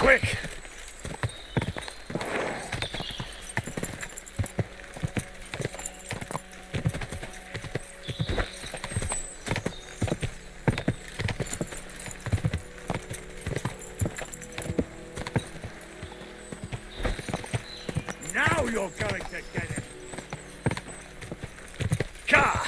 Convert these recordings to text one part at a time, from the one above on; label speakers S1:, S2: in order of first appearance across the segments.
S1: quick!
S2: Now you're going to get it!
S1: Car!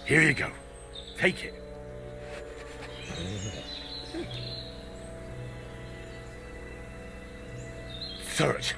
S1: Here you go. Take it. Search.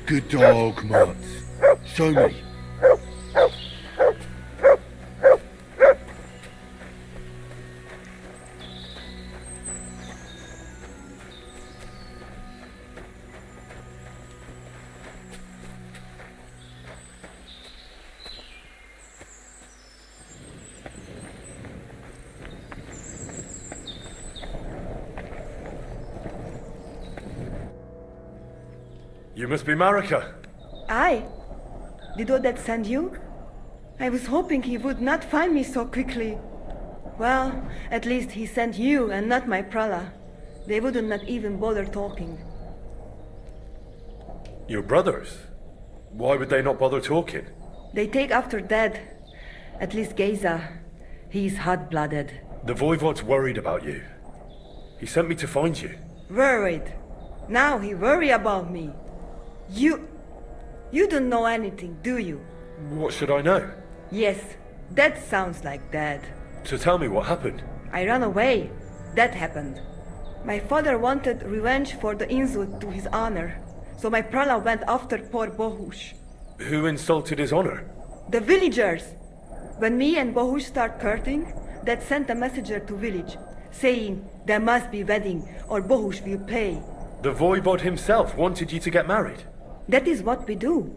S1: Good dog, Mart. Show me. You must be Marika.
S3: I? Did Odette send you? I was hoping he would not find me so quickly. Well, at least he sent you and not my prala. They would not even bother talking.
S1: Your brothers? Why would they not bother talking?
S3: They take after dead. At least Geza. He's hot-blooded.
S1: The Voivod's worried about you. He sent me to find you.
S3: Worried. Now he worry about me. You don't know anything, do you?
S1: What should I know?
S3: Yes, that sounds like Dad.
S1: So tell me what happened.
S3: I ran away. That happened. My father wanted revenge for the insult to his honor, so my prala went after poor Bohush.
S1: Who insulted his honor?
S3: The villagers! When me and Bohush start courting, Dad sent a messenger to village, saying there must be wedding or Bohush will pay.
S1: The Voivod himself wanted you to get married.
S3: That is what we do.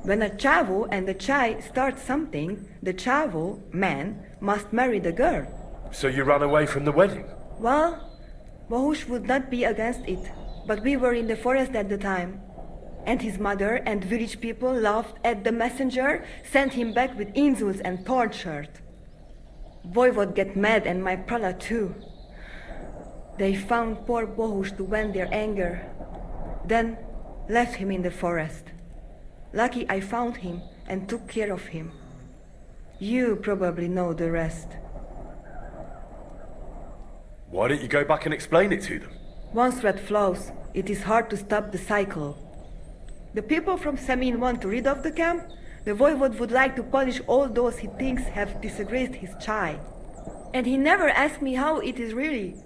S3: When a chavo and a chai start something, the chavo, man, must marry the girl.
S1: So you ran away from the wedding?
S3: Well, Bohush would not be against it, but we were in the forest at the time. And his mother and village people laughed at the messenger, sent him back with insults and tortured. Voivod get mad and my prala too. They found poor Bohush to vent their anger. Then left him in the forest. Lucky I found him and took care of him. You probably know the rest.
S1: Why don't you go back and explain it to them?
S3: Once red flows, it is hard to stop the cycle. The people from Semin want to rid of the camp. The Voivod would like to punish all those he thinks have disgraced his child. And he never asked me how it is really.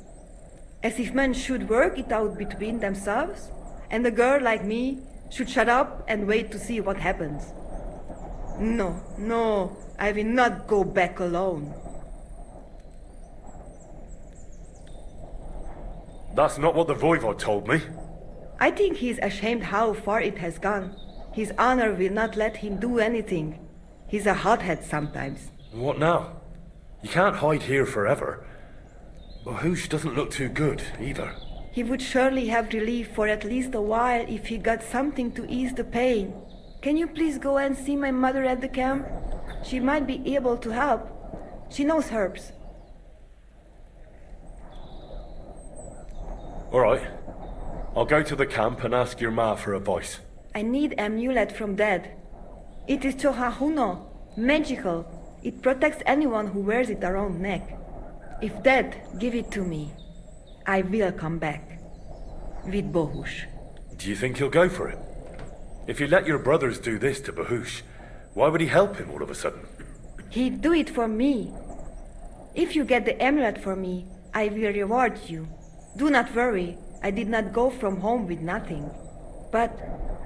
S3: As if men should work it out between themselves, and a girl like me should shut up and wait to see what happens. No, I will not go back alone.
S1: That's not what the Voivod told me.
S3: I think he's ashamed how far it has gone. His honor will not let him do anything. He's a hothead sometimes.
S1: What now? You can't hide here forever. Bohus doesn't look too good, either.
S3: He would surely have relief for at least a while if he got something to ease the pain. Can you please go and see my mother at the camp? She might be able to help. She knows herbs.
S1: All right. I'll go to the camp and ask your ma for advice.
S3: I need an amulet from Dad. It is Chohahuno, magical. It protects anyone who wears it around neck. If Dad give it to me, I will come back. With Bohus.
S1: Do you think he'll go for it? If you let your brothers do this to Bohus, why would he help him all of a sudden?
S3: He'd do it for me. If you get the amulet for me, I will reward you. Do not worry, I did not go from home with nothing. But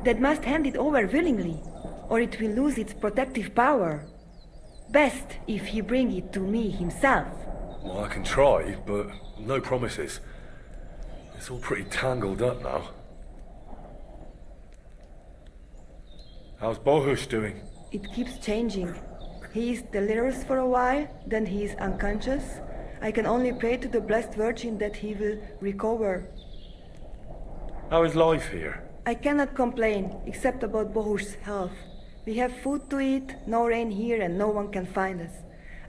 S3: Dad must hand it over willingly, or it will lose its protective power. Best if he bring it to me himself.
S1: Well, I can try, but no promises. It's all pretty tangled up now. How's Bohus doing?
S3: It keeps changing. He is delirious for a while, then he is unconscious. I can only pray to the Blessed Virgin that he will recover.
S1: How is life here?
S3: I cannot complain, except about Bohus' health. We have food to eat, no rain here, and no one can find us.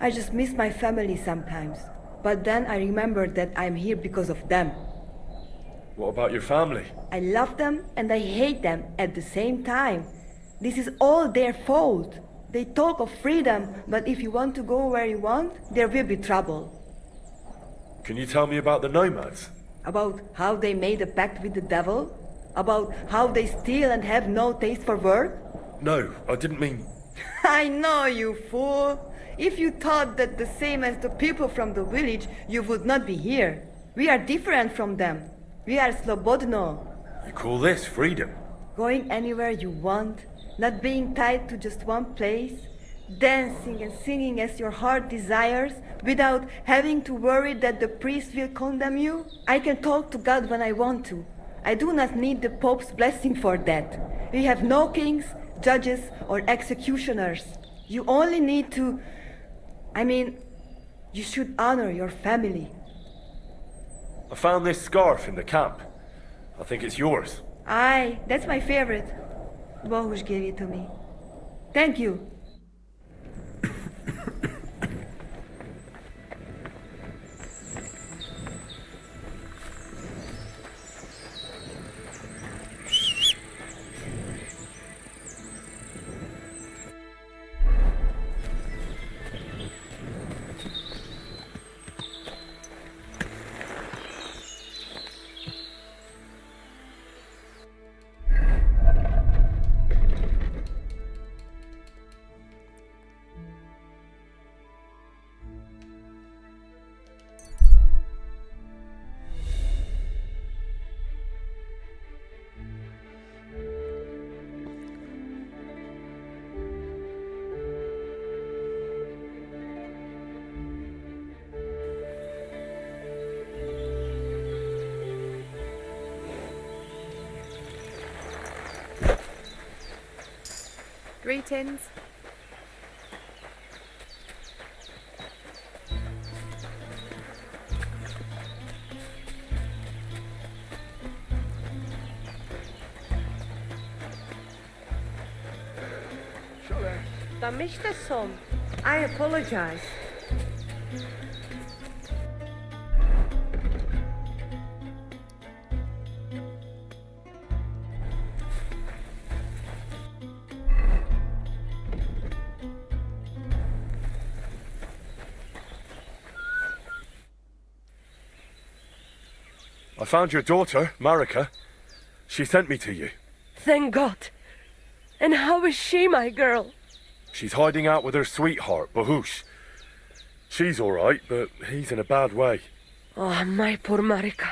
S3: I just miss my family sometimes. But then I remember that I'm here because of them.
S1: What about your family?
S3: I love them and I hate them at the same time. This is all their fault. They talk of freedom, but if you want to go where you want, there will be trouble.
S1: Can you tell me about the nomads?
S3: About how they made a pact with the devil? About how they steal and have no taste for work?
S1: No, I didn't mean...
S3: I know, you fool! If you thought that the same as the people from the village, you would not be here. We are different from them. We are slobodno.
S1: You call this freedom?
S3: Going anywhere you want, not being tied to just one place, dancing and singing as your heart desires, without having to worry that the priest will condemn you. I can talk to God when I want to. I do not need the Pope's blessing for that. We have no kings, judges, or executioners. You only need to... you should honor your family.
S1: I found this scarf in the camp. I think it's yours.
S3: Aye, that's my favorite. Bohus gave it to me. Thank you.
S4: Greetings.
S5: Damishta son, I apologize.
S1: I found your daughter, Marika. She sent me to you.
S5: Thank God. And how is she, my girl?
S1: She's hiding out with her sweetheart, Bohus. She's all right, but he's in a bad way.
S5: Oh, my poor Marika.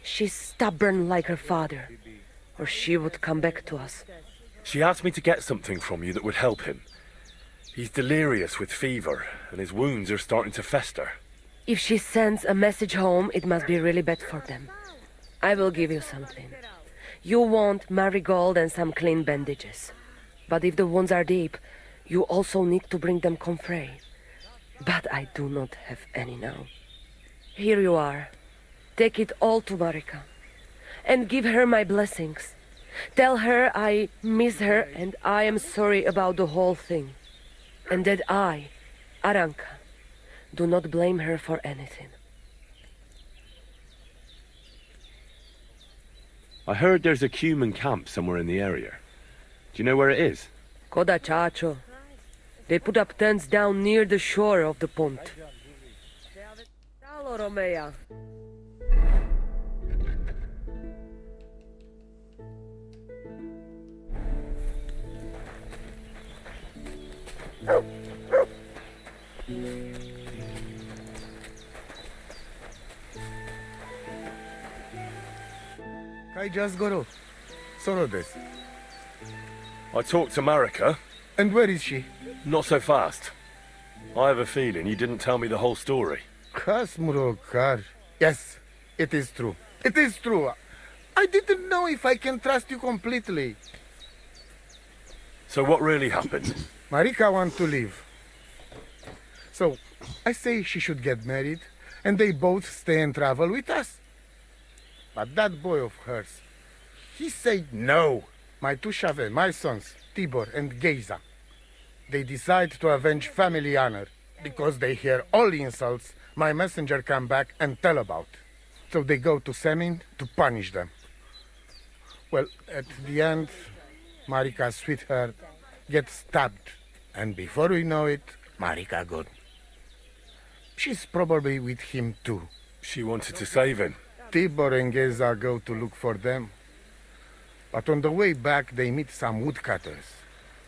S5: She's stubborn like her father, or she would come back to us.
S1: She asked me to get something from you that would help him. He's delirious with fever, and his wounds are starting to fester.
S5: If she sends a message home, it must be really bad for them. I will give you something. You want marigold and some clean bandages. But if the wounds are deep, you also need to bring them comfrey. But I do not have any now. Here you are. Take it all to Marika. And give her my blessings. Tell her I miss her and I am sorry about the whole thing. And that I, Aranka, do not blame her for anything.
S1: I heard there's a Cuman camp somewhere in the area. Do you know where it is?
S5: Koda Chacho. They put up tents down near the shore of the pond. Romea.
S2: Kai just Goro. Solo this.
S1: I talked to Marika.
S2: And where is she?
S1: Not so fast. I have a feeling you didn't tell me the whole story.
S2: Kasmurokar. Yes, it is true. It is true. I didn't know if I can trust you completely.
S1: So what really happened?
S2: Marika wants to leave. So, I say she should get married, and they both stay and travel with us. But that boy of hers, he said no. My two Shave, my sons, Tibor and Geza, they decide to avenge family honor because they hear all the insults my messenger come back and tell about. So they go to Semin to punish them. Well, at the end, Marika's sweetheart gets stabbed. And before we know it, Marika gone. She's probably with him too.
S1: She wanted to save him.
S2: Tibor and Geza go to look for them. But on the way back, they meet some woodcutters.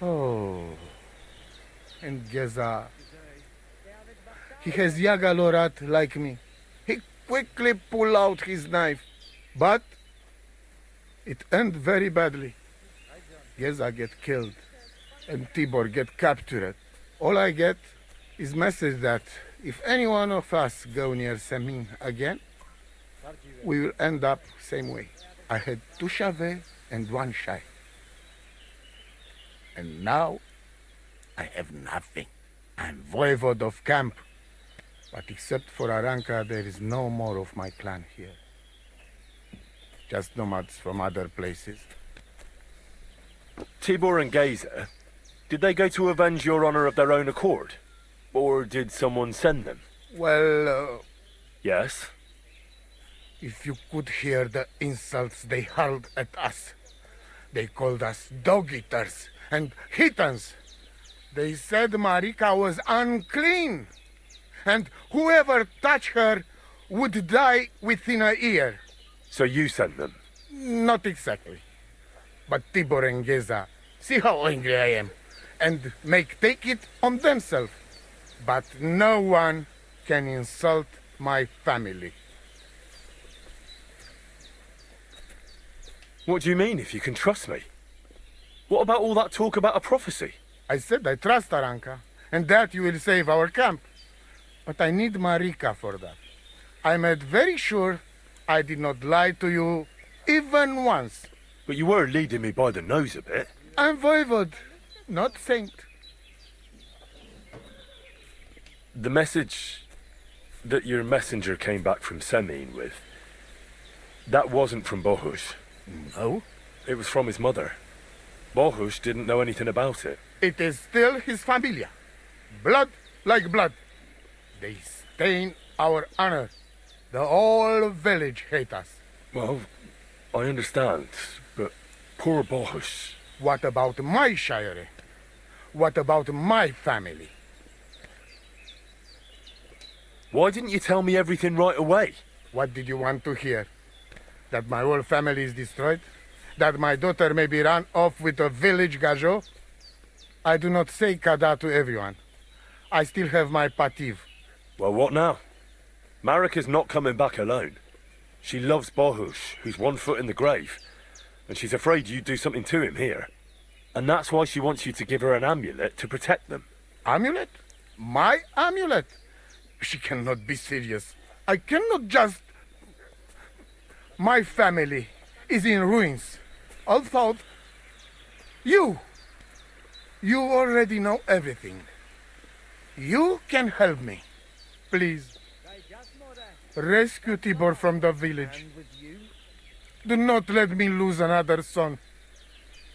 S2: Oh. And Geza, he has Yagalorat like me. He quickly pull out his knife. But it ends very badly. Geza get killed and Tibor get captured. All I get is message that if any one of us go near Semin again, we will end up same way. I had two Shave and one Shai. And now I have nothing. I'm voivode of camp. But except for Aranka, there is no more of my clan here. Just nomads from other places.
S1: Tibor and Geza, did they go to avenge your honor of their own accord? Or did someone send them?
S2: Well,
S1: Yes?
S2: if you could hear the insults they hurled at us. They called us dog-eaters and heathens. They said Marika was unclean. And whoever touched her would die within a year.
S1: So you sent them?
S2: Not exactly. But Tibor and Geza, see how angry I am, and take it on themselves. But no one can insult my family.
S1: What do you mean, if you can trust me? What about all that talk about a prophecy?
S2: I said I trust Aranka, and that you will save our camp. But I need Marika for that. I made very sure I did not lie to you even once.
S1: But you were leading me by the nose a bit.
S2: I'm voivode, not saint.
S1: The message that your messenger came back from Semin with, that wasn't from Bohus.
S2: No?
S1: It was from his mother. Bohus didn't know anything about it.
S2: It is still his familia. Blood like blood. They stain our honor. The whole village hate us.
S1: Well, I understand, but poor Bohus.
S2: What about my shire? What about my family?
S1: Why didn't you tell me everything right away?
S2: What did you want to hear? That my whole family is destroyed? That my daughter may be run off with a village gajo? I do not say kada to everyone. I still have my pativ.
S1: Well, what now? Marika's not coming back alone. She loves Bohus, who's 1 foot in the grave, and she's afraid you'd do something to him here. And that's why she wants you to give her an amulet to protect them.
S2: Amulet? My amulet? She cannot be serious. I cannot just... My family is in ruins. Although, you already know everything. You can help me. Please. Rescue Tibor from the village. Do not let me lose another son.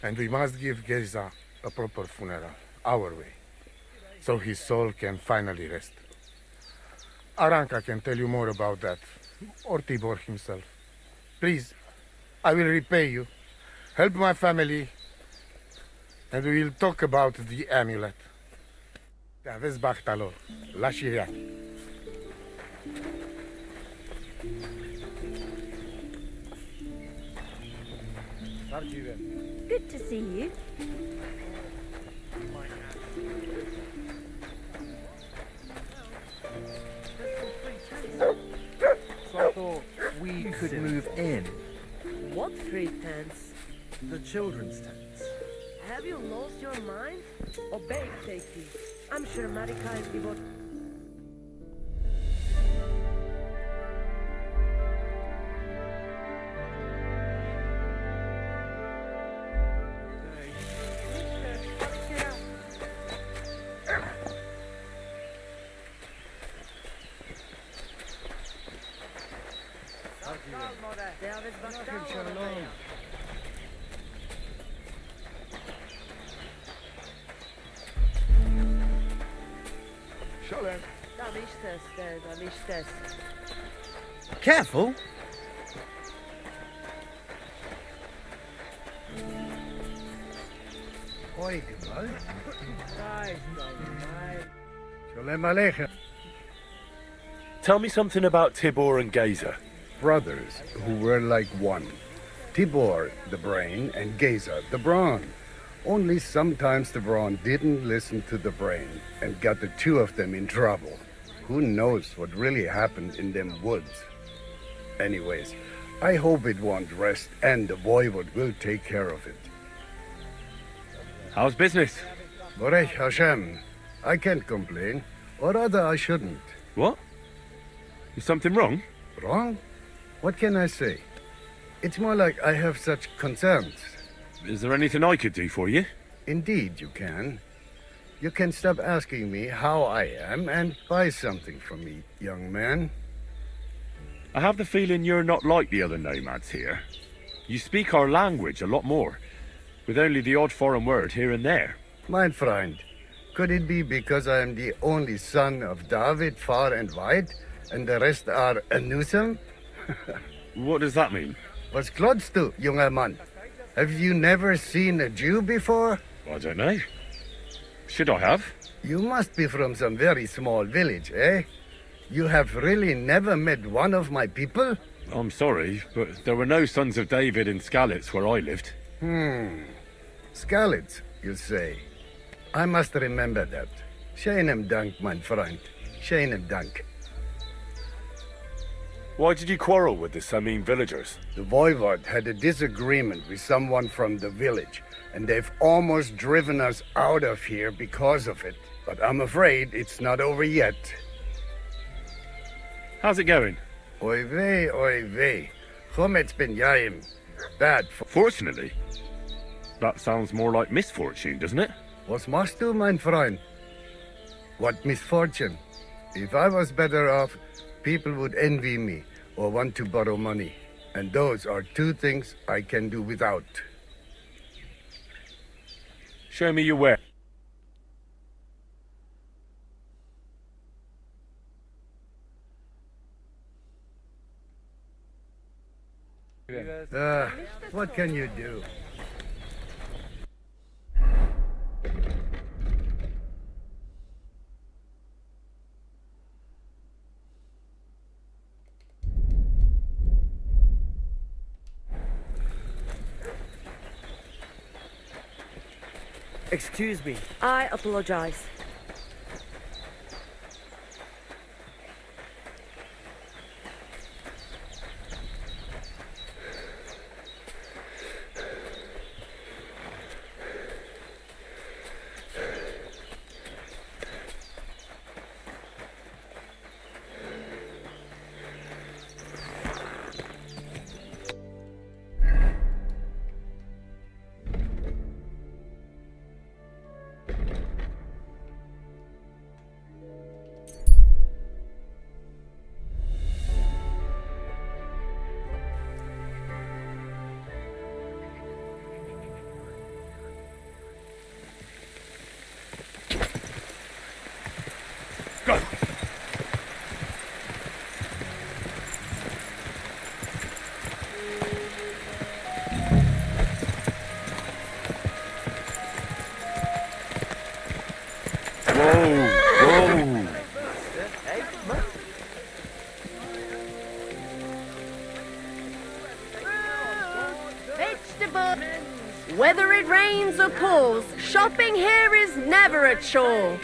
S2: And we must give Geza a proper funeral, our way, so his soul can finally rest. Aranka can tell you more about that, or Tibor himself. Please, I will repay you. Help my family, and we will talk about the amulet. Te aveți bachtalor, la șirea.
S6: Good to see you.
S7: So I thought we could move in.
S5: What free tents?
S7: The children's tents.
S5: Have you lost your mind? Obey, safety. I'm sure Marika is devoted. Da richest.
S7: Careful!
S8: Oi, Gebal.
S2: Shalom Aleichem.
S1: Tell me something about Tibor and Geza.
S8: Brothers who were like one. Tibor, the brain, and Geza, the brawn. Only sometimes the brawn didn't listen to the brain and got the two of them in trouble. Who knows what really happened in them woods? Anyways, I hope it won't rest and the voivod will take care of it.
S1: How's business?
S8: Borech Hashem, I can't complain, or rather I shouldn't.
S1: What? Is something wrong?
S8: Wrong? What can I say? It's more like I have such concerns.
S1: Is there anything I could do for you?
S8: Indeed, you can. You can stop asking me how I am and buy something from me, young man.
S1: I have the feeling you're not like the other nomads here. You speak our language a lot more, with only the odd foreign word here and there.
S8: Mein Freund, could it be because I am the only son of David far and wide, and the rest are Anusam?
S1: What does that mean?
S8: Was klotzt du, junger Mann? Have you never seen a Jew before?
S1: I don't know. Should I have?
S8: You must be from some very small village, eh? You have really never met one of my people?
S1: I'm sorry, but there were no sons of David in Skalitz where I lived.
S8: Skalitz, you say? I must remember that. Schönem Dank, mein Freund. Schönem Dank.
S1: Why did you quarrel with the Samin villagers?
S8: The voivod had a disagreement with someone from the village, and they've almost driven us out of here because of it. But I'm afraid it's not over yet.
S1: How's it going?
S8: Oy vey. Chometz ben Yaim. Bad.
S1: Fortunately. That sounds more like misfortune, doesn't it?
S8: Was machst du, mein Freund? What misfortune? If I was better off, people would envy me or want to borrow money. And those are two things I can do without.
S1: Show me your ware.
S8: What can you do?
S7: Excuse me.
S5: I apologize. Mr. Whether it rains or pours, shopping here is never a chore.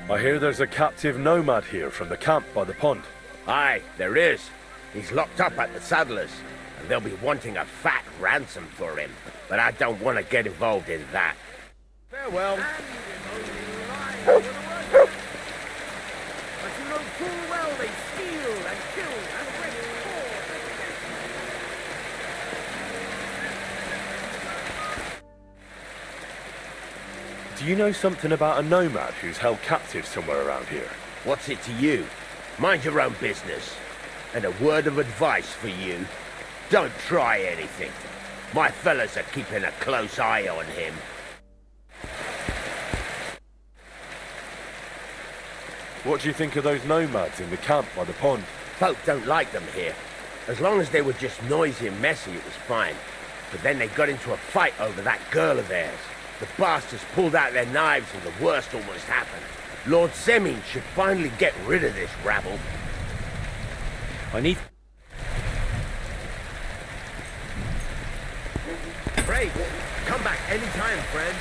S1: I hear there's a captive nomad here from the camp by the pond.
S6: Aye, there is. He's locked up at the saddlers, and they'll be wanting a fat ransom for him. But I don't want to get involved in that. Farewell.
S7: But you know full well they steal and kill and break
S1: Do you know something about a nomad who's held captive somewhere around here?
S6: What's it to you? Mind your own business. And a word of advice for you. Don't try anything. My fellas are keeping a close eye on him.
S1: What do you think of those nomads in the camp by the pond?
S6: Folk don't like them here. As long as they were just noisy and messy, it was fine. But then they got into a fight over that girl of theirs. The bastards pulled out their knives and the worst almost happened. Lord Semin should finally get rid of this rabble.
S1: I need...
S6: Prague, come back anytime, friend.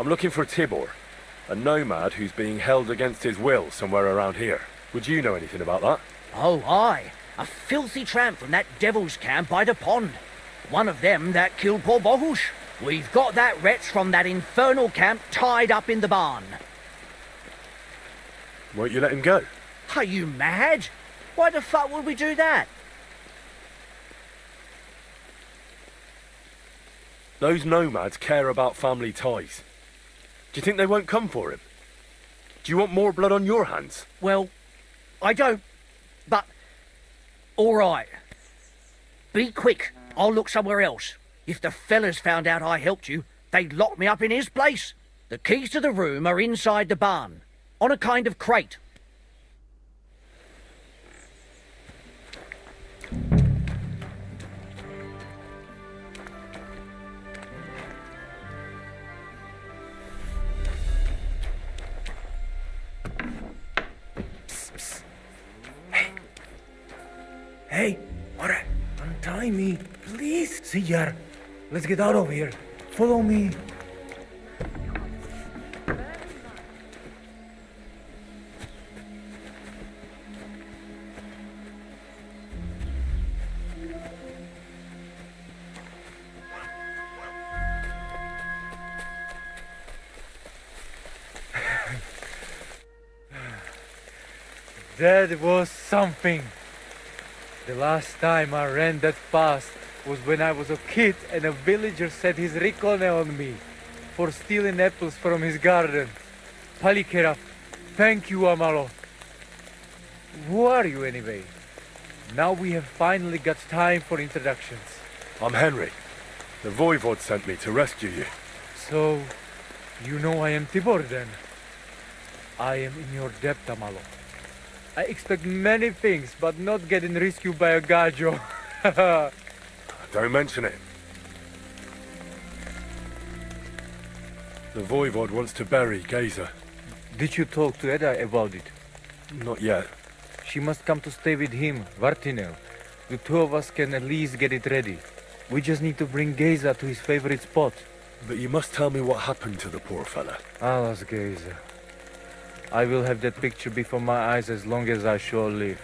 S1: I'm looking for Tibor, a nomad who's being held against his will somewhere around here. Would you know anything about that?
S9: Oh, aye. A filthy tramp from that devil's camp by the pond. One of them that killed poor Bohush. We've got that wretch from that infernal camp tied up in the barn.
S1: Won't you let him go?
S9: Are you mad? Why the fuck would we do that?
S1: Those nomads care about family ties. Do you think they won't come for him? Do you want more blood on your hands?
S9: Well, I don't, but... all right. Be quick. I'll look somewhere else. If the fellas found out I helped you, they'd lock me up in his place. The keys to the room are inside the barn, on a kind of crate.
S10: Hey, alright, untie me, please. Siyar, let's get out of here. Follow me. That was something. The last time I ran that fast was when I was a kid and a villager set his reckoning on me for stealing apples from his garden. Palikera, thank you, Amalo. Who are you anyway? Now we have finally got time for introductions.
S1: I'm Henry. The Voivod sent me to rescue you.
S10: So, you know I am Tibor then? I am in your debt, Amalo. I expect many things, but not getting rescued by a gajo.
S1: Don't mention it. The Voivod wants to bury Geza.
S10: Did you talk to Edda about it?
S1: Not yet.
S10: She must come to stay with him, Vartinel. The two of us can at least get it ready. We just need to bring Geza to his favorite spot.
S1: But you must tell me what happened to the poor fella.
S10: Alas, Geza. I will have that picture before my eyes as long as I shall live.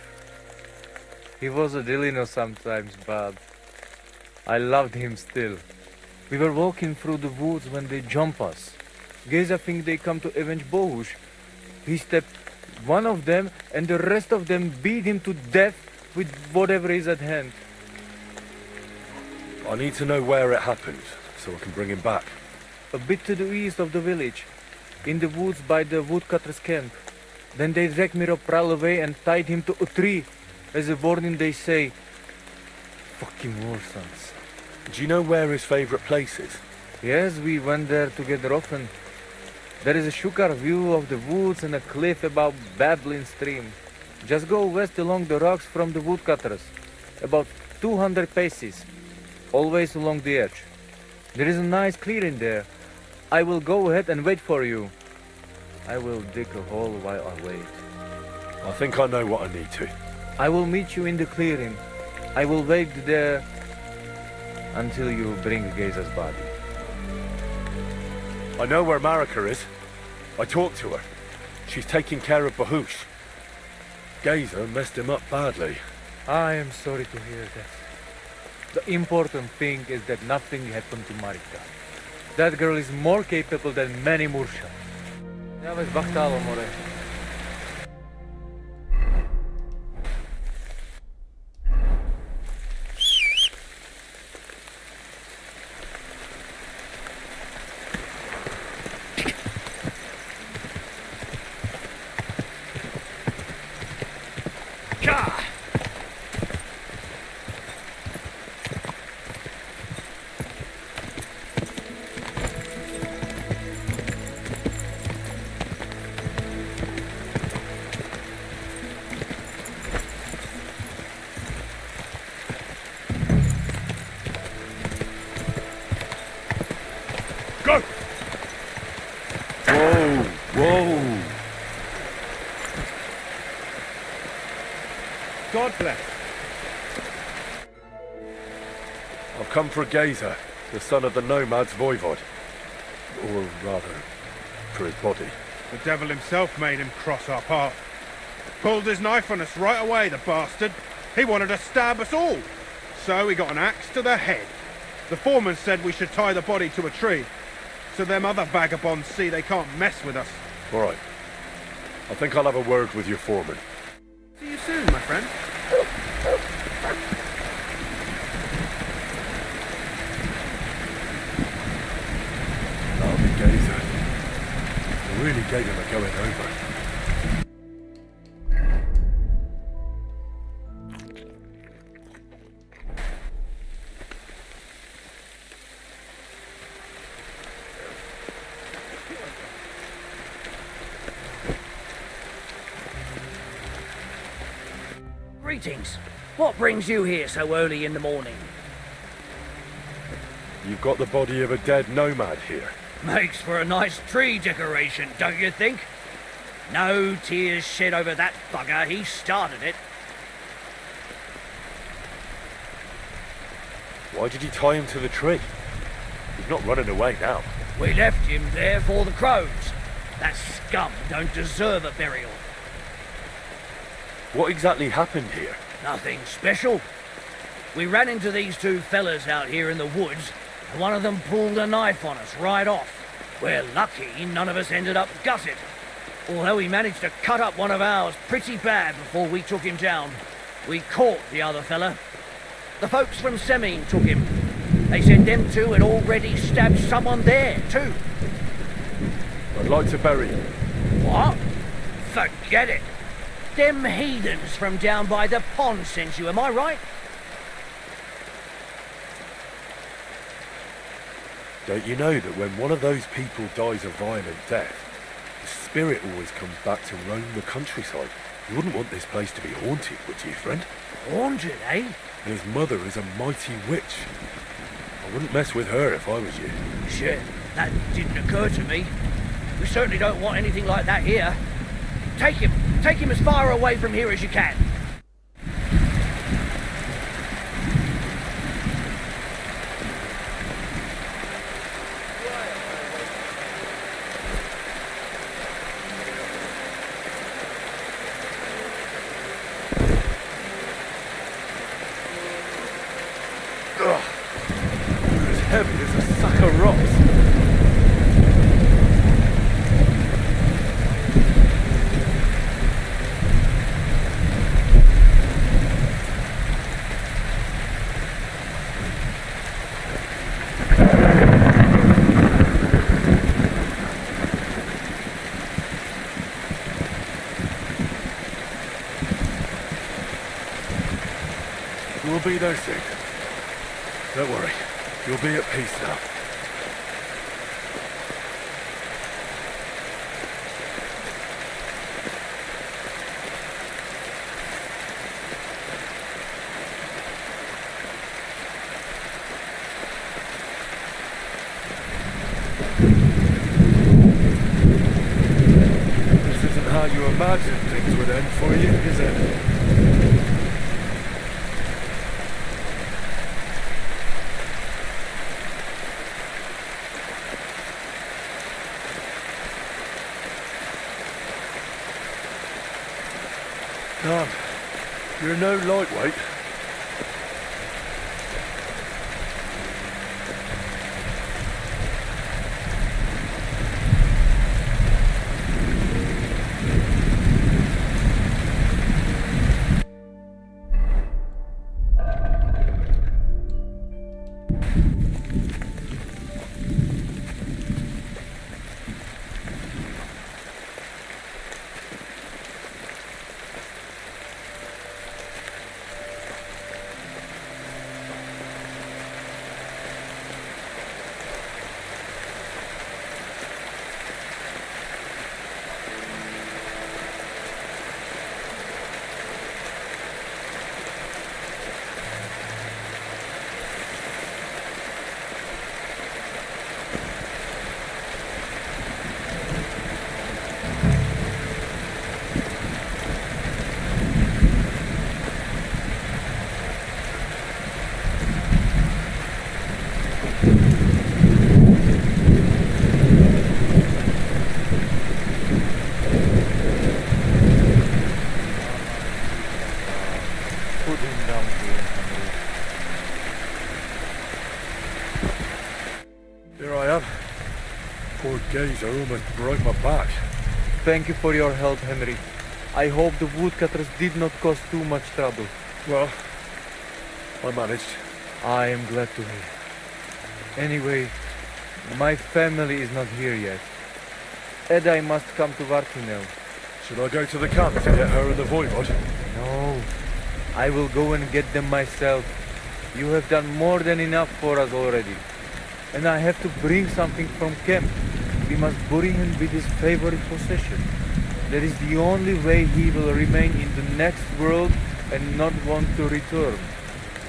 S10: He was a Delino sometimes, but I loved him still. We were walking through the woods when they jump us. Geza think they come to avenge Bohush. He stepped one of them and the rest of them beat him to death with whatever is at hand.
S1: I need to know where it happened, so I can bring him back.
S10: A bit to the east of the village, in the woods by the woodcutter's camp. Then they dragged Miropral away and tied him to a tree. As a warning, they say, fucking war sons.
S1: Do you know where his favourite place is?
S10: Yes, we went there together often. There is a shukar view of the woods and a cliff above babbling stream. Just go west along the rocks from the woodcutters. About 200 paces. Always along the edge. There is a nice clearing there. I will go ahead and wait for you. I will dig a hole while I wait.
S1: I think I know what I need to.
S10: I will meet you in the clearing. I will wait there until you bring Geza's body.
S1: I know where Marika is. I talked to her. She's taking care of Bahush. Geza messed him up badly.
S10: I am sorry to hear that. The important thing is that nothing happened to Marika. That girl is more capable than many Mursha. Ja bez bachtalo, more.
S11: God bless.
S1: I've come for Geza, the son of the nomad's voivod. Or rather, for his body.
S11: The devil himself made him cross our path. Pulled his knife on us right away, the bastard. He wanted to stab us all. So he got an axe to the head. The foreman said we should tie the body to a tree, so them other vagabonds see they can't mess with us.
S1: All right. I think I'll have a word with your foreman.
S11: See you soon, my friend.
S1: That'll be Geza. I really gave him a going over.
S9: Greetings. What brings you here so early in the morning?
S1: You've got the body of a dead nomad here.
S9: Makes for a nice tree decoration, don't you think? No tears shed over that bugger. He started it.
S1: Why did he tie him to the tree? He's not running away now.
S9: We left him there for the crows. That scum don't deserve a burial.
S1: What exactly happened here?
S9: Nothing special. We ran into these two fellas out here in the woods, and one of them pulled a knife on us right off. We're lucky none of us ended up gutted, although he managed to cut up one of ours pretty bad before we took him down. We caught the other fella. The folks from Semine took him. They said them two had already stabbed someone there, too.
S1: I'd like to bury him.
S9: What? Forget it. Them heathens from down by the pond sent you, am I right?
S1: Don't you know that when one of those people dies a violent death, the spirit always comes back to roam the countryside? You wouldn't want this place to be haunted, would you, friend?
S9: Haunted, eh?
S1: And his mother is a mighty witch. I wouldn't mess with her if I was you.
S9: Shit, that didn't occur to me. We certainly don't want anything like that here. Take him as far away from here as you can.
S1: As heavy as a sack of rocks. We'll be there soon. Don't worry. You'll be at peace now. This isn't how you imagined things would end for you, is it? Come, you're no lightweight.
S10: Put him down here, Henry.
S1: Here I am. Poor gazer almost broke my back.
S10: Thank you for your help, Henry. I hope the woodcutters did not cause too much trouble.
S1: Well, I managed.
S10: I am glad to hear. Anyway, my family is not here yet. Edai must come to Vartinel.
S1: Should I go to the camp to get her and the voivod?
S10: No, I will go and get them myself. You have done more than enough for us already. And I have to bring something from camp. We must bury him with his favorite possession. That is the only way he will remain in the next world and not want to return.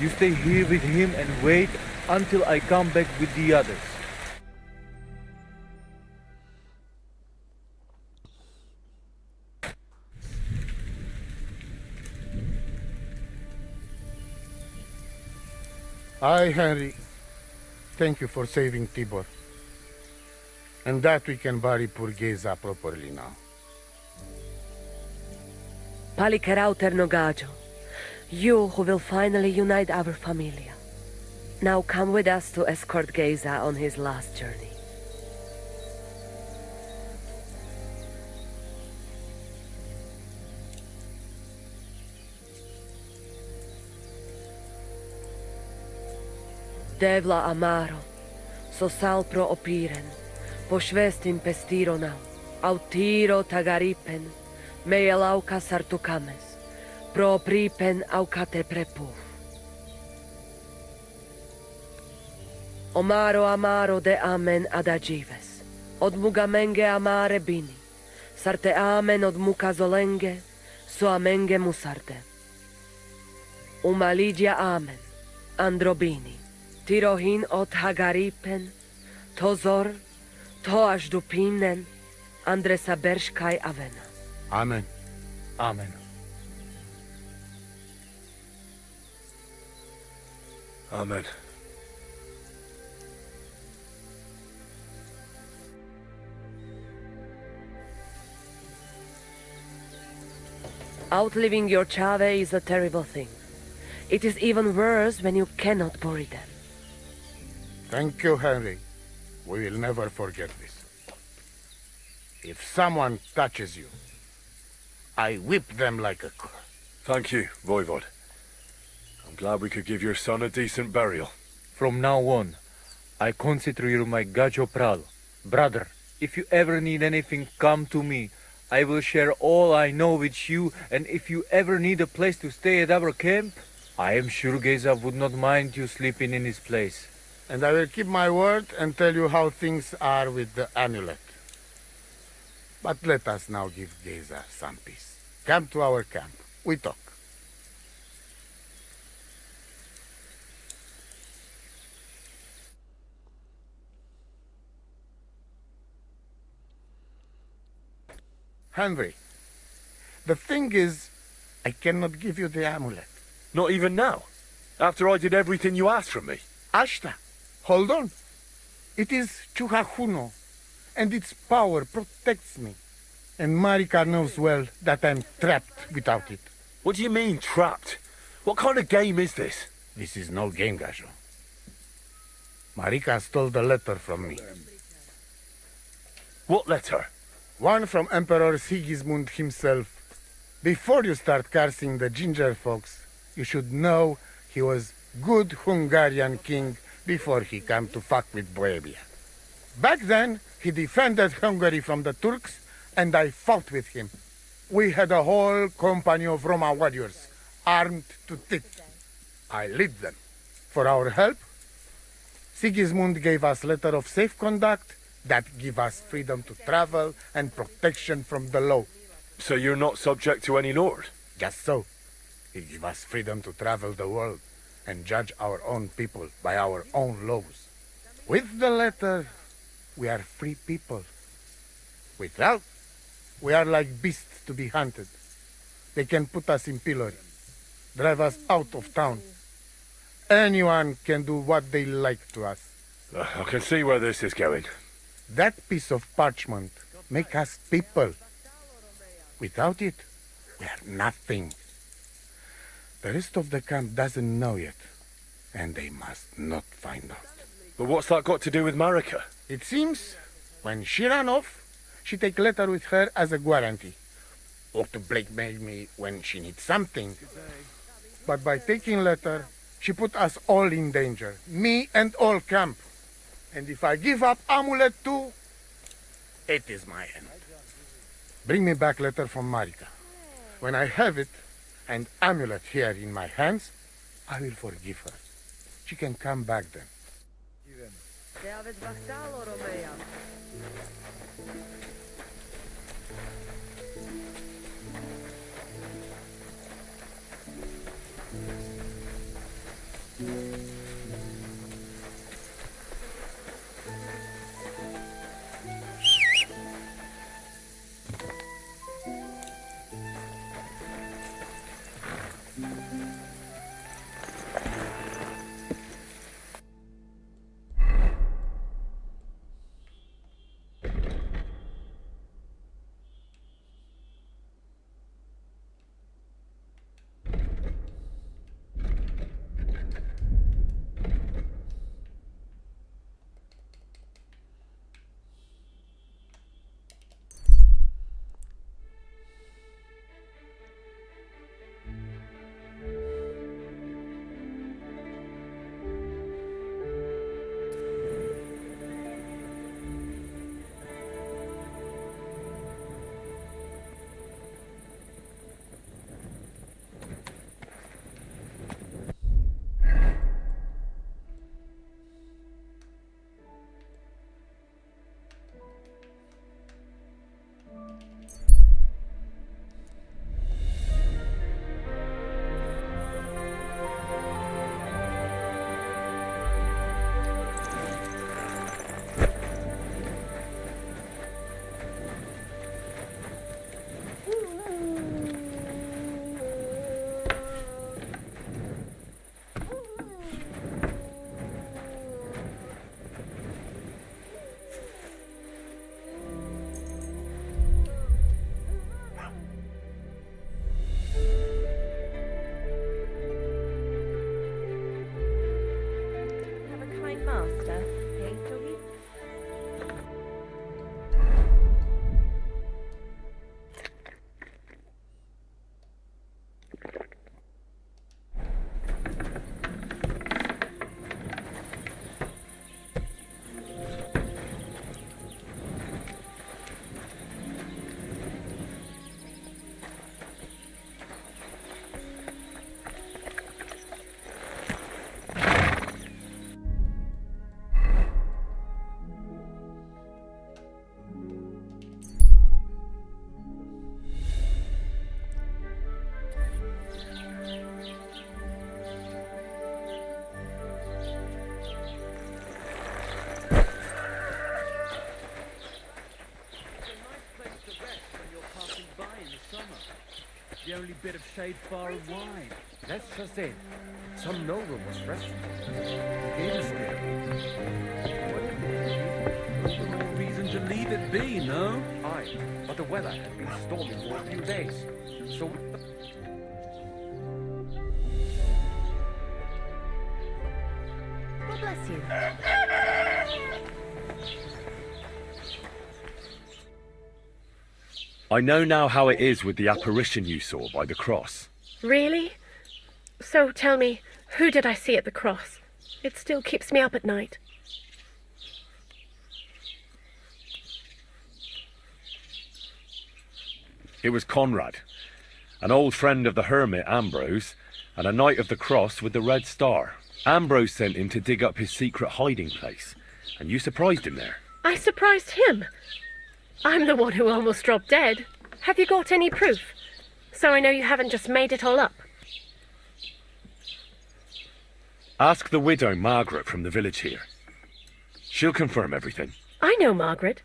S10: You stay here with him and wait until I come back with the others.
S2: I, Henry, thank you for saving Tibor. And that we can bury poor Geza properly now.
S5: Palikerau Ternogajo, you who will finally unite our familia. Now come with us to escort Geza on his last journey. Devla amaro, so sal pro opiren, po švestim pestironau, autiro tagaripen, mejelauka sartukames, pro pripen aukate prepuf. Omaro amaro de amen adagives, od mugamenge amare bini, sarte amen od mukazolenge, so amenge musarte. Umalidia amen, androbini. Tirohin od Hagaripen, Tozor, Toaš Dupinen, Andresa Berškaj Avena.
S2: Amen.
S10: Amen.
S1: Amen.
S5: Outliving your chave is a terrible thing. It is even worse when you cannot bury them.
S2: Thank you, Henry. We will never forget this. If someone touches you, I whip them like a cur.
S1: Thank you, voivod. I'm glad we could give your son a decent burial.
S10: From now on, I consider you my Gajo Pral. Brother, if you ever need anything, come to me. I will share all I know with you, and if you ever need a place to stay at our camp, I am sure Geza would not mind you sleeping in his place.
S2: And I will keep my word and tell you how things are with the amulet. But let us now give Geza some peace. Come to our camp. We talk. Henry, the thing is, I cannot give you the amulet.
S1: Not even now? After I did everything you asked from me?
S2: Ashta, hold on. It is Chuhajuno, and its power protects me. And Marika knows well that I'm trapped without it.
S1: What do you mean, trapped? What kind of game is this?
S2: This is no game, Gajo. Marika stole the letter from me.
S1: What letter?
S2: One from Emperor Sigismund himself. Before you start cursing the ginger folks, you should know he was good Hungarian king before he came to fuck with Bohemia. Back then, he defended Hungary from the Turks, and I fought with him. We had a whole company of Roma warriors, armed to teeth. I lead them. For our help, Sigismund gave us letter of safe conduct that give us freedom to travel and protection from the law.
S1: So you're not subject to any lord?
S2: Just so. He give us freedom to travel the world and judge our own people by our own laws. With the letter, we are free people. Without, we are like beasts to be hunted. They can put us in pillory, drive us out of town. Anyone can do what they like to us.
S1: I can see where this is going.
S2: That piece of parchment make us people. Without it, we are nothing. The rest of the camp doesn't know yet, and they must not find out.
S1: But what's that got to do with Marika?
S2: It seems, when she ran off, she take letter with her as a guarantee, or to blackmail me when she needs something. But by taking letter, she put us all in danger, me and all camp. And if I give up amulet too, it is my end. Bring me back letter from Marika. When I have it, and amulet here in my hands, I will forgive her. She can come back then.
S7: The only bit of shade far and wide. That's just it. Some noble was resting. He gave us there. What could more reason to leave it be, no?
S10: Aye, but the weather had been stormy for a few days. So
S4: God bless you.
S1: I know now how it is with the apparition you saw by the cross.
S12: Really? So tell me, who did I see at the cross? It still keeps me up at night.
S1: It was Conrad, an old friend of the hermit Ambrose, and a knight of the cross with the red star. Ambrose sent him to dig up his secret hiding place, and you surprised him there.
S12: I surprised him. I'm the one who almost dropped dead. Have you got any proof? So I know you haven't just made it all up.
S1: Ask the widow Margaret from the village here. She'll confirm everything.
S12: I know Margaret.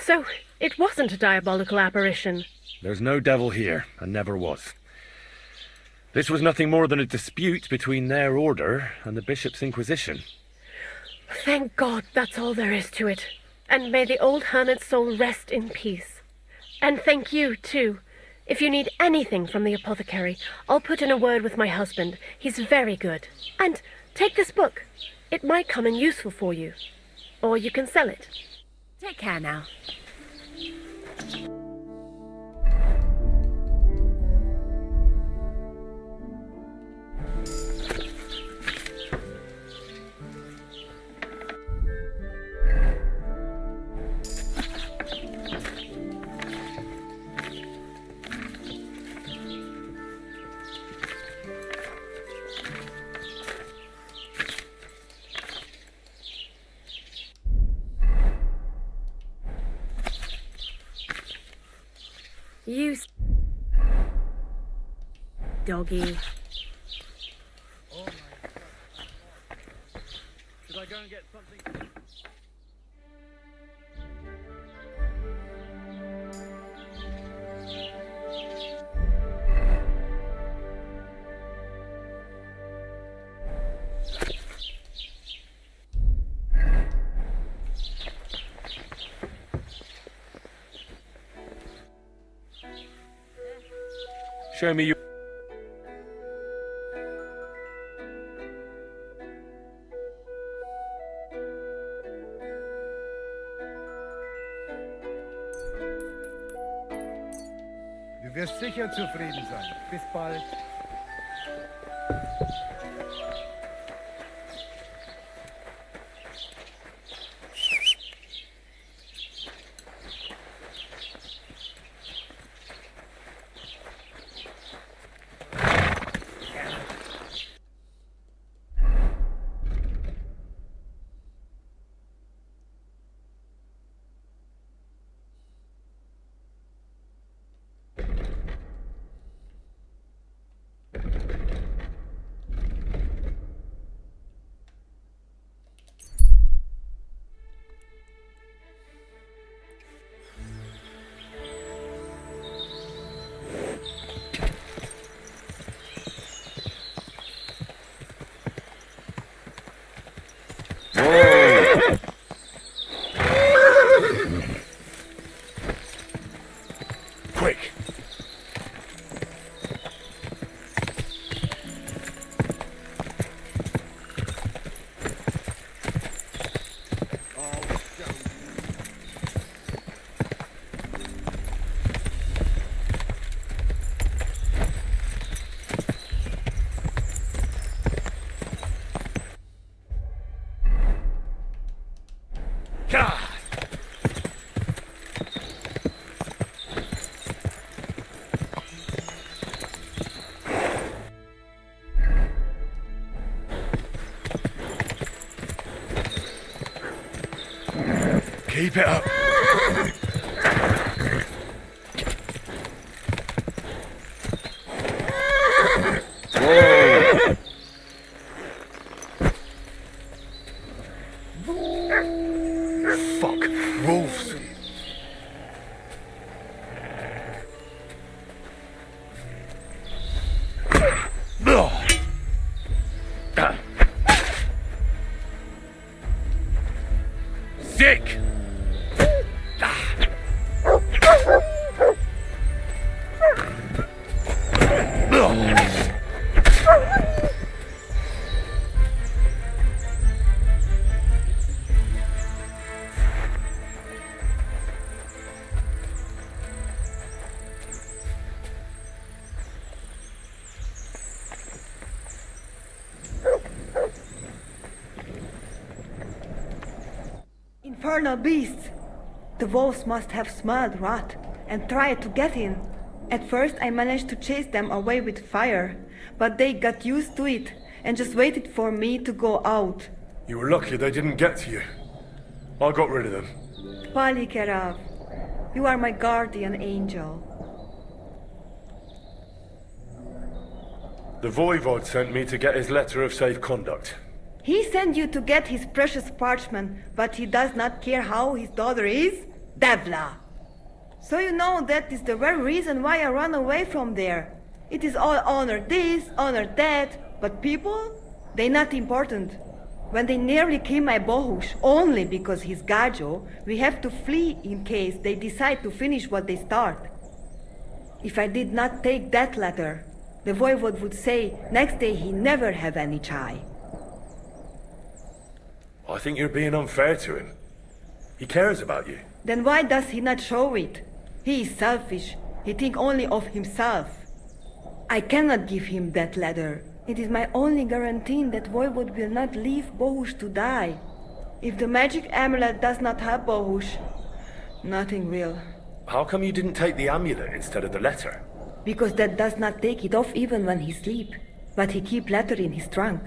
S12: So it wasn't a diabolical apparition.
S1: There's no devil here, and never was. This was nothing more than a dispute between their order and the bishop's inquisition.
S12: Thank God that's all there is to it. And may the old hermit's soul rest in peace. And thank you, too. If you need anything from the apothecary, I'll put in a word with my husband. He's very good. And take this book. It might come in useful for you. Or you can sell it.
S4: Take care now. You doggy.
S1: Oh my God. Should I go and get something? Show me your...
S2: Du wirst sicher zufrieden sein. Bis bald.
S1: Quick! Keep it up. Whoa. Fuck. Wolves. Quick!
S3: Infernal beasts! The wolves must have smelled rot and tried to get in. At first I managed to chase them away with fire, but they got used to it and just waited for me to go out.
S1: You were lucky they didn't get to you. I got rid of them.
S3: Palikerav, you are my guardian angel.
S1: The voivod sent me to get his letter of safe conduct.
S3: He sent you to get his precious parchment, but he does not care how his daughter is? Devla! So you know that is the very reason why I run away from there. It is all honor this, honor that, but people? They not important. When they nearly kill my Bohush, only because he's Gajo, we have to flee in case they decide to finish what they start. If I did not take that letter, the voivod would say next day he never have any chai.
S1: I think you're being unfair to him. He cares about you.
S3: Then why does he not show it? He is selfish. He think only of himself. I cannot give him that letter. It is my only guarantee that Voivod will not leave Bohush to die. If the magic amulet does not help Bohush, nothing will.
S1: How come you didn't take the amulet instead of the letter?
S3: Because that does not take it off even when he sleep. But he keep letter in his trunk.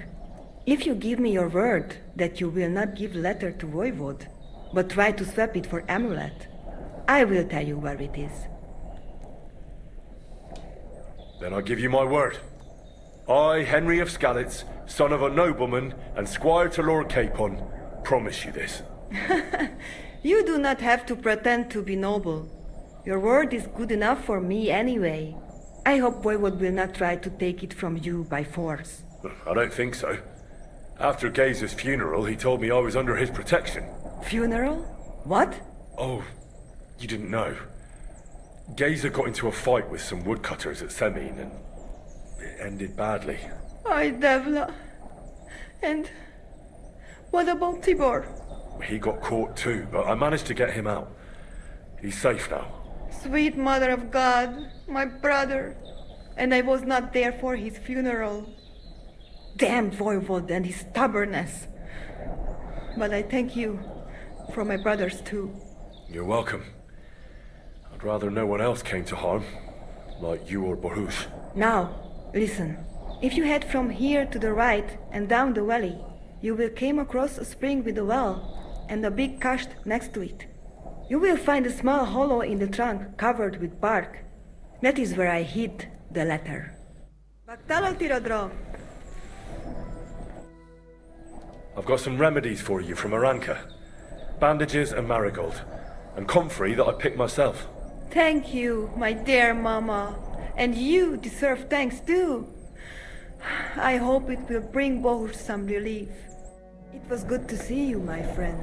S3: If you give me your word that you will not give letter to Voivod, but try to swap it for amulet, I will tell you where it is.
S1: Then I give you my word. I, Henry of Skalitz, son of a nobleman and squire to Lord Capon, promise you this.
S3: You do not have to pretend to be noble. Your word is good enough for me anyway. I hope Voivod will not try to take it from you by force.
S1: I don't think so. After Gaze's funeral, he told me I was under his protection.
S3: Funeral? What?
S1: Oh, you didn't know. Gazer got into a fight with some woodcutters at Semin, and it ended badly.
S3: Ay, Devla. And what about Tibor?
S1: He got caught too, but I managed to get him out. He's safe now.
S3: Sweet Mother of God, my brother. And I was not there for his funeral. Damn Voivod and his stubbornness. But I thank you for my brothers too.
S1: You're welcome. I'd rather no one else came to harm, like you or Bohush.
S3: Now, listen. If you head from here to the right and down the valley, you will come across a spring with a well and a big kasht next to it. You will find a small hollow in the trunk covered with bark. That is where I hid the letter.
S1: I've got some remedies for you from Aranka. Bandages and marigold. And comfrey that I picked myself.
S3: Thank you, my dear Mama. And you deserve thanks too. I hope it will bring Bohush some relief. It was good to see you, my friend.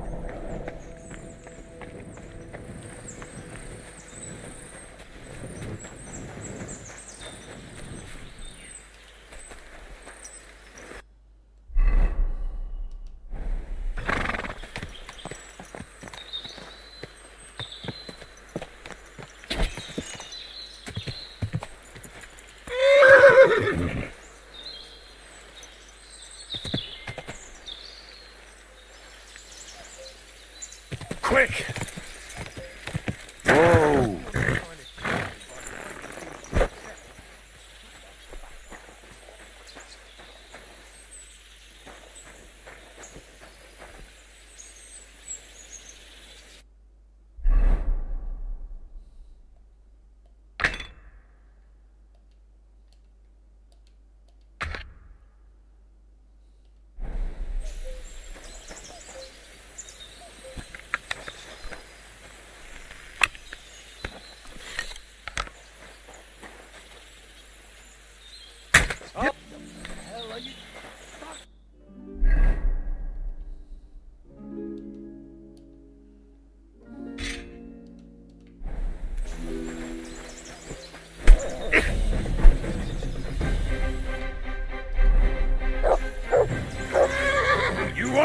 S1: Quick!
S8: Whoa!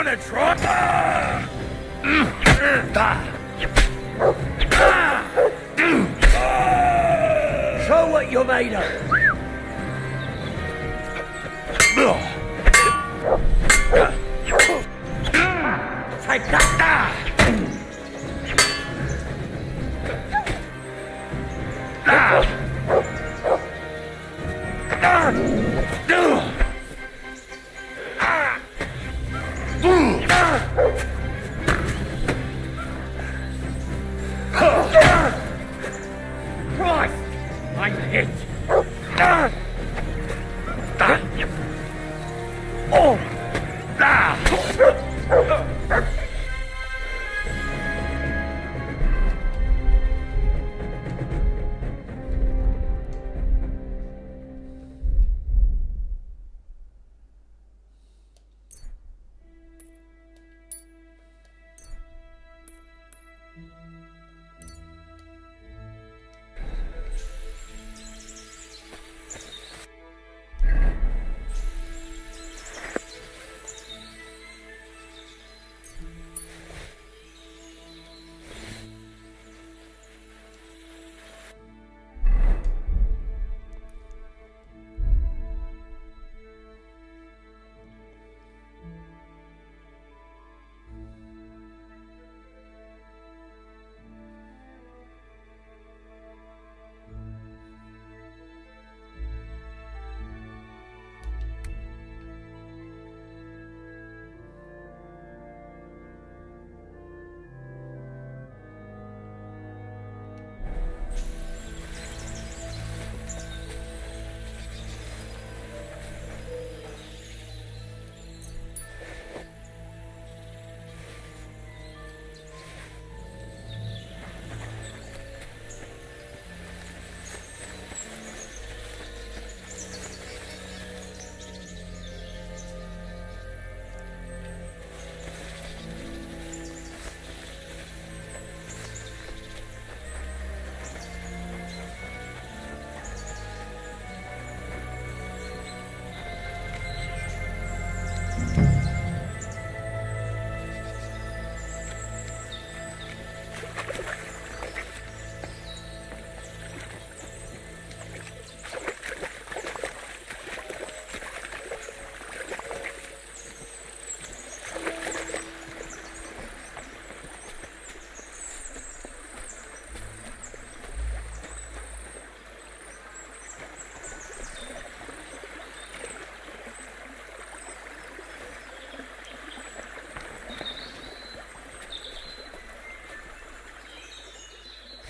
S6: gonna try? Show what you're made of. Take that! Christ! I'm hit! Oh!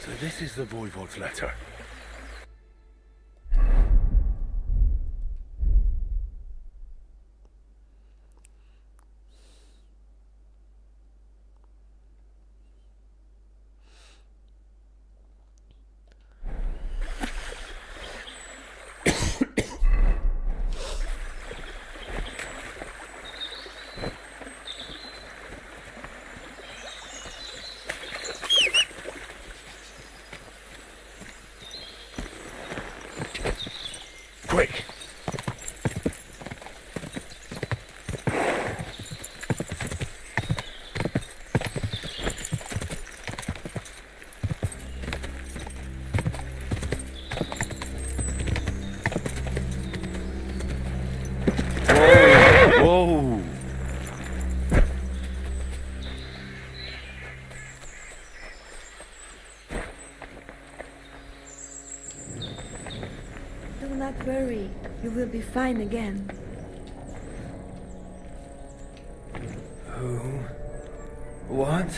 S1: So this is the Voivode's letter. Quick! Whoa!
S3: Do not worry, you will be fine again.
S1: Who? What?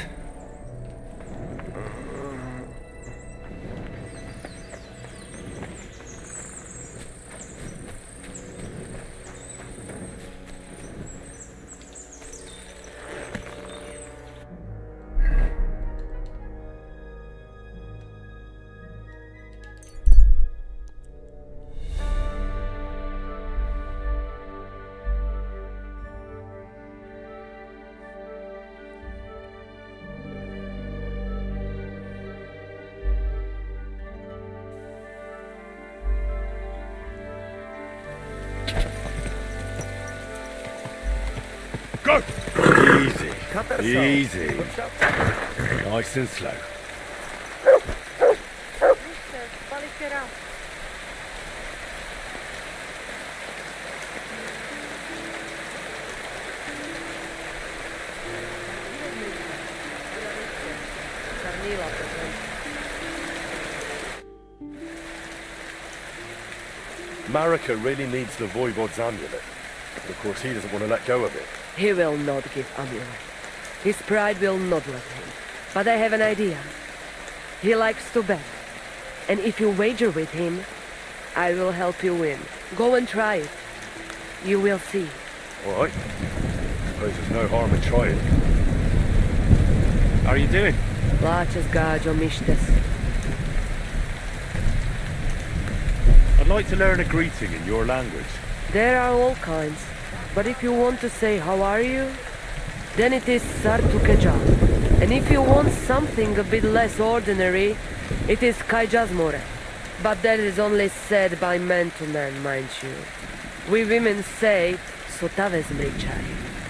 S1: Go! Easy. Easy. Nice and slow. Marika really needs the Voivode's amulet. But of course he doesn't want to let go of it.
S5: He will not give amulet. His pride will not let him. But I have an idea. He likes to bet. And if you wager with him, I will help you win. Go and try it. You will see.
S1: All right. Suppose there's no harm in trying. How are you doing?
S5: Lačas gađo mištes.
S1: I'd like to learn a greeting in your language.
S5: There are all kinds. But if you want to say how are you, then it is sartukeja. And if you want something a bit less ordinary, it is kaijazmore. But that is only said by man to man, mind you. We women say sotave zmričaj.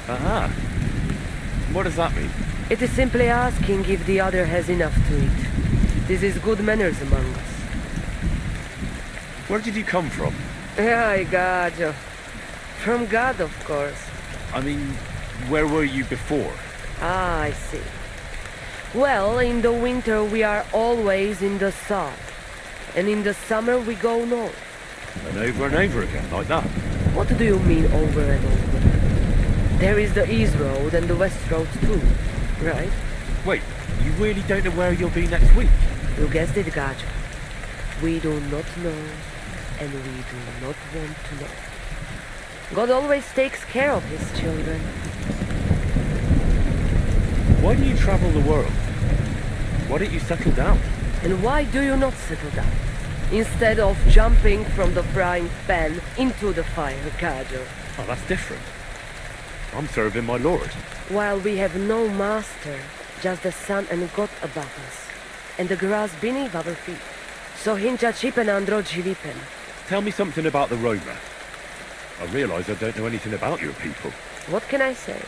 S1: Aha. What does that mean?
S5: It is simply asking if the other has enough to eat. This is good manners among us.
S1: Where did you come from?
S5: Ay, gađo. From God, of course.
S1: I mean, where were you before?
S5: Ah, I see. Well, in the winter we are always in the south. And in the summer we go north.
S1: And over again, like that?
S5: What do you mean over and over? There is the East Road and the West Road too, right?
S1: Wait, you really don't know where you'll be next week?
S5: You guessed it, gađo. We do not know, and we do not want to know. God always takes care of his children.
S1: Why do you travel the world? Why don't you settle down?
S5: And why do you not settle down? Instead of jumping from the frying pan into the fire, gađo.
S1: Oh, that's different. I'm serving my Lord.
S5: While we have no master, just the sun and God above us, and the grass beneath our feet. So hinja chipen andro jivipen.
S1: Tell me something about the Roma. I realise I don't know anything about your people.
S5: What can I say?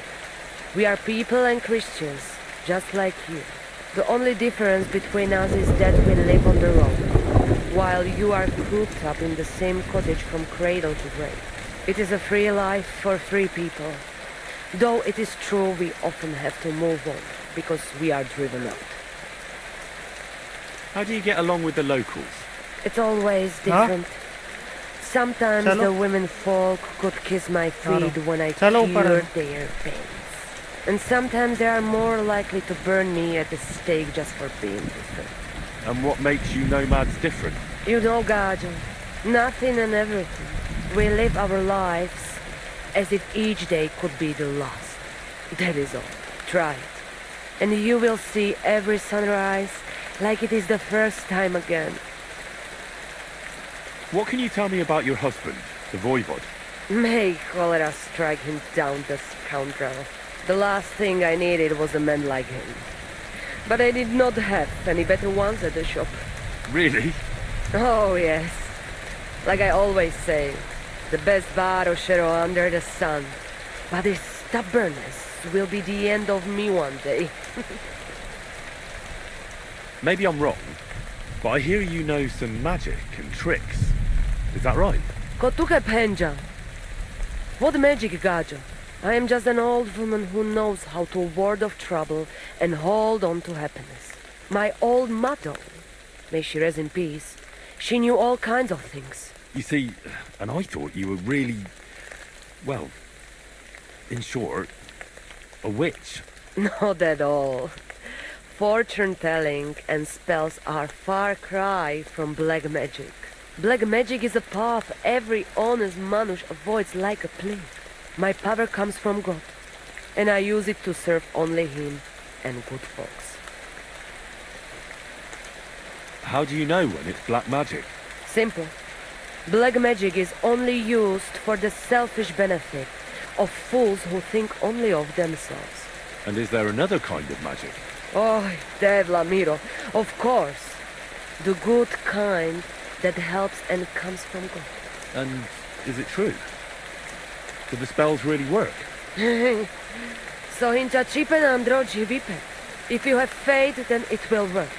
S5: We are people and Christians, just like you. The only difference between us is that we live on the road, while you are cooped up in the same cottage from cradle to grave. It is a free life for free people. Though it is true we often have to move on, because we are driven out.
S1: How do you get along with the locals?
S5: It's always different. Sometimes the women folk could kiss my feet when I cured their pains. And sometimes they are more likely to burn me at the stake just for being different.
S1: And what makes you nomads different?
S5: You know, gađo, nothing and everything. We live our lives as if each day could be the last. That is all. Try it. And you will see every sunrise like it is the first time again.
S1: What can you tell me about your husband, the Voivode?
S5: May cholera strike him down, the scoundrel. The last thing I needed was a man like him. But I did not have any better ones at the shop.
S1: Really?
S5: Oh, yes. Like I always say, the best varoshero under the sun. But his stubbornness will be the end of me one day.
S1: Maybe I'm wrong, but I hear you know some magic and tricks. Is that right?
S5: Kotuke penja. What magic, gađo? I am just an old woman who knows how to ward off trouble and hold on to happiness. My old mother, may she rest in peace, she knew all kinds of things.
S1: You see, and I thought you were really, well, in short, a witch.
S5: Not at all. Fortune-telling and spells are far cry from black magic. Black magic is a path every honest manush avoids like a plague. My power comes from God, and I use it to serve only Him and good folks.
S1: How do you know when it's black magic?
S5: Simple. Black magic is only used for the selfish benefit of fools who think only of themselves.
S1: And is there another kind of magic?
S5: Oh, Devla Miro, of course. The good kind that helps and comes from God.
S1: And is it true? Do the spells really work?
S5: So hincha chipen andro jivipe. If you have faith, then it will work.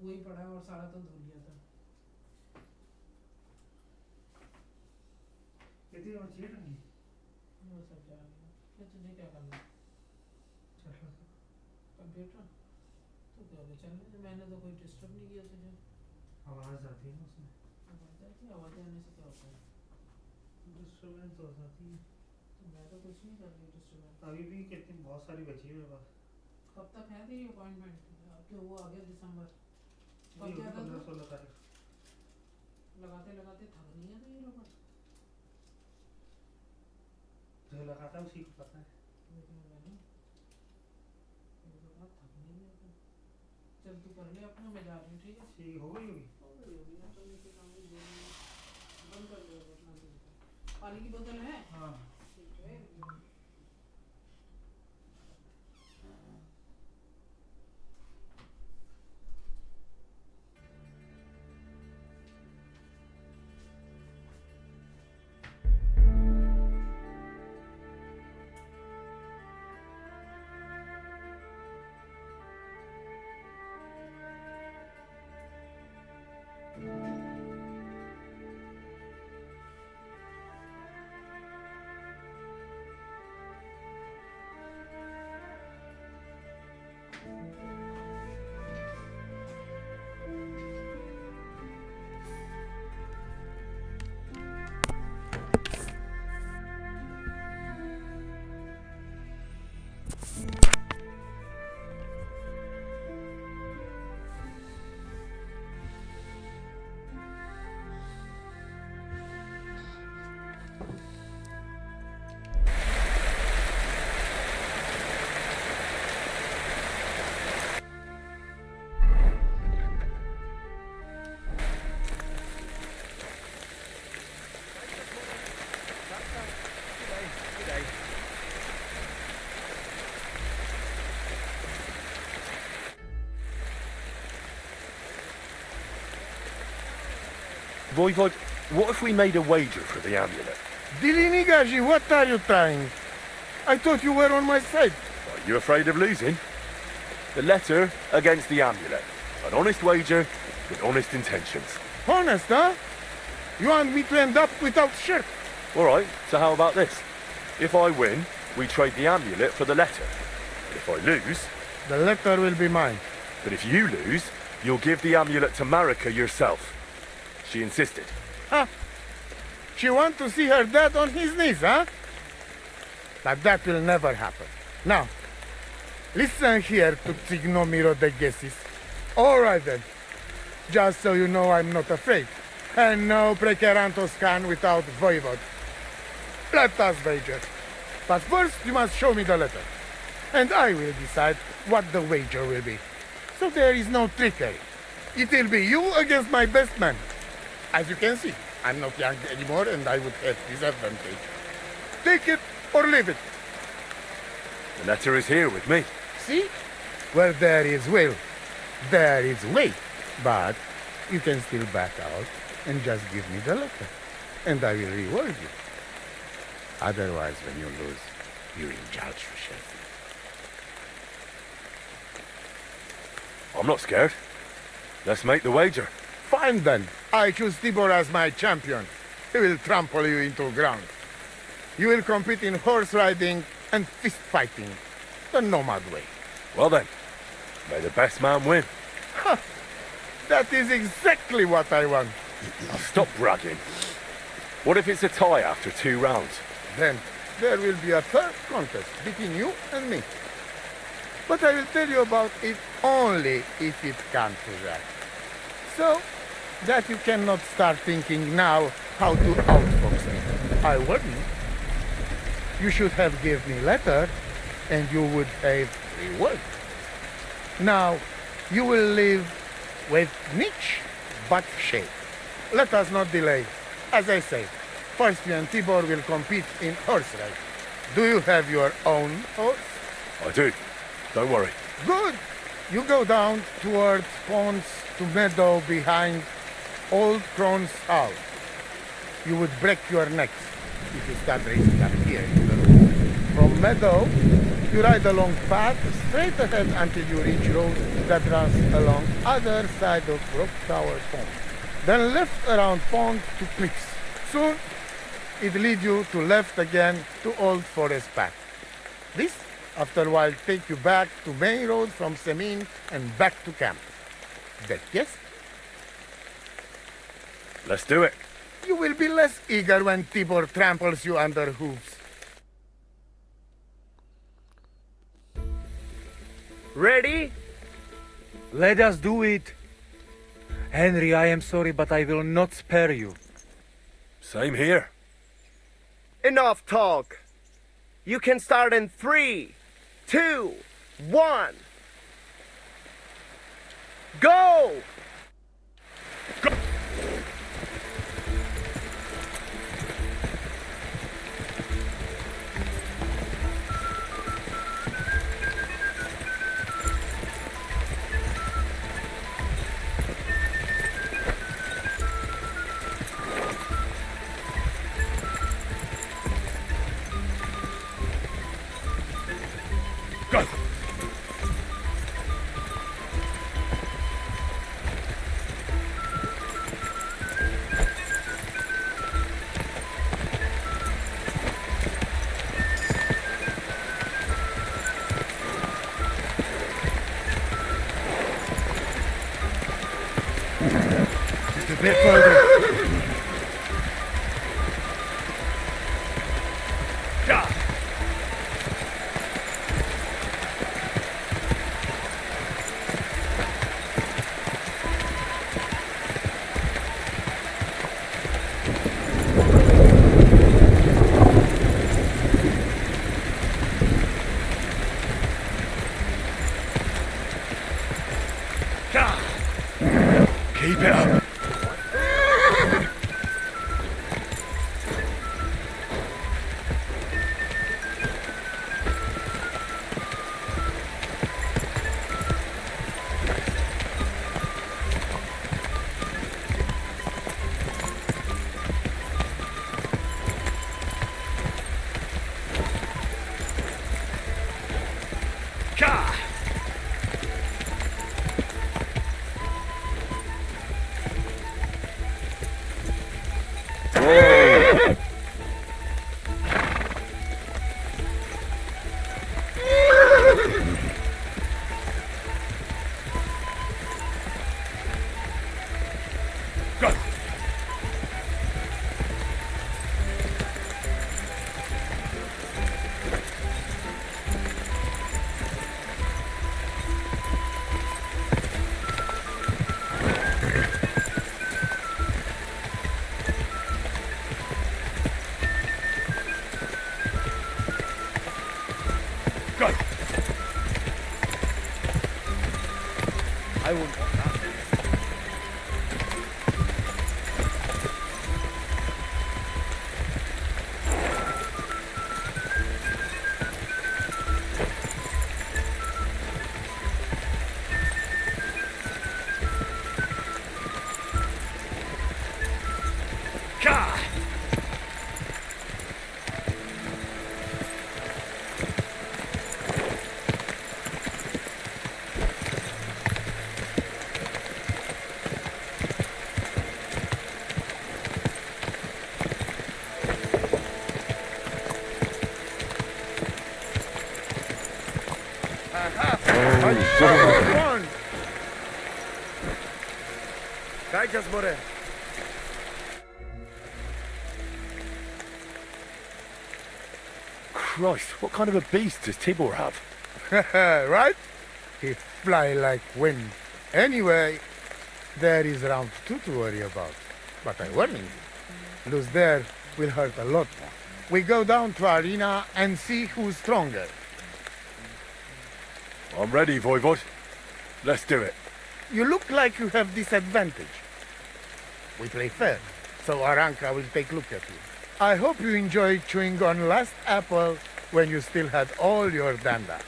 S13: वही पड़ा है और सारा तो धुल गया था।
S14: कितनी और चाहिए रंगी?
S13: वो सब जा गया। फिर तुझे क्या करना?
S14: चलो
S13: कंप्यूटर तो क्या होगा चलने से, मैंने तो कोई डिस्टर्ब नहीं किया तुझे।
S14: आवाज़ आती है ना उसमें।
S13: आवाज़ आती है, आवाज़ आने से क्या होता है?
S14: डिस्टर्बेंस हो जाती है।
S13: तो मैं तो कुछ नहीं कर रही डिस्टर्बेंस।
S14: अभी भी कितनी बहुत सारी बची है मेरे पास।
S13: कब तक है तेरी अपॉइंटमेंट? तो वो आ गया दिसंबर। कब
S14: नहीं,
S13: गया था
S14: 15-16 तारीख।
S13: लगाते लगाते थक नहीं है तो ये लोग?
S14: जो लगाता है उसी को पता है।
S13: लेकिन मैंने मेरे को बात थक नहीं है तो चल तू कर ले अपना, मैं जा रही हूँ। ठीक है?
S14: ठीक हो गई होगी।
S13: हो गई होगी ना, तो नीचे काम भी बंद कर दो अपना। पानी की बोतल है?
S14: हाँ
S13: ठीक है।
S1: Voivod, what if we made a wager for the amulet?
S2: Dilinigaji, what are you trying? I thought you were on my side.
S1: Are you afraid of losing? The letter against the amulet. An honest wager with honest intentions.
S2: Honest, huh? You want me to end up without shirt?
S1: All right, so how about this? If I win, we trade the amulet for the letter. If I lose...
S2: The letter will be mine.
S1: But if you lose, you'll give the amulet to Marika yourself. She insisted.
S2: Huh? She wants to see her dad on his knees, huh? But that will never happen. Now, listen here to Tsignomiro de Gesis. All right then. Just so you know, I'm not afraid. And no prekerantos can without voivod. Let us wager. But first you must show me the letter. And I will decide what the wager will be. So there is no trickery. It will be you against my best man. As you can see, I'm not young anymore and I would have this advantage. Take it or leave it.
S1: The letter is here with me.
S2: See? Where there is will, there is way. But you can still back out and just give me the letter. And I will reward you. Otherwise, when you lose, you indulge yourself.
S1: I'm not scared. Let's make the wager.
S2: Fine then. I choose Tibor as my champion. He will trample you into ground. You will compete in horse riding and fist fighting. The nomad way.
S1: Well then, may the best man win.
S2: Ha! That is exactly what I want.
S1: Now stop bragging. What if it's a tie after 2 rounds?
S2: Then there will be a third contest between you and me. But I will tell you about it only if it comes to that. So that you cannot start thinking now how to outfox me. I warn you. You should have given me letter and you would have reward. Now you will live with niche but shape. Let us not delay. As I say, first you and Tibor will compete in horse riding. Do you have your own horse?
S1: I do. Don't worry.
S2: Good. You go down towards ponds to meadow behind Old Crone's house. You would break your necks if you start racing up here in the road. From meadow, You ride along path straight ahead until you reach road that runs along other side of Rock Tower Pond. Then left around pond to Prix. Soon it leads you to left again to Old Forest Path. This, after a while, take you back to main road from Semin and back to camp. That yes?
S1: Let's do it.
S2: You will be less eager when Tibor tramples you under hooves.
S10: Ready? Let us do it. Henry, I am sorry, but I will not spare you.
S1: Same here.
S15: Enough talk. You can start in 3, 2, 1. Go!
S2: Just a bit further.
S1: Keep it up.
S9: I wouldn't want that.
S15: Just more.
S1: Christ, what kind of a beast does Tibor have?
S2: Right? He fly like wind. Anyway, there is round 2 to worry about. But I warn you, lose there will hurt a lot more. We go down to arena and see who's stronger.
S1: I'm ready, Voivod. Let's do it.
S2: You look like you have disadvantage. We play fair, so Aranka will take a look at you. I hope you enjoyed chewing on last apple when you still had all your danda.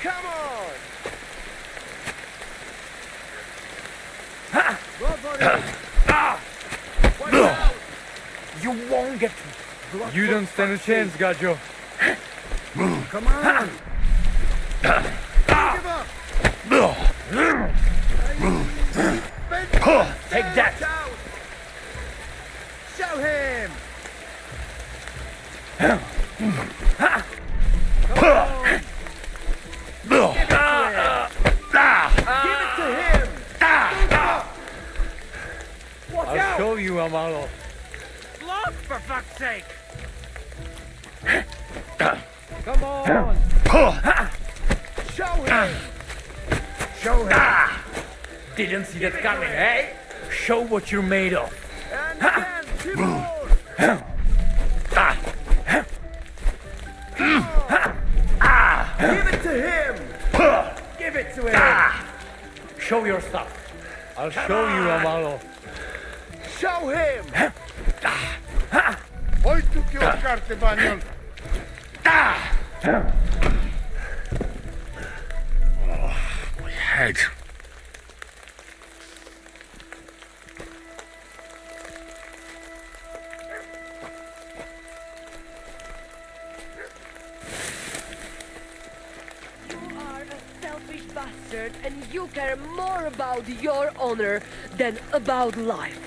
S15: Come on!
S9: You won't get me.
S10: You don't stand a chance, Gajo.
S8: Come on!
S9: Take that!
S15: Show him! Give it to him!
S10: I'll show you, Amalo.
S9: Block, for fuck's sake!
S10: Come on!
S15: Show him!
S9: Show him! Didn't see that coming, eh? Show what you're made of.
S15: And again, two more! Give it to him!
S9: Give it to him! Show your stuff.
S10: I'll show you, Amalo.
S15: Show him!
S2: Hoy took your carte, Banyan.
S1: My head.
S5: Selfish bastard, and you care more about your honor than about life.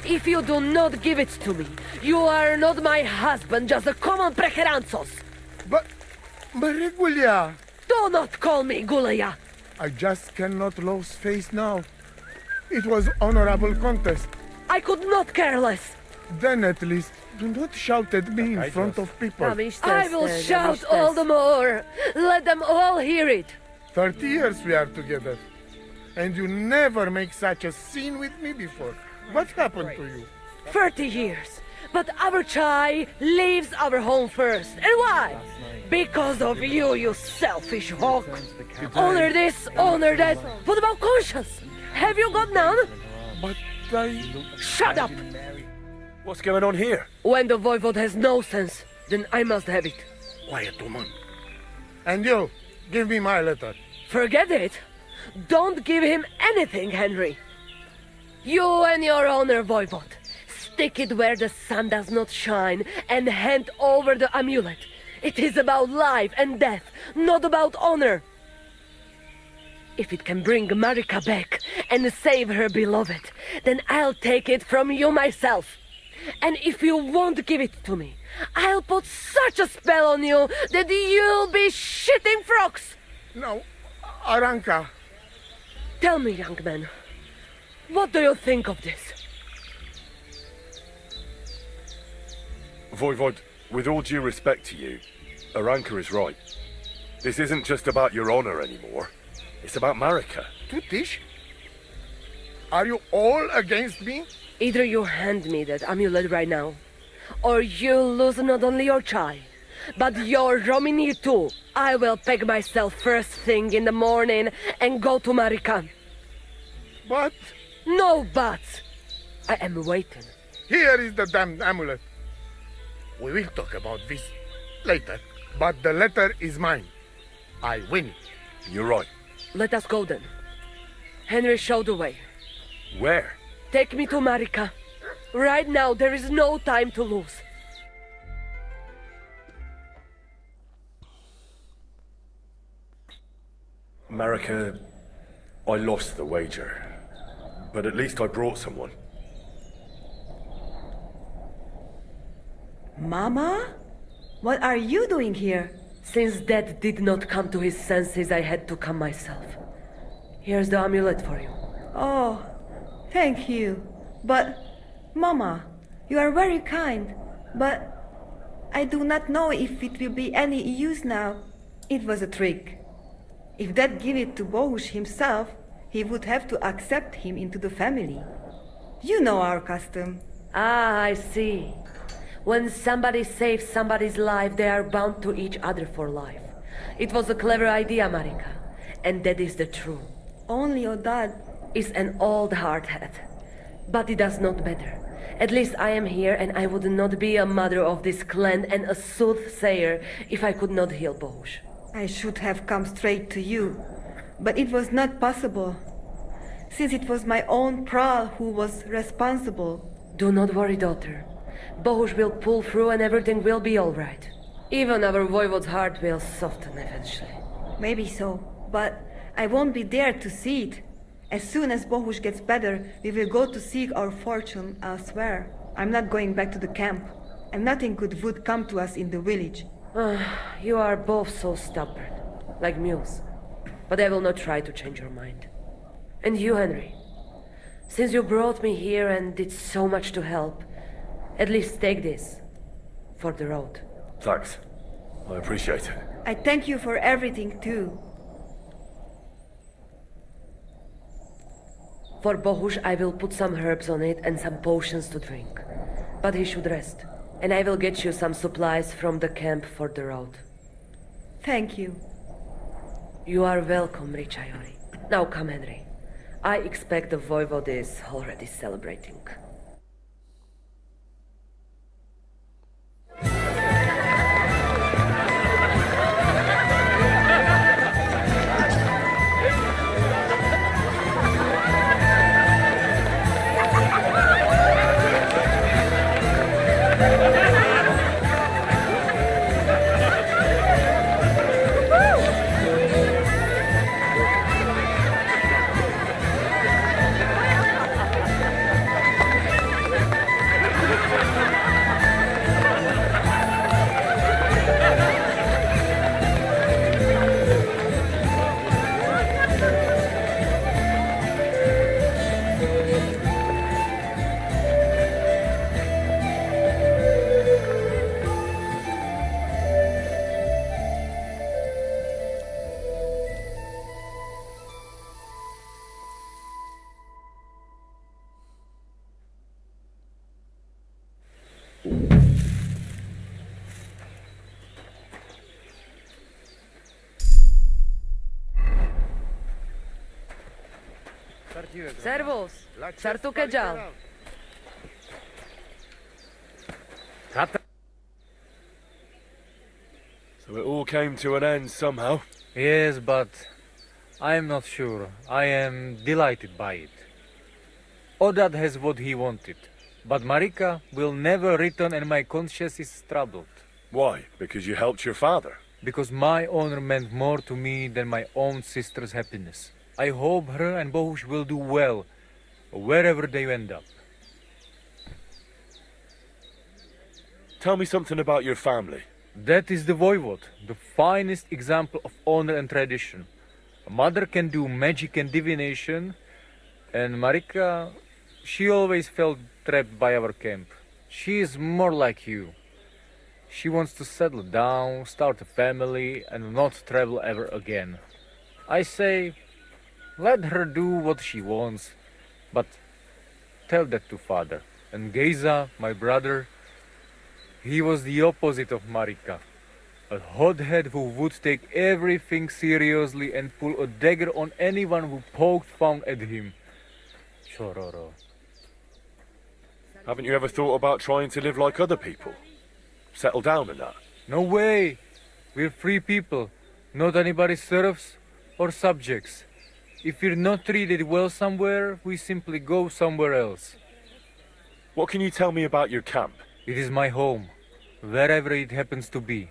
S5: If you do not give it to me, you are not my husband, just a common prejeranzos.
S2: But Regulia,
S5: Do not call me Gulaya.
S2: I just cannot lose face now. It was honorable contest.
S5: I could not care less.
S2: Then at least do not shout at me in front of people.
S5: I will shout all the more. Let them all hear it.
S2: 30 years we are together. And you never make such a scene with me before. What happened to you?
S5: 30 years. But our child leaves our home first. And why? Because of you, you selfish hawk. Honor this, honor that. What about conscience? Have you got none?
S2: But I...
S5: Shut up!
S1: What's going on here?
S5: When the voivode has no sense, then I must have it.
S2: Quiet, woman. And you, give me my letter.
S5: Forget it. Don't give him anything, Henry. You and your honor, voivode. Stick it where the sun does not shine and hand over the amulet. It is about life and death, not about honor. If it can bring Marika back and save her beloved, then I'll take it from you myself. And if you won't give it to me, I'll put such a spell on you that you'll be shitting frogs.
S2: No, Aranka.
S5: Tell me, young man, what do you think of this?
S1: Voivod, with all due respect to you, Aranka is right. This isn't just about your honor anymore. It's about Marika.
S2: Tutish? Are you all against me?
S5: Either you hand me that amulet right now, or you lose not only your child, but your Romini too. I will pack myself first thing in the morning and go to Marika.
S2: But?
S5: No buts. I am waiting.
S2: Here is the damned amulet. We will talk about this later, but the letter is mine. I win it.
S1: You're right.
S5: Let us go then. Henry, show the way.
S1: Where?
S5: Take me to Marika. Right now, there is no time to lose.
S1: Marika, I lost the wager. But at least I brought someone.
S3: Mama? What are you doing here?
S5: Since Dad did not come to his senses, I had to come myself. Here's the amulet for you.
S3: Oh, thank you. But, Mama, you are very kind. But I do not know if it will be any use now. It was a trick. If Dad gave it to Bohush himself, he would have to accept him into the family. You know our custom.
S5: Ah, I see. When somebody saves somebody's life, they are bound to each other for life. It was a clever idea, Marika. And that is the truth.
S3: Only your dad
S5: is an old hardhead. But it does not matter. At least I am here, and I would not be a mother of this clan and a soothsayer if I could not heal Bohush.
S3: I should have come straight to you. But it was not possible. Since it was my own Pral who was responsible.
S5: Do not worry, daughter. Bohus will pull through and everything will be all right. Even our voivode's heart will soften eventually.
S3: Maybe so, but I won't be there to see it. As soon as Bohus gets better, we will go to seek our fortune elsewhere. I'm not going back to the camp, and nothing good would come to us in the village.
S5: You are both so stubborn, like mules. But I will not try to change your mind. And you, Henry, since you brought me here and did so much to help, at least take this for the road.
S1: Thanks. I appreciate it.
S3: I thank you for everything, too.
S5: For Bohus, I will put some herbs on it and some potions to drink. But he should rest. And I will get you some supplies from the camp for the road.
S3: Thank you.
S5: You are welcome, Richayori. Now come, Henry. I expect the voivode is already celebrating. Servus! Sartu Kejal!
S1: So it all came to an end somehow.
S10: Yes, but I am not sure. I am delighted by it. Odad has what he wanted, but Marika will never return and my conscience is troubled.
S1: Why? Because you helped your father?
S10: Because my honor meant more to me than my own sister's happiness. I hope her and Bohus will do well, wherever they end up.
S1: Tell me something about your family.
S10: That is the voivode, the finest example of honor and tradition. A mother can do magic and divination, and Marika, she always felt trapped by our camp. She is more like you. She wants to settle down, start a family, and not travel ever again. I say, let her do what she wants, but tell that to father. And Geza, my brother, he was the opposite of Marika. A hothead who would take everything seriously and pull a dagger on anyone who poked fun at him. Chororo.
S1: Haven't you ever thought about trying to live like other people? Settle down and that?
S10: No way! We're free people, not anybody's serfs or subjects. If we're not treated well somewhere, we simply go somewhere else.
S1: What can you tell me about your camp?
S10: It is my home, wherever it happens to be.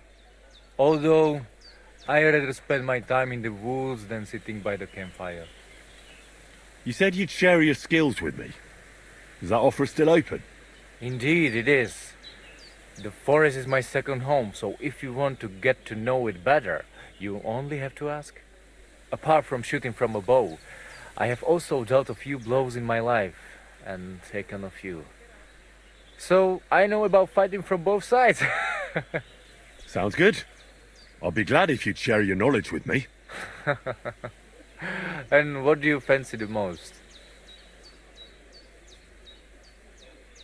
S10: Although, I rather spend my time in the woods than sitting by the campfire.
S1: You said you'd share your skills with me. Is that offer still open?
S10: Indeed, it is. The forest is my second home, so if you want to get to know it better, you only have to ask. Apart from shooting from a bow, I have also dealt a few blows in my life, and taken a few. So, I know about fighting from both sides.
S1: Sounds good. I'll be glad if you'd share your knowledge with me.
S10: And what do you fancy the most?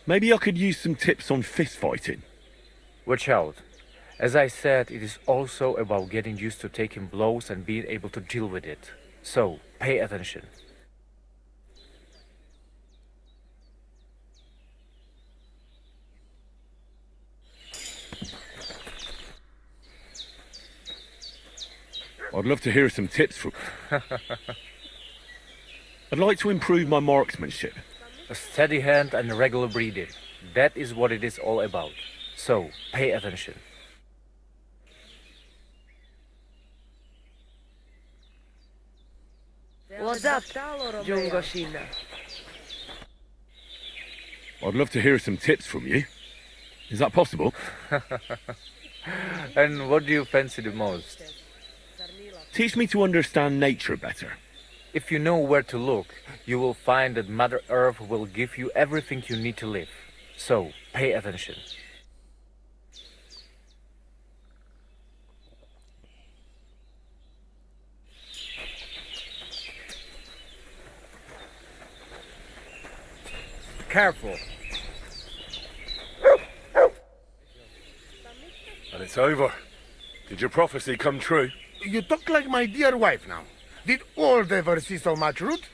S1: Maybe I could use some tips on fist fighting.
S10: Watch out. As I said, it is also about getting used to taking blows and being able to deal with it. So, pay attention.
S1: I'd love to hear some tips from... I'd like to improve my marksmanship.
S10: A steady hand and regular breathing. That is what it is all about. So, pay attention.
S5: What's up, Jungoshina?
S1: I'd love to hear some tips from you. Is that possible?
S10: And what do you fancy the most?
S1: Teach me to understand nature better.
S10: If you know where to look, you will find that Mother Earth will give you everything you need to live. So, pay attention.
S9: Careful.
S1: And it's over. Did your prophecy come true?
S2: You talk like my dear wife now. Did old ever see so much root?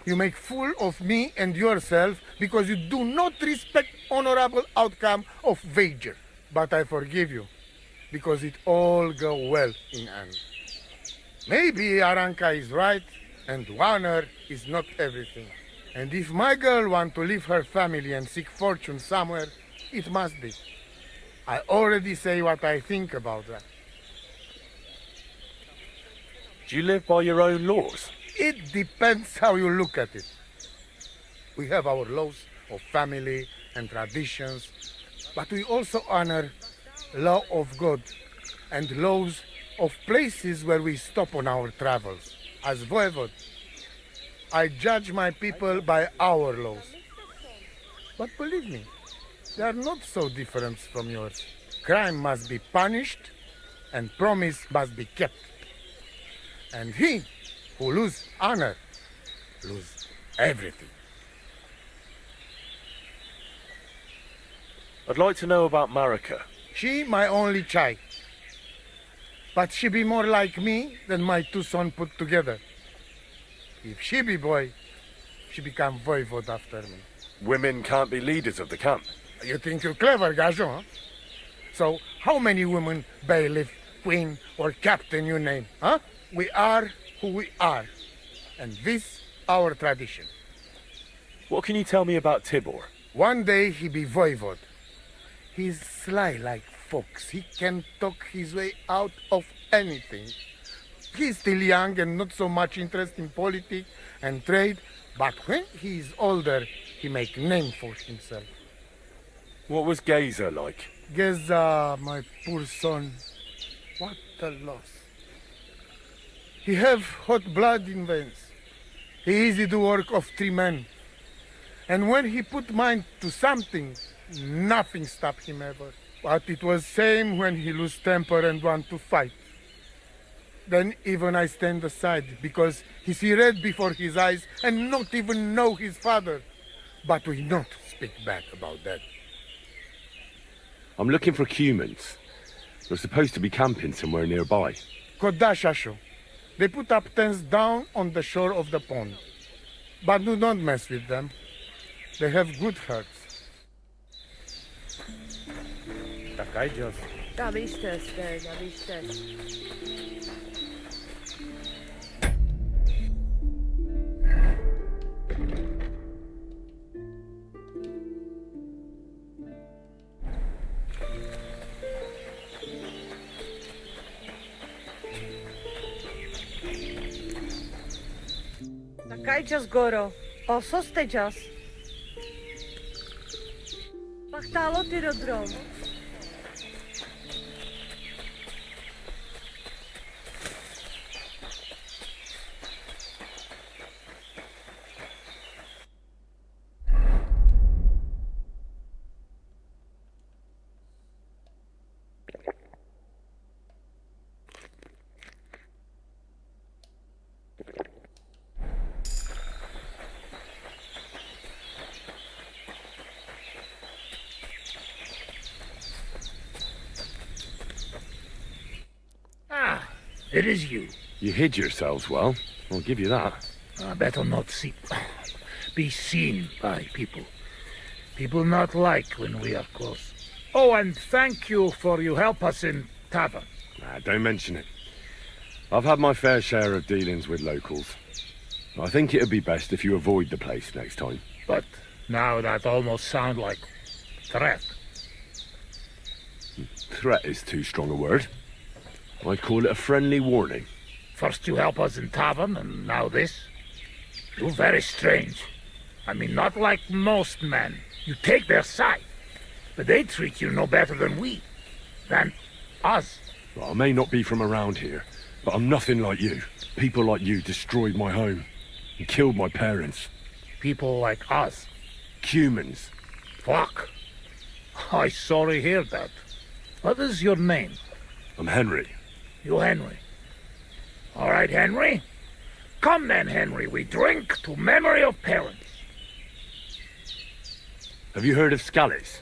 S2: You make fool of me and yourself because you do not respect honorable outcome of wager. But I forgive you because it all go well in end. Maybe Aranka is right and honor is not everything. And if my girl want to leave her family and seek fortune somewhere, it must be. I already say what I think about that.
S1: Do you live by your own laws?
S2: It depends how you look at it. We have our laws of family and traditions, but we also honor law of God and laws of places where we stop on our travels. As voivod, I judge my people by our laws. But believe me, they are not so different from yours. Crime must be punished and promise must be kept. And he who lose honor, lose everything.
S1: I'd like to know about Marika.
S2: She my only child. But she be more like me than my two sons put together. If she be boy, she become voivod after me.
S1: Women can't be leaders of the camp.
S2: You think you're clever, Gajo, huh? So how many women, bailiff, queen, or captain you name, huh? We are who we are. And this our tradition.
S1: What can you tell me about Tibor?
S2: One day he be voivod. He's sly like fox. He can talk his way out of anything. He's still young and not so much interested in politics and trade, but when he is older, he make name for himself.
S1: What was Geza like?
S2: Geza, my poor son, what a loss. He have hot blood in veins. He easy to work of 3 men. And when he put mind to something, nothing stopped him ever. But it was same when he lose temper and want to fight. Then even I stand aside because he see red before his eyes and not even know his father. But we not speak bad about that.
S1: I'm looking for humans. They're supposed to be camping somewhere nearby.
S2: Kodashasho. They put up tents down on the shore of the pond. But do not mess with them. They have good hearts.
S10: Takajos.
S5: Tam isteste.
S16: Takajos goro. Osostejas. Pachtalo tyrodrom.
S17: It is you.
S1: You hid yourselves well. I'll give you that.
S17: Better not be seen by people. People not like when we are close. Oh, and thank you for you help us in tavern.
S1: Don't mention it. I've had my fair share of dealings with locals. I think it'd be best if you avoid the place next time.
S17: But now that almost sound like threat.
S1: Threat is too strong a word. I'd call it a friendly warning.
S17: First you help us in tavern, and now this? You're very strange. I mean, not like most men. You take their side, but they treat you no better than we. Than us.
S1: Well, I may not be from around here, but I'm nothing like you. People like you destroyed my home and killed my parents.
S17: People like us.
S1: Humans.
S17: Fuck. I sorry hear that. What is your name?
S1: I'm Henry.
S17: You Henry. All right, Henry. Come then, Henry. We drink to memory of parents.
S1: Have you heard of Scallies?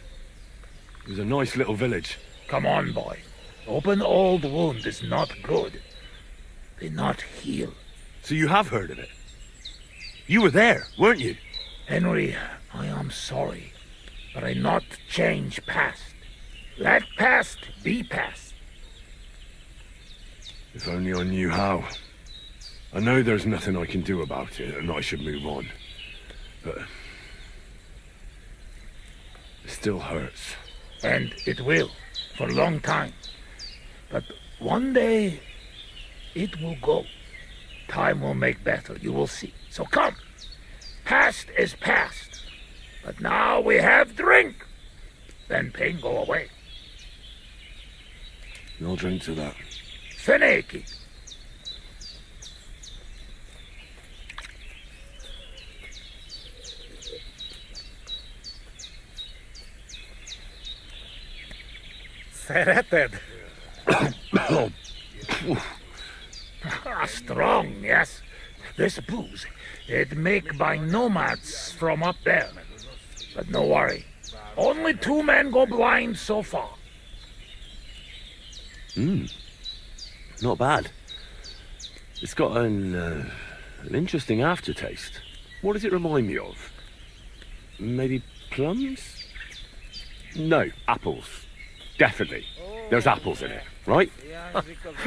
S1: It was a nice little village.
S17: Come on, boy. Open old wound is not good. They not heal.
S1: So you have heard of it? You were there, weren't you?
S17: Henry, I am sorry, but I not change past. Let past be past.
S1: If only I knew how. I know there's nothing I can do about it, and I should move on. But it still hurts.
S17: And it will, for a long time. But one day, it will go. Time will make better, you will see. So come. Past is past. But now we have drink. Then pain go away.
S1: I'll drink to that.
S17: Feneki.
S14: Szereted?
S17: Strong, yes. This booze, it make by nomads from up there. But no worry. Only 2 men go blind so far.
S1: Not bad. It's got an interesting aftertaste. What does it remind me of? Maybe plums? No, apples. Definitely. There's apples in it, right?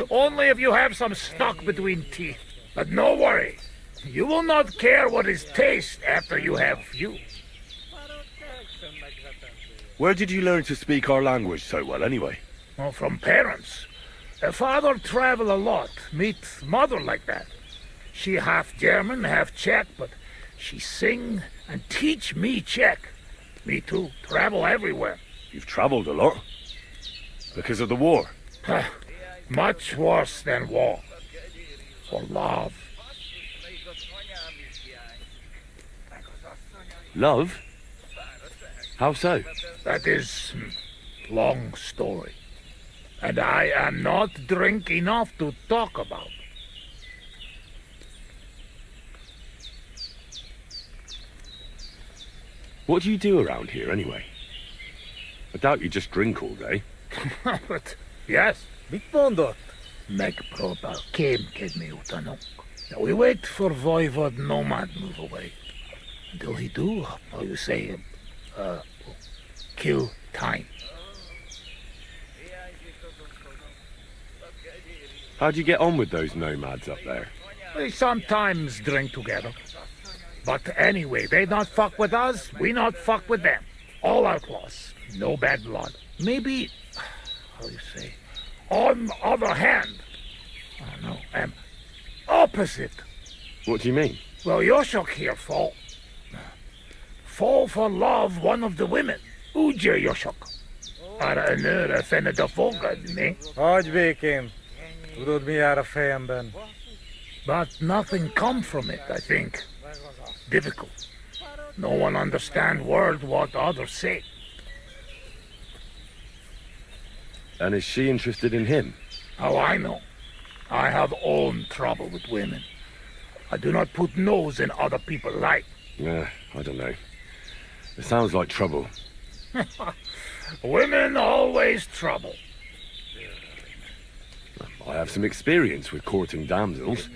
S17: Only if you have some stuck between teeth. But no worry. You will not care what is taste after you have few.
S1: Where did you learn to speak our language so well, anyway?
S17: Oh, from parents. Father travel a lot. Meet mother like that. She half German, half Czech, but she sing and teach me Czech. Me too. Travel everywhere.
S1: You've traveled a lot. Because of the war.
S17: Much worse than war. For love.
S1: Love? How so?
S17: That is long story. And I am not drink enough to talk about.
S1: What do you do around here, anyway? I doubt you just drink all day.
S17: But, yes.
S14: Mit mondott?
S17: Megpróbál kémkedni utánunk. Now we wait for Voivod Nomad move away. Until he do, how you say, kill time.
S1: How'd you get on with those nomads up there?
S17: We sometimes drink together. But anyway, they not fuck with us, we not fuck with them. All outlaws, no bad blood. Maybe, how you say, on the other hand, I don't know, opposite.
S1: What do you mean?
S17: Well, Yoshok here fall for love one of the women. Ugye Yoshok. Arra a nőre fened a fogadni.
S14: Hagyj békén. Tudod, mi jár a fejemben?
S17: But nothing come from it, I think. Difficult. No one understand word what others say.
S1: And is she interested in him?
S17: How I know? I have own trouble with women. I do not put nose in other people's life.
S1: I don't know. It sounds like trouble.
S17: Women always trouble.
S1: I have some experience with courting damsels.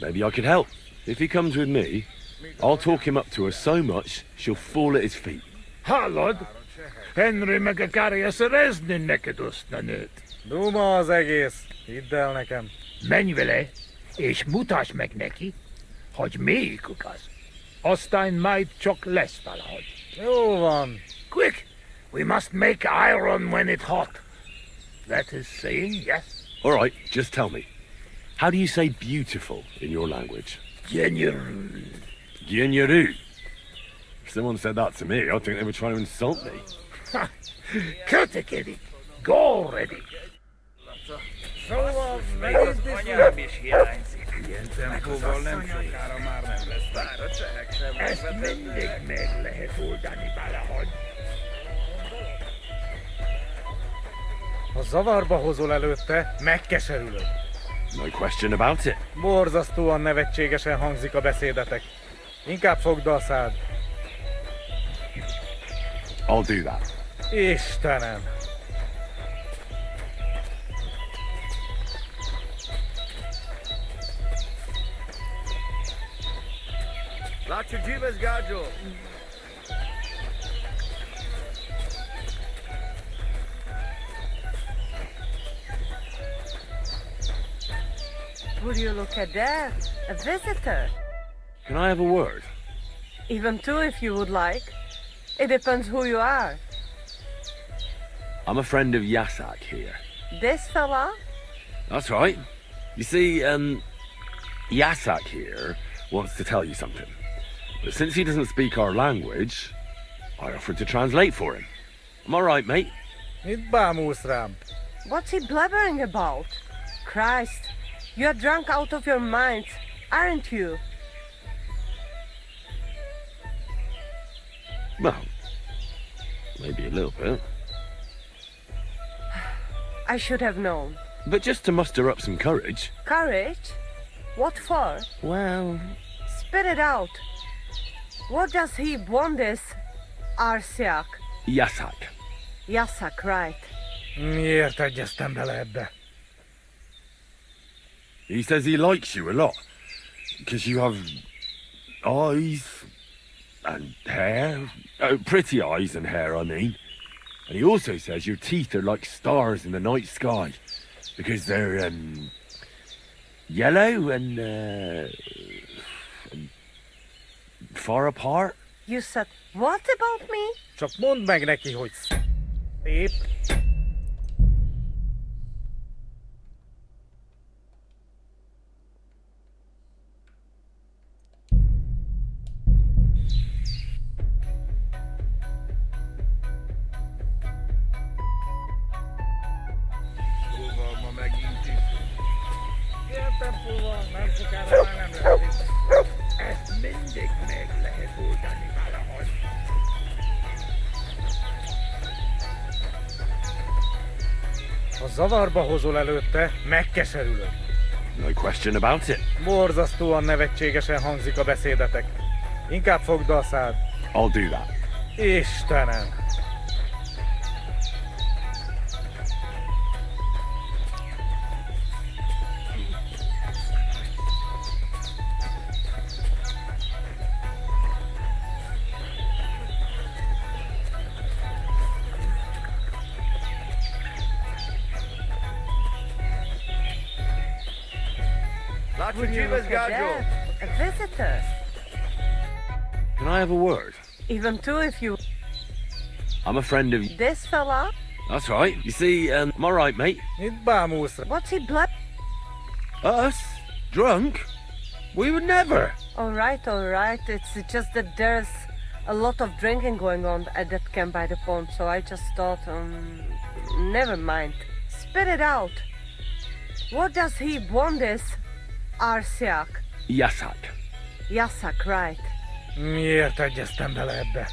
S1: Maybe I could help. If he comes with me, I'll talk him up to her so much she'll fall at his feet.
S17: Hallod? Henry meg akarja szerezni neked azt a nőt.
S14: Duma az egész. Hidd el nekem.
S17: Menj vele, és mutasd meg neki, hogy melyikük az. Aztán majd csak lesz valahogy.
S14: Jó van.
S17: Quick! We must make iron when it's hot. That is saying, yes?
S1: All right, just tell me. How do you say beautiful in your language?
S17: Genyeru.
S1: Genyeru. If someone said that to me, I'd think they were trying to insult me.
S17: Cut it, Kitty. Go already.
S7: Szóval megint anyám is hiányzik. Ilyen tempóval nem sokára már nem lesz bár a csehek sem.
S17: Ezt mindig meg lehet oldani valahogy.
S14: Ha zavarba hozol előtte, megkeserülök.
S1: No question about it.
S14: Borzasztóan nevetségesen hangzik a beszédetek. Inkább fogd a szád.
S1: I'll do that.
S14: Istenem!
S16: Would you look at that? A visitor.
S1: Can I have a word?
S16: Even two if you would like. It depends who you are.
S1: I'm a friend of Yasak here.
S16: This fella?
S1: That's right. You see, Yasak here wants to tell you something. But since he doesn't speak our language, I offered to translate for him. Am I right, mate?
S14: Mit bámulsz rám?
S16: What's he blabbering about? Christ, you're drunk out of your mind, aren't you?
S1: Well, maybe a little bit.
S16: I should have known.
S1: But just to muster up some courage.
S16: Courage? What for?
S1: Well...
S16: Spit it out. What does he want this Arsiak?
S1: Yasak.
S16: Yasak, right.
S14: Miért egyeztem bele ebbe?
S1: He says he likes you a lot. Because you have eyes and hair. Oh, pretty eyes and hair, I mean. And he also says your teeth are like stars in the night sky. Because they're, yellow and far apart.
S16: You said what about me?
S14: Csak mondd meg neki, hogy szép.
S7: Szóval ma megint is. Ilyen tempóval nem sokára már nem lesz.
S17: Ezt mindig meg lehet oldani valahogy.
S14: Ha zavarba hozol előtte, megkeserülök.
S1: No question about it.
S14: Borzasztóan nevetségesen hangzik a beszédetek. Inkább fogd a szád.
S1: I'll do that.
S14: Istenem!
S16: Would you look at that? A visitor.
S1: Can I have a word?
S16: Even two if you...
S1: I'm a friend of...
S16: This fella?
S1: That's right. You see, am I right, mate?
S14: Mit bámulsz rám?
S16: What's he blab...
S1: Us? Drunk? We would never.
S16: All right. It's just that there's a lot of drinking going on at that camp by the pond, so I just thought, never mind. Spit it out. What does he want this Arsiak?
S1: Yasak.
S16: Yasak, right.
S14: Miért egyeztem bele ebbe?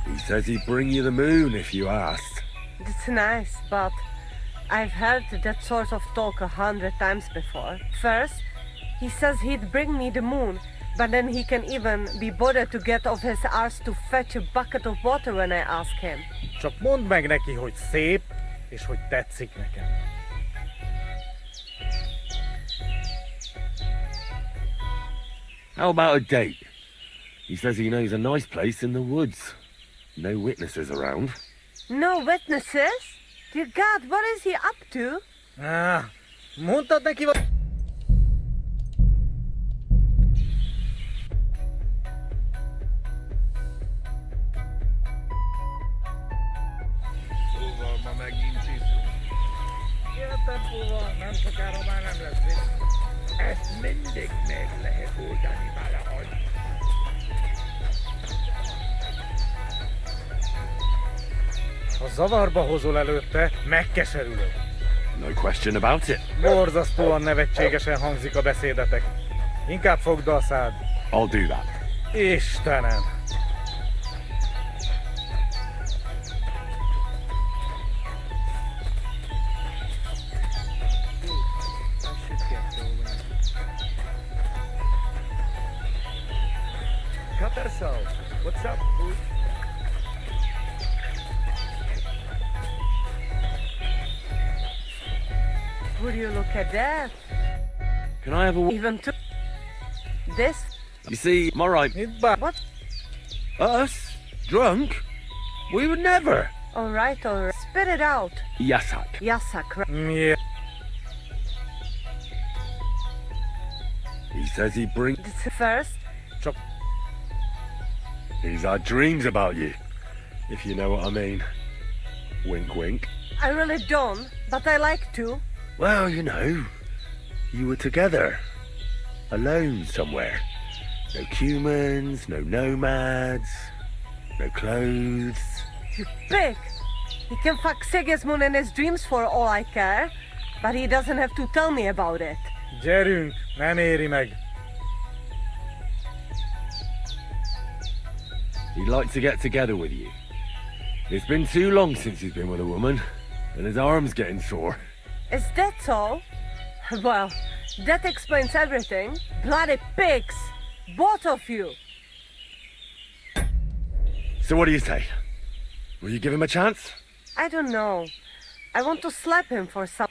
S1: He says he'd bring you the moon if you asked.
S16: That's nice, but I've heard that sort of talk 100 times before. First, he says he'd bring me the moon, but then he can even be bothered to get off his arse to fetch a bucket of water when I ask him.
S14: Csak mondd meg neki, hogy szép, és hogy tetszik nekem.
S1: How about a date? He says he knows a nice place in the woods. No witnesses around.
S16: No witnesses? Dear God, what is he up to?
S14: Mondtad neki vagy...
S17: mindig meg lehet oldani valahogy.
S14: Ha zavarba hozol előtte, megkeserülök.
S1: No question about it.
S14: Borzasztóan nevetségesen hangzik a beszédetek. Inkább fogd a szád.
S1: I'll do that.
S14: Istenem!
S15: Cut ourselves. What's up, fool?
S16: Would you look at that?
S1: Can I have a...
S16: Even to this?
S1: You see, I'm alright.
S16: What?
S1: Us? Drunk? We would never.
S16: All right. Spit it out.
S1: Yasak.
S16: Yasak.
S14: Yeah.
S1: He says he brings...
S16: First.
S1: He's had dreams about you, if you know what I mean. Wink, wink.
S16: I really don't, but I like to.
S1: Well, you know, you were together, alone somewhere. No humans, no nomads, no clothes.
S16: You pig! He can fuck Sigismund in his dreams for all I care, but he doesn't have to tell me about it.
S14: Gyerünk, nem éri meg.
S1: He'd like to get together with you. It's been too long since he's been with a woman, and his arm's getting sore.
S16: Is that so? Well, that explains everything. Bloody pigs! Both of you!
S1: So what do you say? Will you give him a chance?
S16: I don't know. I want to slap him for some...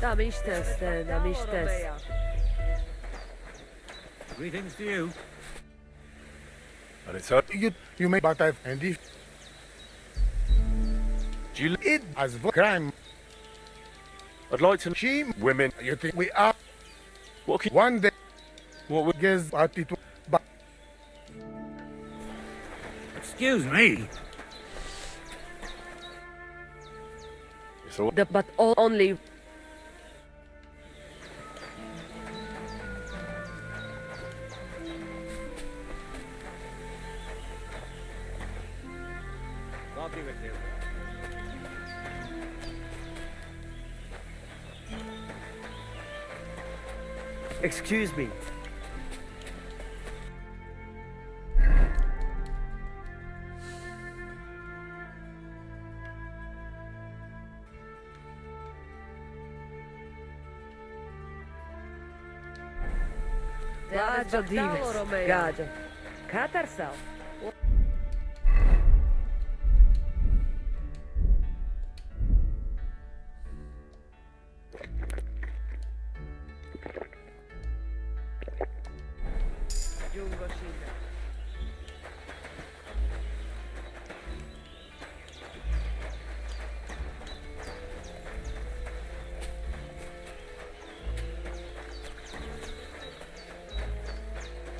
S5: Nem is tesz, nem is tesz.
S7: Greetings to you.
S1: And it's her.
S2: You may, but I've... And if...
S1: Do you...
S2: It as crime.
S1: I'd like to...
S2: She...
S1: Women...
S2: You think we are...
S1: What can...
S2: One day...
S1: What would...
S2: Guess what it... But...
S7: Excuse me.
S1: So...
S5: But only...
S14: I'll be with you.
S15: Excuse me.
S5: Gađo Dives, gađo. Cut herself.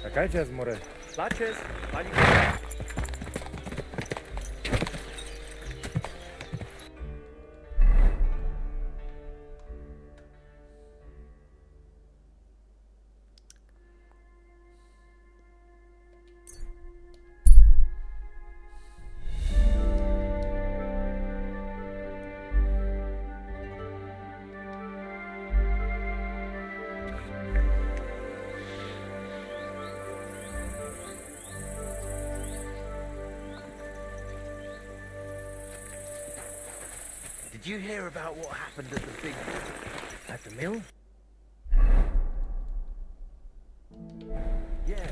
S14: Czekajcie, Zmury.
S15: Laches, pani... Did you hear about what happened at the big... at the mill? Yeah.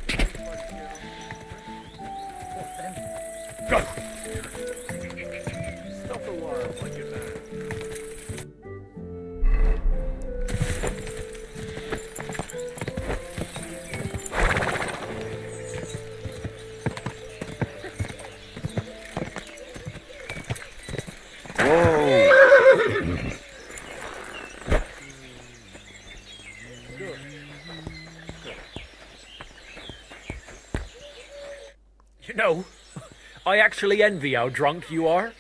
S15: What then? Go! Stop a while, my good man.
S18: No. I actually envy how drunk you are.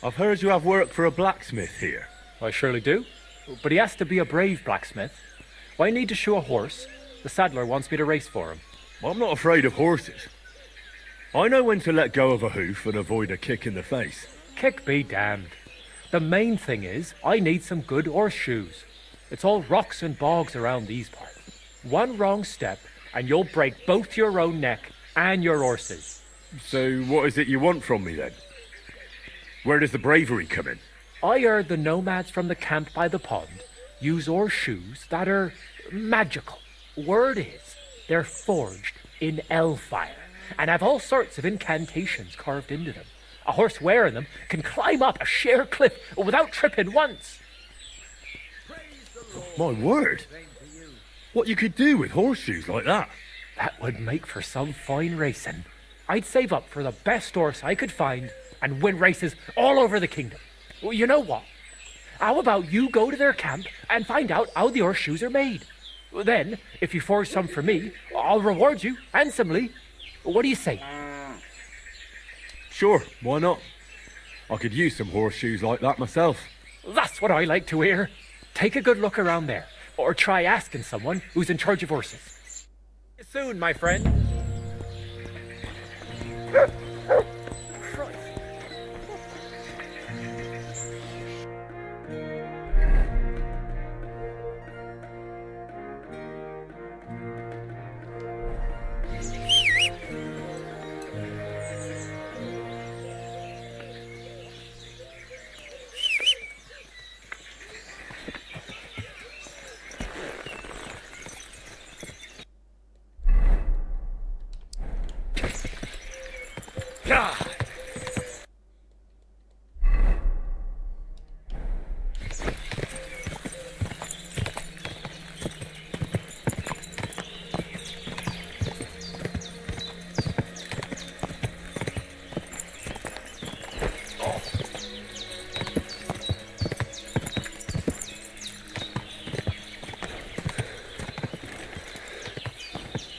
S1: I've heard you have work for a blacksmith here.
S18: I surely do. But he has to be a brave blacksmith. I need to shoe a horse. The saddler wants me to race for him.
S1: I'm not afraid of horses. I know when to let go of a hoof and avoid a kick in the face.
S18: Kick be damned. The main thing is, I need some good horseshoes. It's all rocks and bogs around these parts. One wrong step, and you'll break both your own neck and your horse's.
S1: So what is it you want from me then? Where does the bravery come in?
S18: I heard the nomads from the camp by the pond use horseshoes that are magical. Word is, they're forged in hellfire and have all sorts of incantations carved into them. A horse wearing them can climb up a sheer cliff without tripping once.
S1: My word! What you could do with horseshoes like that?
S18: That would make for some fine racing. I'd save up for the best horse I could find and win races all over the kingdom. Well, you know what? How about you go to their camp and find out how the horseshoes are made? Then, if you forge some for me, I'll reward you handsomely. What do you say?
S1: Sure, why not? I could use some horseshoes like that myself.
S18: That's what I like to hear. Take a good look around there, or try asking someone who's in charge of horses. See you soon, my friend.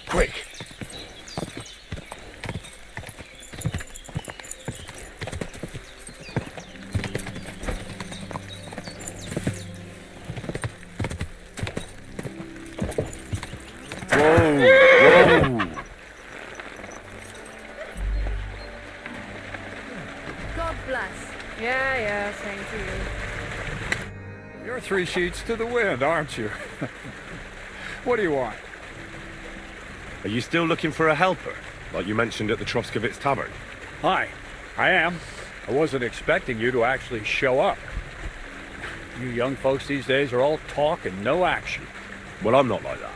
S17: Quick!
S12: God bless. Yeah, same to you.
S19: You're 3 sheets to the wind, aren't you? What do you want?
S1: Are you still looking for a helper, like you mentioned at the Troskovitz Tavern?
S19: Hi, I am. I wasn't expecting you to actually show up. You young folks these days are all talk and no action.
S1: Well, I'm not like that.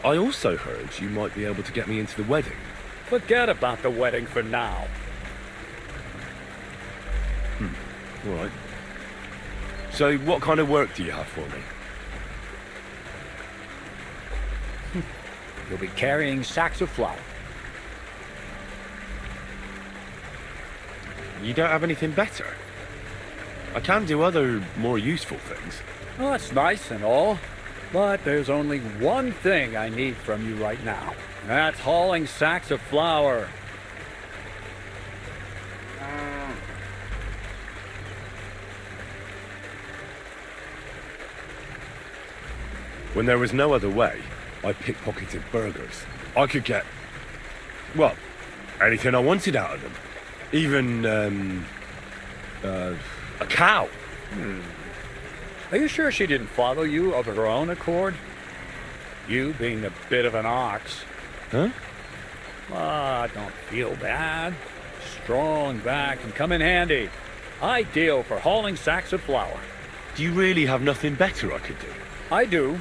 S1: I also heard you might be able to get me into the wedding.
S19: Forget about the wedding for now.
S1: All right. So what kind of work do you have for me?
S19: You'll be carrying sacks of flour.
S1: You don't have anything better? I can do other, more useful things.
S19: Well, that's nice and all, but there's only one thing I need from you right now. That's hauling sacks of flour.
S1: When there was no other way, I pickpocketed burgers. I could get, well, anything I wanted out of them. Even, a cow.
S19: Are you sure she didn't follow you of her own accord? You being a bit of an ox.
S1: Huh?
S19: Ah, don't feel bad. Strong back and come in handy. Ideal for hauling sacks of flour.
S1: Do you really have nothing better I could do?
S19: I do,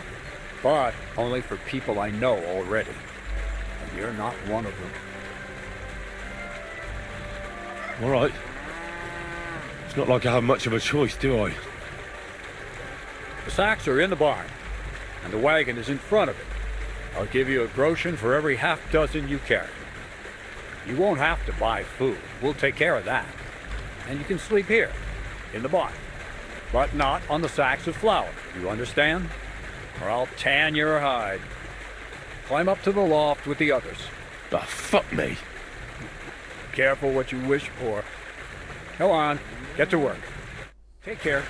S19: but only for people I know already. And you're not one of them.
S1: All right. It's not like I have much of a choice, do I?
S19: The sacks are in the barn, and the wagon is in front of it. I'll give you a groschen for every half dozen you carry. You won't have to buy food. We'll take care of that. And you can sleep here, in the barn. But not on the sacks of flour. You understand? Or I'll tan your hide. climb up to the loft with the others.
S1: Ah, fuck me.
S19: Careful what you wish for. Go on, get to work. Take care.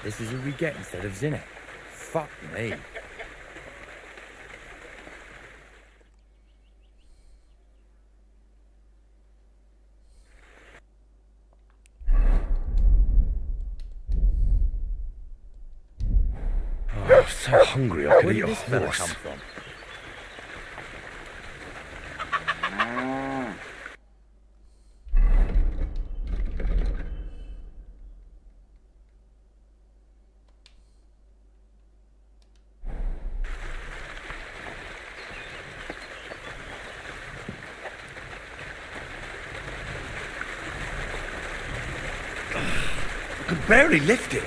S15: This is what we get instead of Zinnet. Fuck me.
S1: Oh, I'm so hungry I could
S15: Where
S1: eat
S15: did
S1: a
S15: this fella
S1: horse.
S15: come from?
S1: I could barely lift it.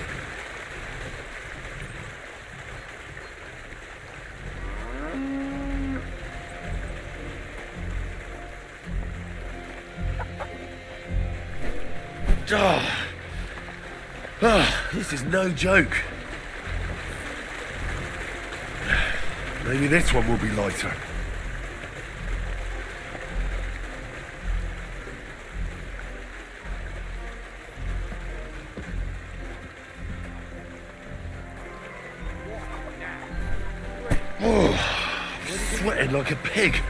S1: This is no joke. Maybe this one will be lighter. Oh, I'm sweating like a pig.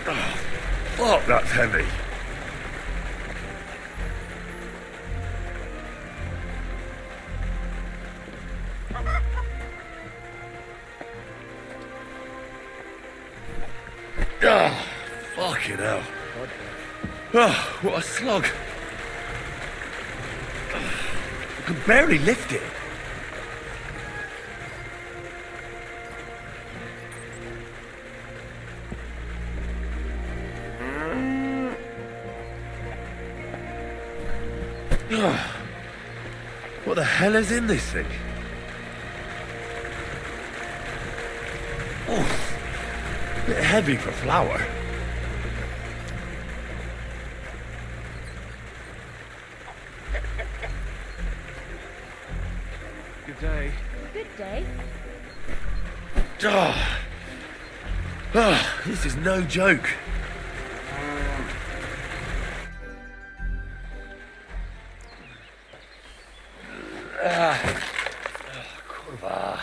S1: Oh, fuck, that's heavy. Oh, fucking hell. Oh, what a slog. I can barely lift it. Oh, what the hell is in this thing? Oh, a bit heavy for flour.
S19: Good day.
S4: Good day.
S1: Oh, this is no joke. Kurwa.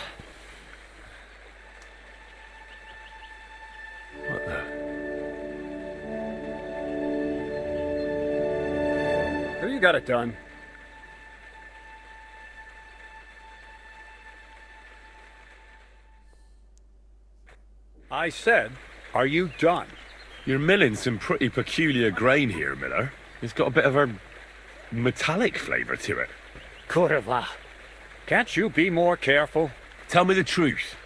S1: What the?
S19: So you got it done. I said, are you done?
S1: You're milling some pretty peculiar grain here, Miller. It's got a bit of a metallic flavour to it.
S19: Kurwa. Can't you be more careful?
S1: Tell me the truth.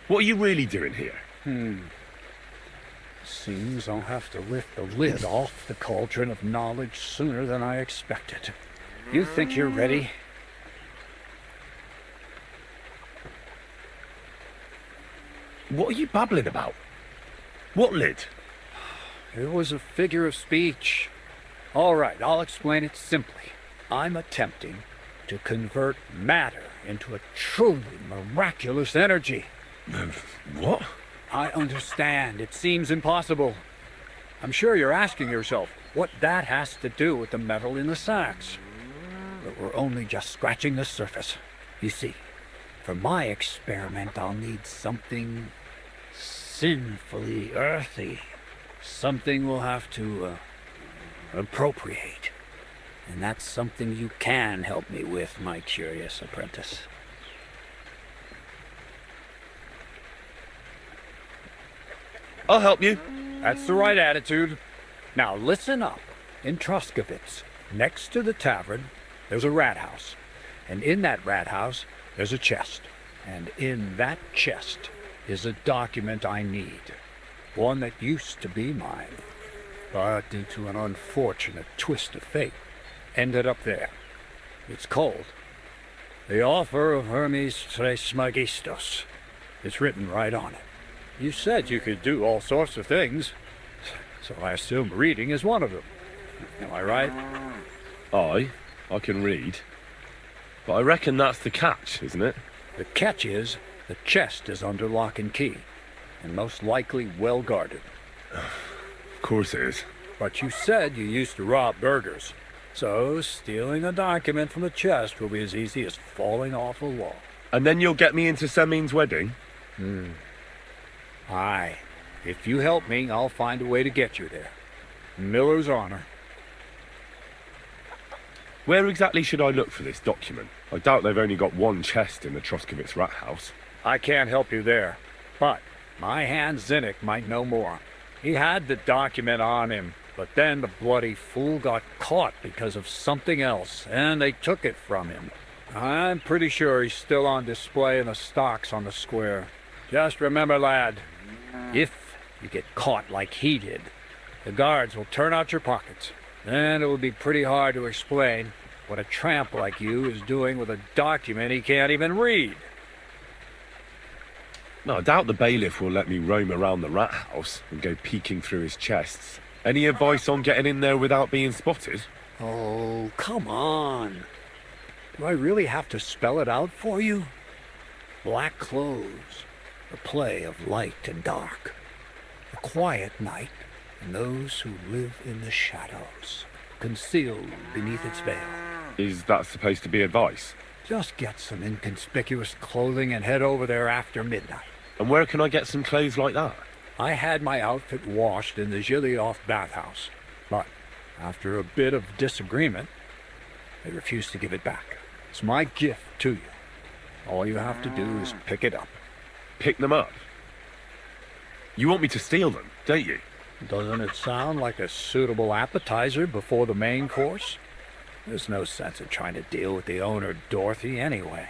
S1: What are you really doing here?
S19: Seems I'll have to lift the lid off the cauldron of knowledge sooner than I expected. You think you're ready?
S1: What are you babbling about? What lid?
S19: It was a figure of speech. All right, I'll explain it simply. I'm attempting to convert matter into a truly miraculous energy.
S1: What?
S19: I understand. It seems impossible. I'm sure you're asking yourself what that has to do with the metal in the sacks. But we're only just scratching the surface. You see, for my experiment, I'll need something sinfully earthy. Something we'll have to appropriate. And that's something you can help me with, my curious apprentice.
S1: I'll help you.
S19: That's the right attitude. Now listen up. In Truskovitz, next to the tavern, there's a rat house. And in that rat house, there's a chest. And in that chest is a document I need. One that used to be mine. But due to an unfortunate twist of fate, ended up there. It's called The Offer of Hermes Trismegistos. It's written right on it. You said you could do all sorts of things, so I assume reading is one of them. Am I right?
S1: I can read. But I reckon that's the catch, isn't it?
S19: The catch is the chest is under lock and key, and most likely well guarded.
S1: Of course it is.
S19: But you said you used to rob burgers, so stealing a document from the chest will be as easy as falling off a log.
S1: And then you'll get me into Semin's wedding?
S19: Aye. If you help me, I'll find a way to get you there. Miller's honor.
S1: Where exactly should I look for this document? I doubt they've only got one chest in the Troskowitz rat house.
S19: I can't help you there, but my hand Zinnik might know more. He had the document on him, but then the bloody fool got caught because of something else, and they took it from him. I'm pretty sure he's still on display in the stocks on the square. Just remember, lad, if you get caught like he did, the guards will turn out your pockets. Then it will be pretty hard to explain what a tramp like you is doing with a document he can't even read.
S1: No, I doubt the bailiff will let me roam around the rat house and go peeking through his chests. Any advice on getting in there without being spotted?
S19: Oh, come on. Do I really have to spell it out for you? Black clothes, the play of light and dark, a quiet night, and those who live in the shadows, concealed beneath its veil.
S1: Is that supposed to be advice?
S19: Just get some inconspicuous clothing and head over there after midnight.
S1: And where can I get some clothes like that?
S19: I had my outfit washed in the Gilioff bathhouse, but after a bit of disagreement, they refused to give it back. It's my gift to you. All you have to do is pick it up.
S1: Pick them up? You want me to steal them, don't you?
S19: Doesn't it sound like a suitable appetizer before the main course? There's no sense in trying to deal with the owner, Dorothy, anyway.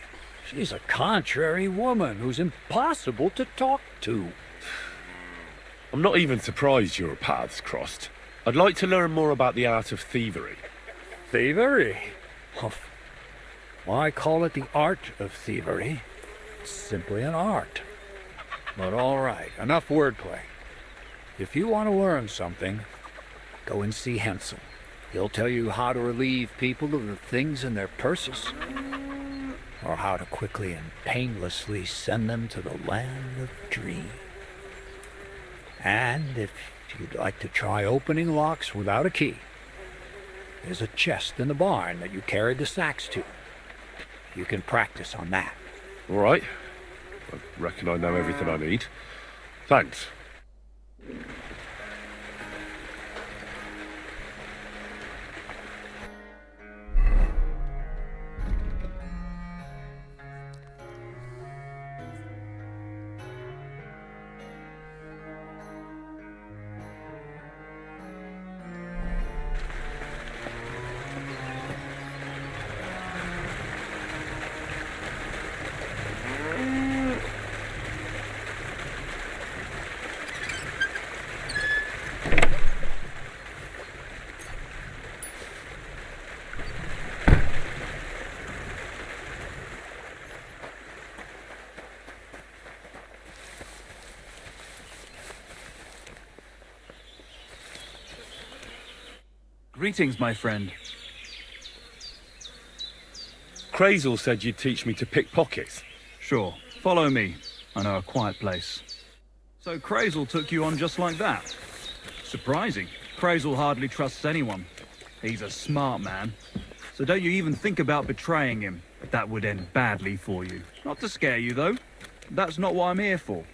S19: She's a contrary woman who's impossible to talk to.
S1: I'm not even surprised your paths crossed. I'd like to learn more about the art of thievery.
S19: Thievery? Why call it the art of thievery? It's simply an art. But all right, enough wordplay. If you want to learn something, go and see Hensel. He'll tell you how to relieve people of the things in their purses, or how to quickly and painlessly send them to the land of dreams. And if you'd like to try opening locks without a key, there's a chest in the barn that you carried the sacks to. You can practice on that.
S1: All right. I reckon I know everything I need. Thanks.
S20: Greetings, my friend.
S1: Crazel said you'd teach me to pick pockets.
S20: Sure. Follow me. I know a quiet place. So Crazel took you on just like that? Surprising. Crazel hardly trusts anyone. He's a smart man. So don't you even think about betraying him. That would end badly for you. Not to scare you, though. That's not what I'm here for.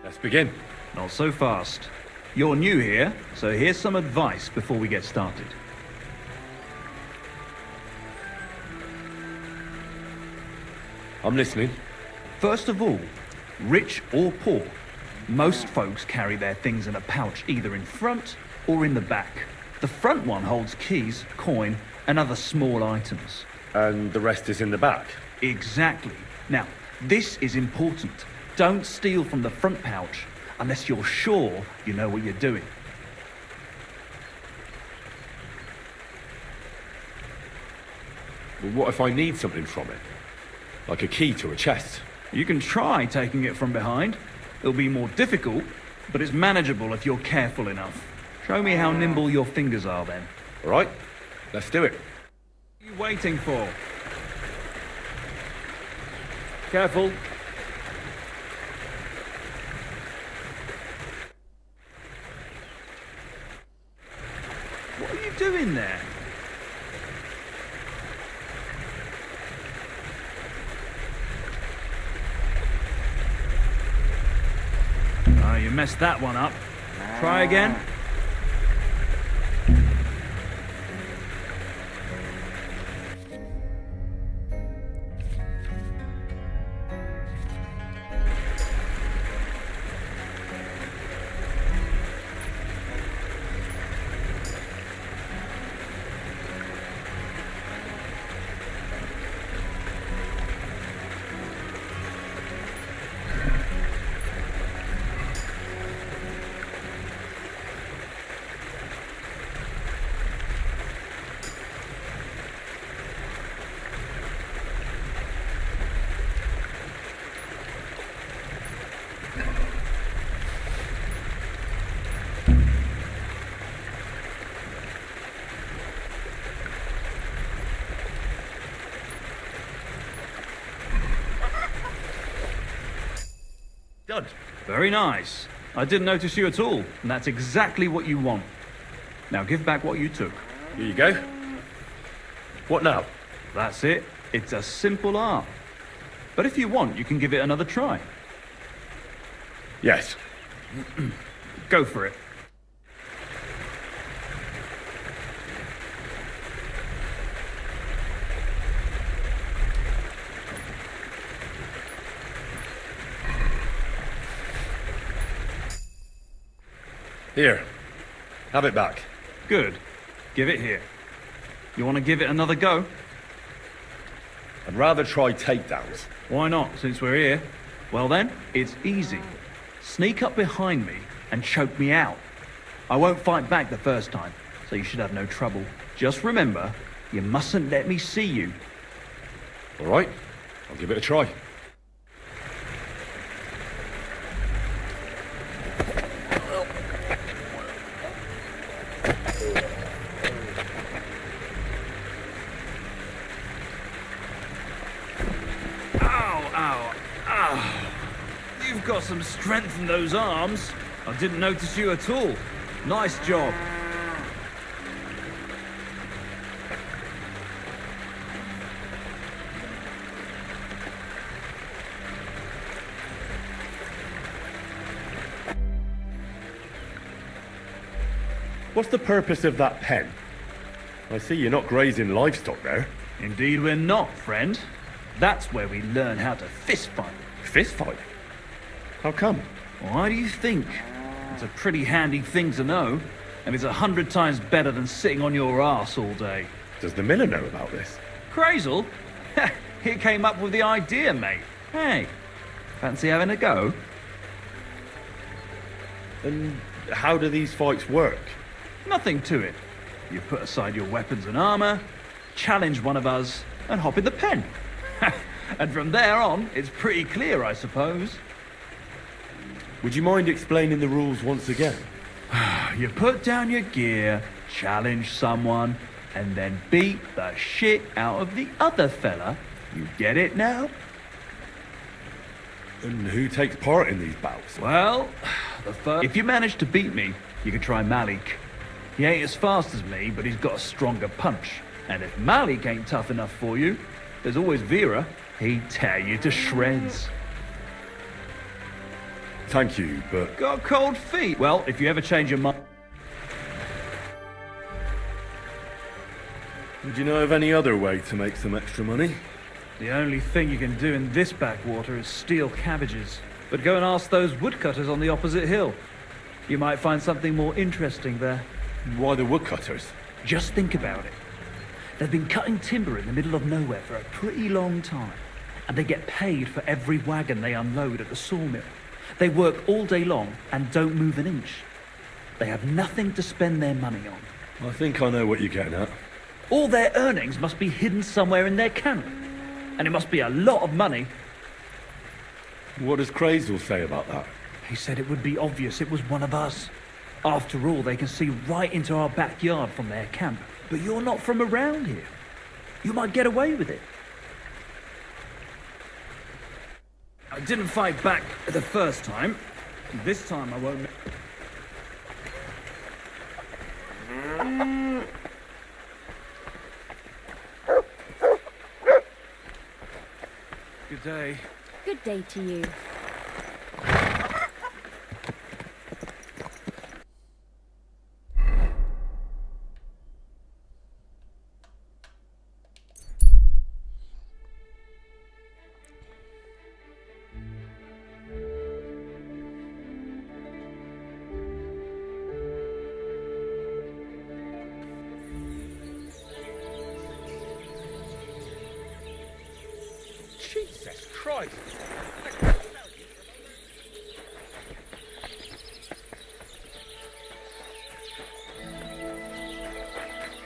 S1: Let's begin.
S20: Not so fast. You're new here, so here's some advice before we get started.
S1: I'm listening.
S20: First of all, rich or poor, most folks carry their things in a pouch either in front or in the back. The front one holds keys, coin, and other small items.
S1: And the rest is in the back?
S20: Exactly. Now, this is important. Don't steal from the front pouch unless you're sure you know what you're doing.
S1: Well, what if I need something from it? Like a key to a chest?
S20: You can try taking it from behind. It'll be more difficult, but it's manageable if you're careful enough. Show me how nimble your fingers are then.
S1: All right, let's do it.
S20: What are you waiting for?
S1: Careful.
S20: What are you doing there? Oh, you messed that one up. Try again.
S1: Done.
S20: Very nice. I didn't notice you at all, and that's exactly what you want. Now give back what you took.
S1: Here you go. What now?
S20: That's it. It's a simple art. But if you want, you can give it another try.
S1: Yes.
S20: Go for it.
S1: Here. Have it back.
S20: Good. Give it here. You want to give it another go?
S1: I'd rather try takedowns.
S20: Why not, since we're here? Well then, it's easy. Sneak up behind me and choke me out. I won't fight back the first time, so you should have no trouble. Just remember, you mustn't let me see you.
S1: All right. I'll give it a try.
S20: You've got some strength in those arms. I didn't notice you at all. Nice job.
S1: What's the purpose of that pen? I see you're not grazing livestock there.
S20: Indeed we're not, friend. That's where we learn how to fist fight.
S1: Fist fight? How come?
S20: Why do you think? It's a pretty handy thing to know, and it's 100 times better than sitting on your arse all day.
S1: Does the miller know about this?
S20: Crazel? He came up with the idea, mate. Hey, fancy having a go?
S1: And how do these fights work?
S20: Nothing to it. You put aside your weapons and armor, challenge one of us, and hop in the pen. And from there on, it's pretty clear, I suppose.
S1: Would you mind explaining the rules once again?
S20: You put down your gear, challenge someone, and then beat the shit out of the other fella. You get it now?
S1: And who takes part in these bouts?
S20: Well, if you manage to beat me, you can try Malik. He ain't as fast as me, but he's got a stronger punch. And if Malik ain't tough enough for you, there's always Vera. He'd tear you to shreds.
S1: Thank you, but...
S20: Got cold feet? Well, if you ever change your mind...
S1: Would you know of any other way to make some extra money?
S20: The only thing you can do in this backwater is steal cabbages. But go and ask those woodcutters on the opposite hill. You might find something more interesting there.
S1: Why the woodcutters?
S21: Just think about it. They've been cutting timber in the middle of nowhere for a pretty long time, and they get paid for every wagon they unload at the sawmill. They work all day long and don't move an inch. They have nothing to spend their money on.
S1: I think I know what you're getting at.
S21: All their earnings must be hidden somewhere in their camp, and it must be a lot of money.
S1: What does Crazel say about that?
S21: He said it would be obvious it was one of us. After all, they can see right into our backyard from their camp. But you're not from around here. You might get away with it.
S20: I didn't fight back the first time. This time I won't. Good day.
S4: Good day to you.
S19: Jesus Christ!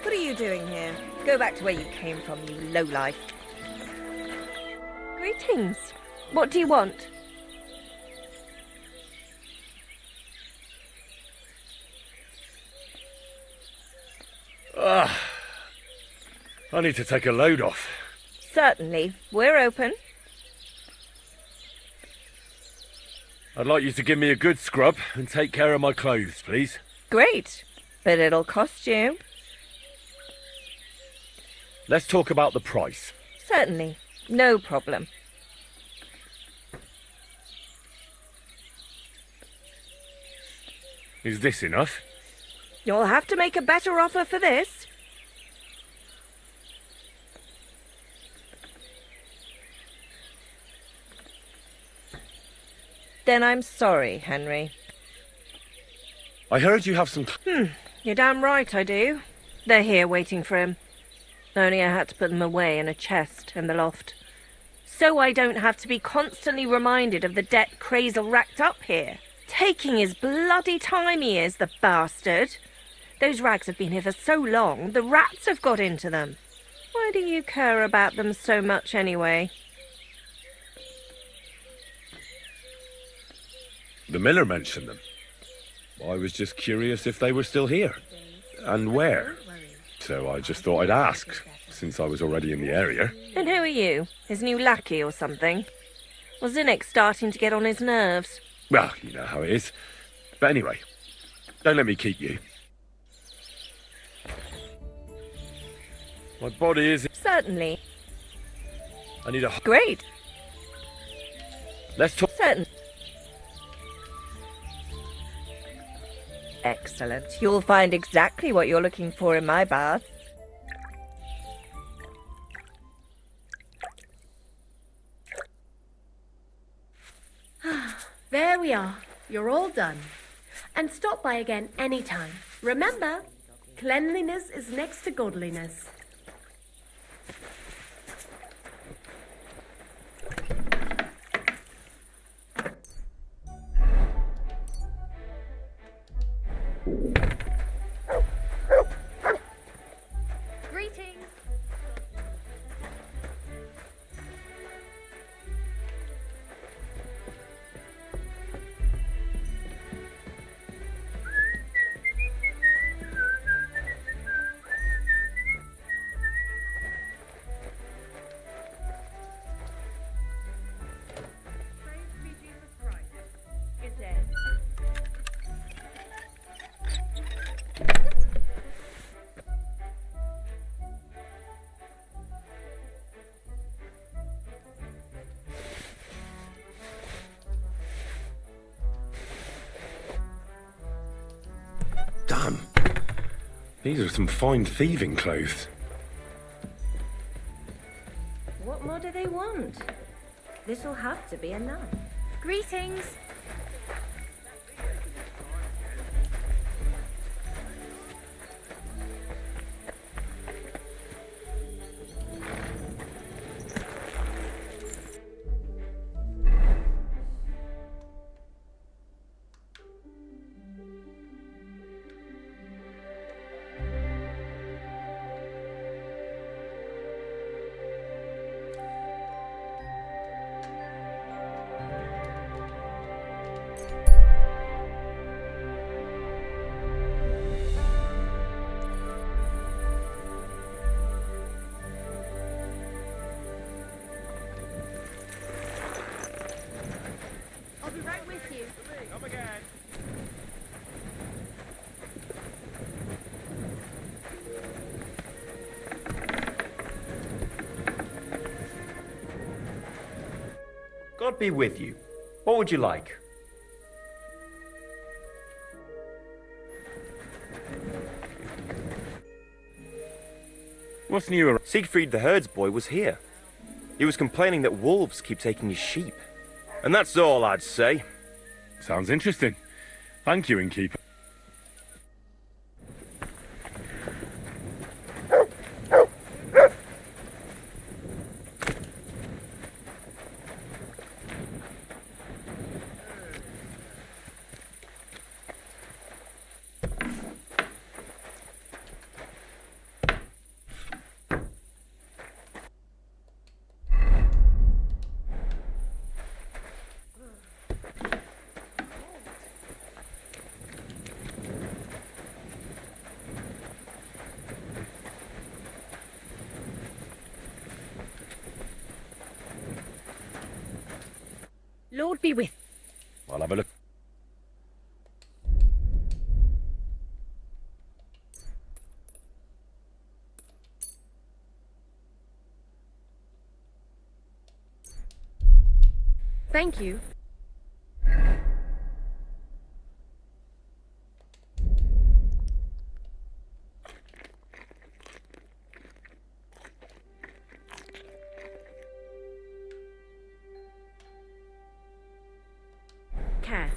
S22: What are you doing here? Go back to where you came from, you lowlife.
S12: Greetings. What do you want?
S1: I need to take a load off.
S22: Certainly. We're open.
S1: I'd like you to give me a good scrub and take care of my clothes, please.
S22: Great. But it'll cost you.
S1: Let's talk about the price.
S22: Certainly. No problem.
S1: Is this enough?
S22: You'll have to make a better offer for this. Then I'm sorry, Henry.
S1: I heard you have some...
S22: You're damn right I do. They're here waiting for him. Only I had to put them away in a chest in the loft. So I don't have to be constantly reminded of the debt Crazel racked up here. Taking his bloody time he is, the bastard. Those rags have been here for so long, the rats have got into them. Why do you care about them so much anyway?
S1: The miller mentioned them. I was just curious if they were still here. And where. So I just thought I'd ask, since I was already in the area.
S22: And who are you? His new lackey or something? Was Zinnik starting to get on his nerves?
S1: Well, you know how it is. But anyway, don't let me keep you. My body is...
S22: Certainly.
S1: I need a...
S22: Great.
S1: Let's talk...
S22: Certain. Excellent. You'll find exactly what you're looking for in my bath.
S4: There we are. You're all done. And stop by again anytime. Remember, cleanliness is next to godliness. Greetings.
S1: Damn. These are some fine thieving clothes.
S22: What more do they want? This'll have to be enough.
S4: Greetings.
S6: Lord be with you. What would you like?
S11: What's new?
S6: Siegfried the herdsboy was here. He was complaining that wolves keep taking his sheep. And that's all I'd say.
S11: Sounds interesting. Thank you, innkeeper.
S12: Lord be with.
S1: I'll have a look.
S12: Thank you. Care.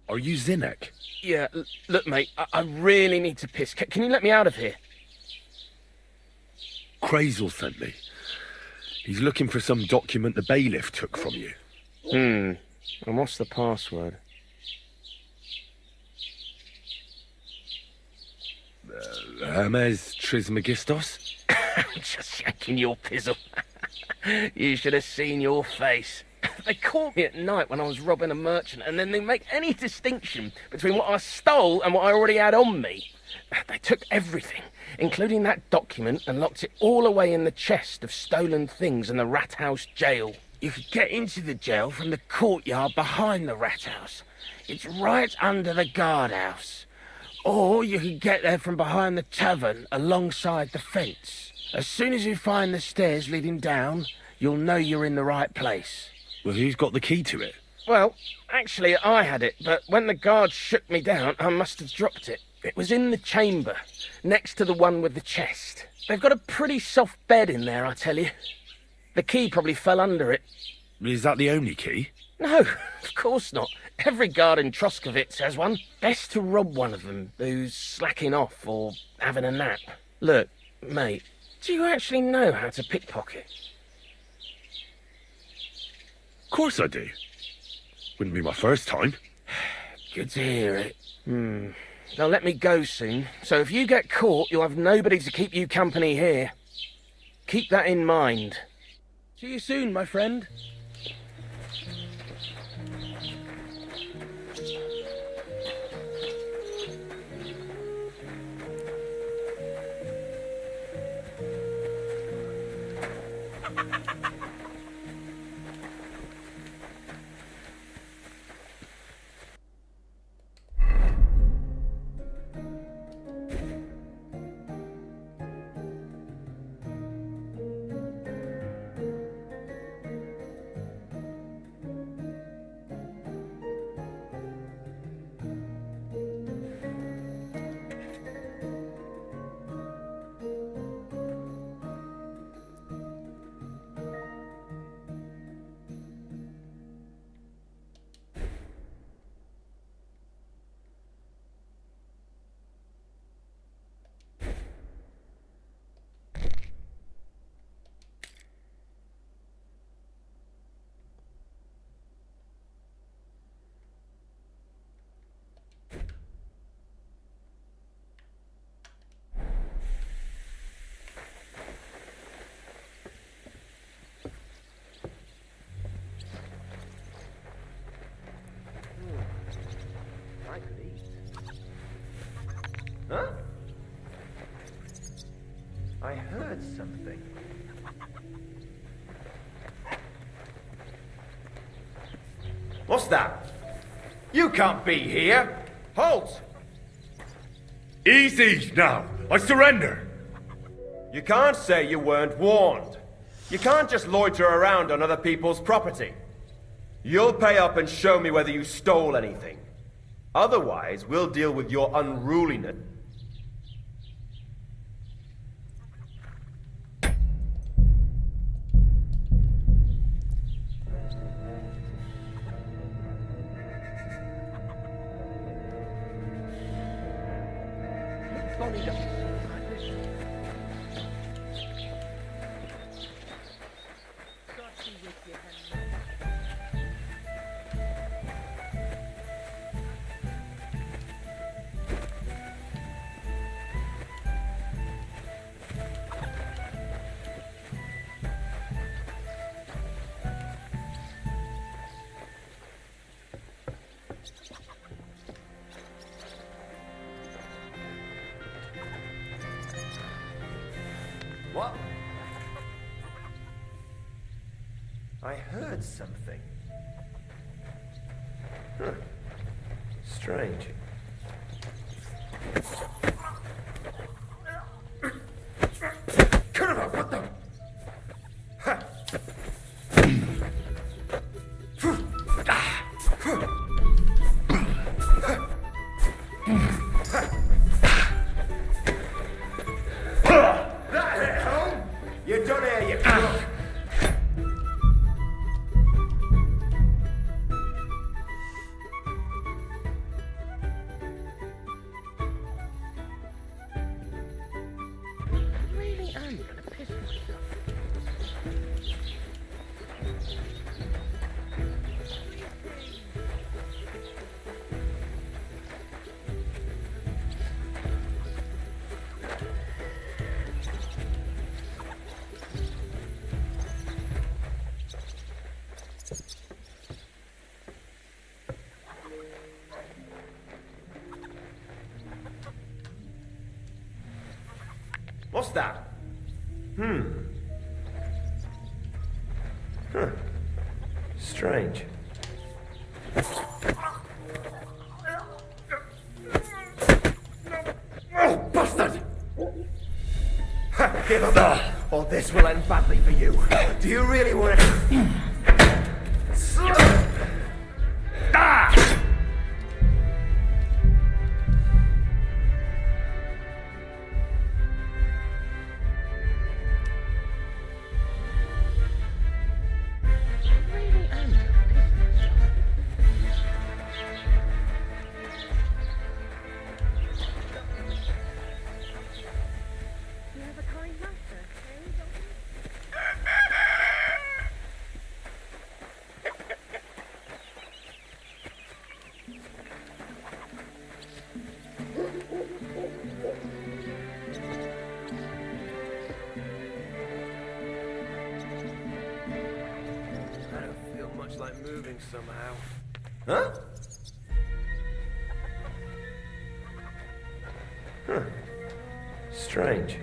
S1: Are you Zinnek?
S23: Yeah, look, mate, I really need to piss. Can you let me out of here?
S1: Crazel sent me. He's looking for some document the bailiff took from you.
S23: And what's the password?
S1: Hermes Trismegistos?
S23: Just shaking your pizzle. You should have seen your face. They caught me at night when I was robbing a merchant, and then they make any distinction between what I stole and what I already had on me. They took everything, including that document, and locked it all away in the chest of stolen things in the rat house jail. You could get into the jail from the courtyard behind the rat house. It's right under the guardhouse. Or you could get there from behind the tavern alongside the fence. As soon as you find the stairs leading down, you'll know you're in the right place.
S1: Well, who's got the key to it?
S23: Well, actually, I had it, but when the guards shook me down, I must have dropped it. It was in the chamber, next to the one with the chest. They've got a pretty soft bed in there, I tell you. The key probably fell under it.
S1: Is that the only key?
S23: No, of course not. Every guard in Troskovitz has one. Best to rob one of them who's slacking off or having a nap. Look, mate, do you actually know how to pickpocket?
S1: Of course I do. Wouldn't be my first time.
S23: Good to hear it. They'll let me go soon, so if you get caught, you'll have nobody to keep you company here. Keep that in mind. See you soon, my friend.
S6: I could eat. Huh? I heard something. What's that? You can't be here. Halt!
S1: Easy now. I surrender.
S6: You can't say you weren't warned. You can't just loiter around on other people's property. You'll pay up and show me whether you stole anything. Otherwise, we'll deal with your unruliness. What? I heard something. Huh. Strange. What the? Ha. That hit home. You done here, you crook.
S23: Really am gonna piss myself.
S6: What's that? Huh. Strange. Oh, bastard! Ha, give up, or this will end badly for you. Do you really want to... Ah! somehow. Huh? Huh. Strange.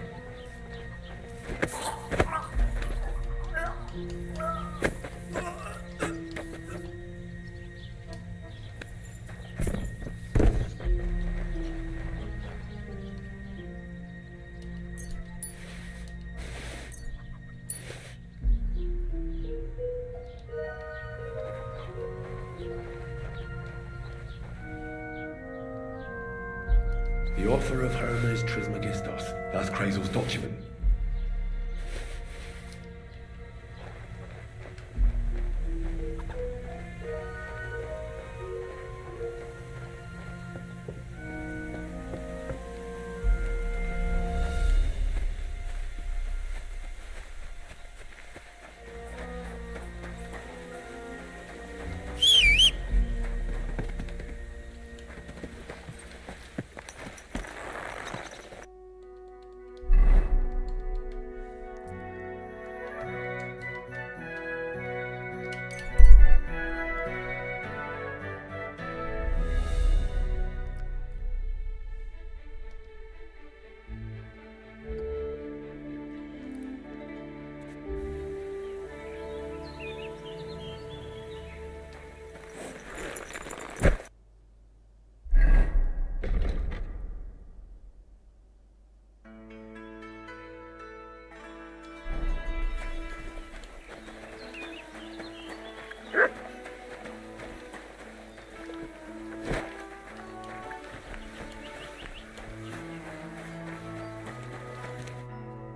S1: The offer of Hermes Trismegistos. That's Krazel's document.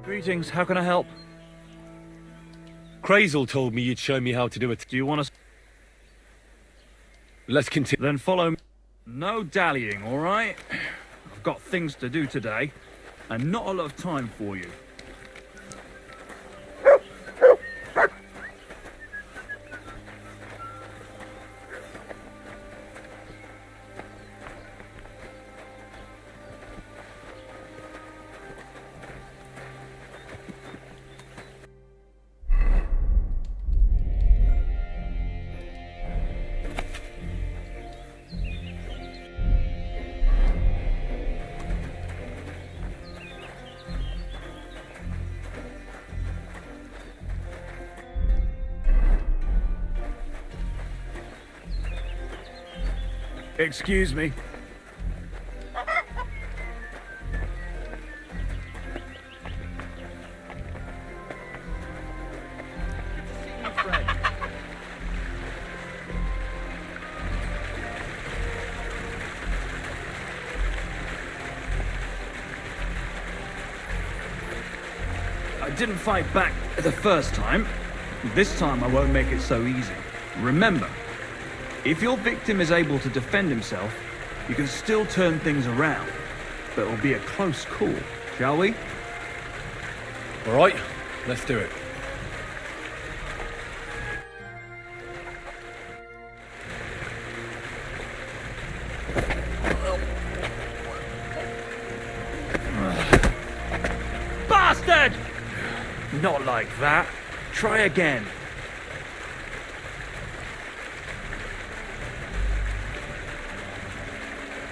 S20: Greetings, how can I help?
S1: Krazel told me you'd show me how to do it.
S20: Do you want to...
S1: Let's continue.
S20: Then follow me. No dallying, all right? I've got things to do today, and not a lot of time for you. Excuse me. I didn't fight back the first time. This time I won't make it so easy. Remember, if your victim is able to defend himself, you can still turn things around. But it will be a close call, shall we?
S1: All right, let's do it.
S20: Bastard! Not like that. Try again.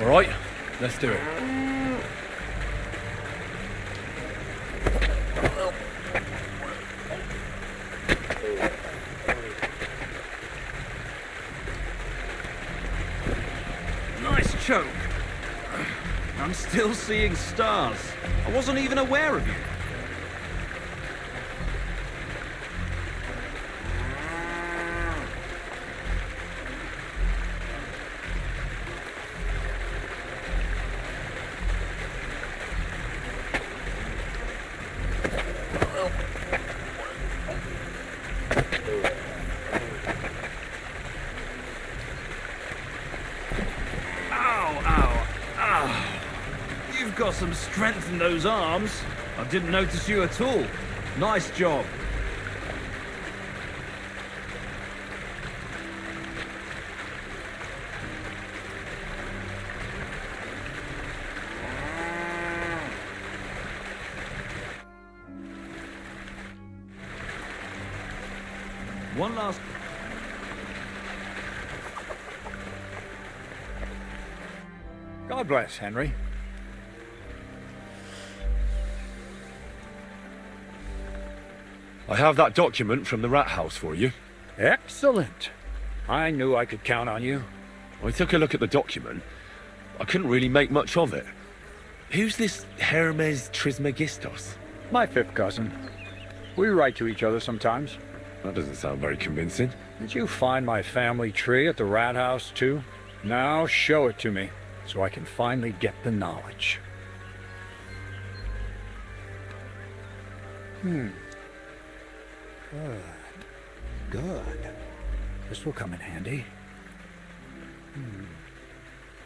S1: All right, let's do it.
S20: Nice choke. I'm still seeing stars. I wasn't even aware of you. Got some strength in those arms. I didn't notice you at all. Nice job. One last...
S19: God bless, Henry.
S1: I have that document from the rat house for you.
S19: Excellent. I knew I could count on you.
S1: I took a look at the document. I couldn't really make much of it. Who's this Hermes Trismegistos?
S19: My fifth cousin. We write to each other sometimes.
S1: That doesn't sound very convincing.
S19: Did you find my family tree at the rat house, too? Now show it to me, so I can finally get the knowledge. Good. Good. This will come in handy.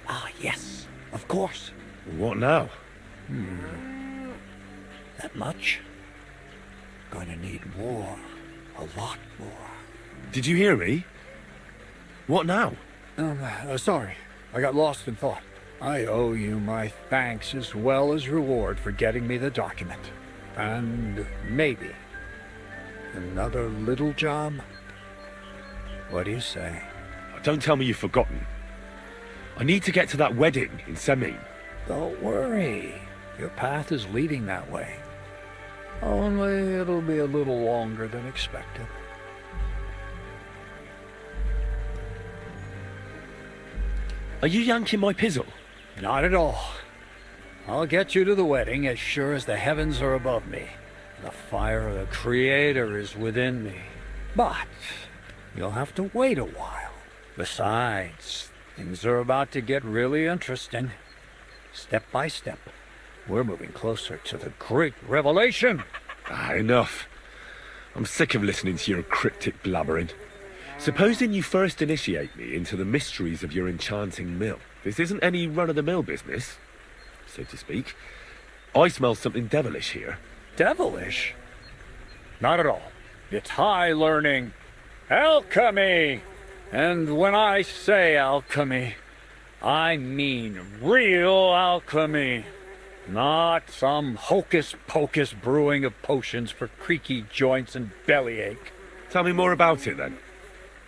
S19: Ah, yes. Of course.
S1: What now?
S19: That much? Going to need more. A lot more.
S1: Did you hear me? What now?
S19: Sorry. I got lost in thought. I owe you my thanks as well as reward for getting me the document. And maybe another little job? What do you say?
S1: Don't tell me you've forgotten. I need to get to that wedding in Semin.
S19: Don't worry. Your path is leading that way. Only it'll be a little longer than expected.
S1: Are you yanking my pizzle?
S19: Not at all. I'll get you to the wedding as sure as the heavens are above me. The fire of the Creator is within me. But you'll have to wait a while. Besides, things are about to get really interesting. Step by step, we're moving closer to the great revelation.
S1: Enough. I'm sick of listening to your cryptic blabbering. Supposing you first initiate me into the mysteries of your enchanting mill. This isn't any run-of-the-mill business, so to speak. I smell something devilish here.
S19: Devilish? Not at all. It's high learning. Alchemy! And when I say alchemy, I mean real alchemy. Not some hocus-pocus brewing of potions for creaky joints and bellyache.
S1: Tell me more about it, then.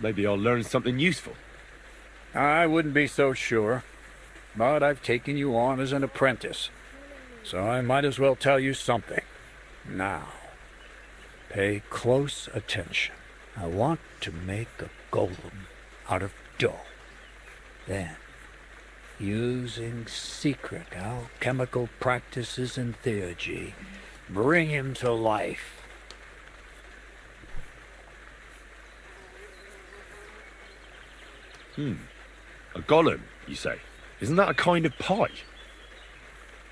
S1: Maybe I'll learn something useful.
S19: I wouldn't be so sure, but I've taken you on as an apprentice, so I might as well tell you something. Now, pay close attention. I want to make a golem out of dough. Then, using secret alchemical practices and theurgy, bring him to life.
S1: A golem, you say? Isn't that a kind of pie?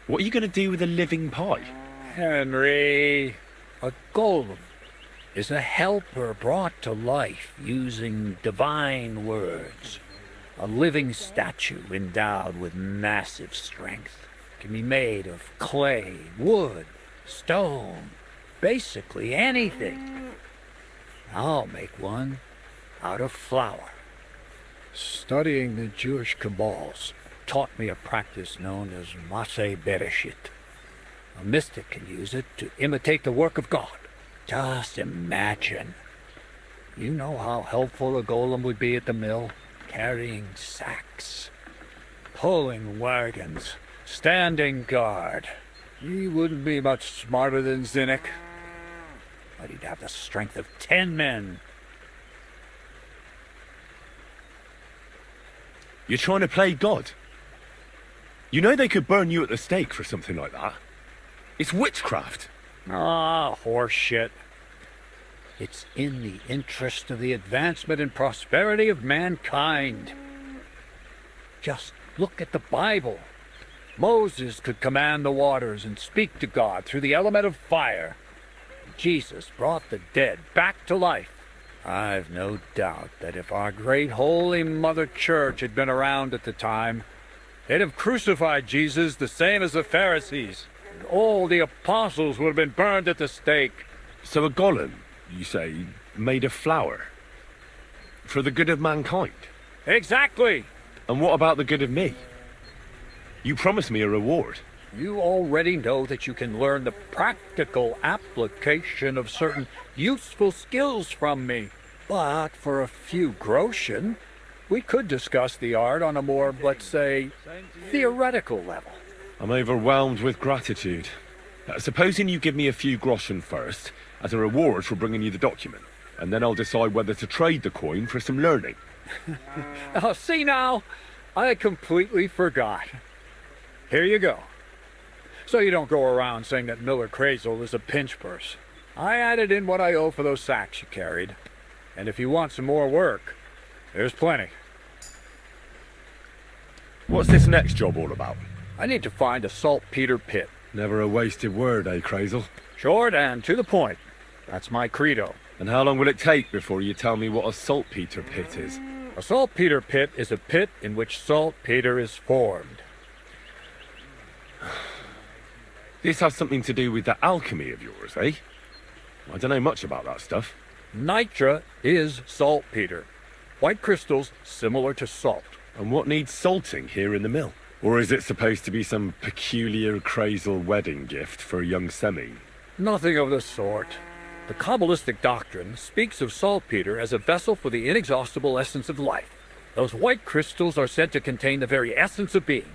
S1: What are you going to do with a living pie?
S19: Henry, a golem is a helper brought to life using divine words. A living statue endowed with massive strength. Can be made of clay, wood, stone, basically anything. I'll make one out of flour. Studying the Jewish Kabbals taught me a practice known as Maseh Bereshit. A mystic can use it to imitate the work of God. Just imagine. You know how helpful a golem would be at the mill? Carrying sacks, pulling wagons, standing guard. He wouldn't be much smarter than Zinnik, but he'd have the strength of 10 men.
S1: You're trying to play God? You know they could burn you at the stake for something like that. It's witchcraft.
S19: Ah, horseshit. It's in the interest of the advancement and prosperity of mankind. Just look at the Bible. Moses could command the waters and speak to God through the element of fire. Jesus brought the dead back to life. I've no doubt that if our great holy Mother Church had been around at the time, they'd have crucified Jesus the same as the Pharisees. And all the apostles would have been burned at the stake.
S1: So a golem, you say, made of flour? For the good of mankind?
S19: Exactly!
S1: And what about the good of me? You promised me a reward.
S19: You already know that you can learn the practical application of certain useful skills from me. But for a few groschen, we could discuss the art on a more, let's say, theoretical level.
S1: I'm overwhelmed with gratitude. Supposing you give me a few groschen first, as a reward for bringing you the document, and then I'll decide whether to trade the coin for some learning.
S19: Oh, see now, I completely forgot. Here you go. So you don't go around saying that Miller Crazel is a pinch purse. I added in what I owe for those sacks you carried. And if you want some more work, there's plenty.
S1: What's this next job all about?
S19: I need to find a saltpeter pit.
S1: Never a wasted word, eh, Crazel?
S19: Short and to the point. That's my credo.
S1: And how long will it take before you tell me what a saltpeter pit is?
S19: A saltpeter pit is a pit in which saltpeter is formed.
S1: This has something to do with that alchemy of yours, eh? I don't know much about that stuff.
S19: Nitra is saltpeter. White crystals similar to salt.
S1: And what needs salting here in the mill? Or is it supposed to be some peculiar Crazel wedding gift for a young semi?
S19: Nothing of the sort. The Kabbalistic doctrine speaks of saltpeter as a vessel for the inexhaustible essence of life. Those white crystals are said to contain the very essence of being.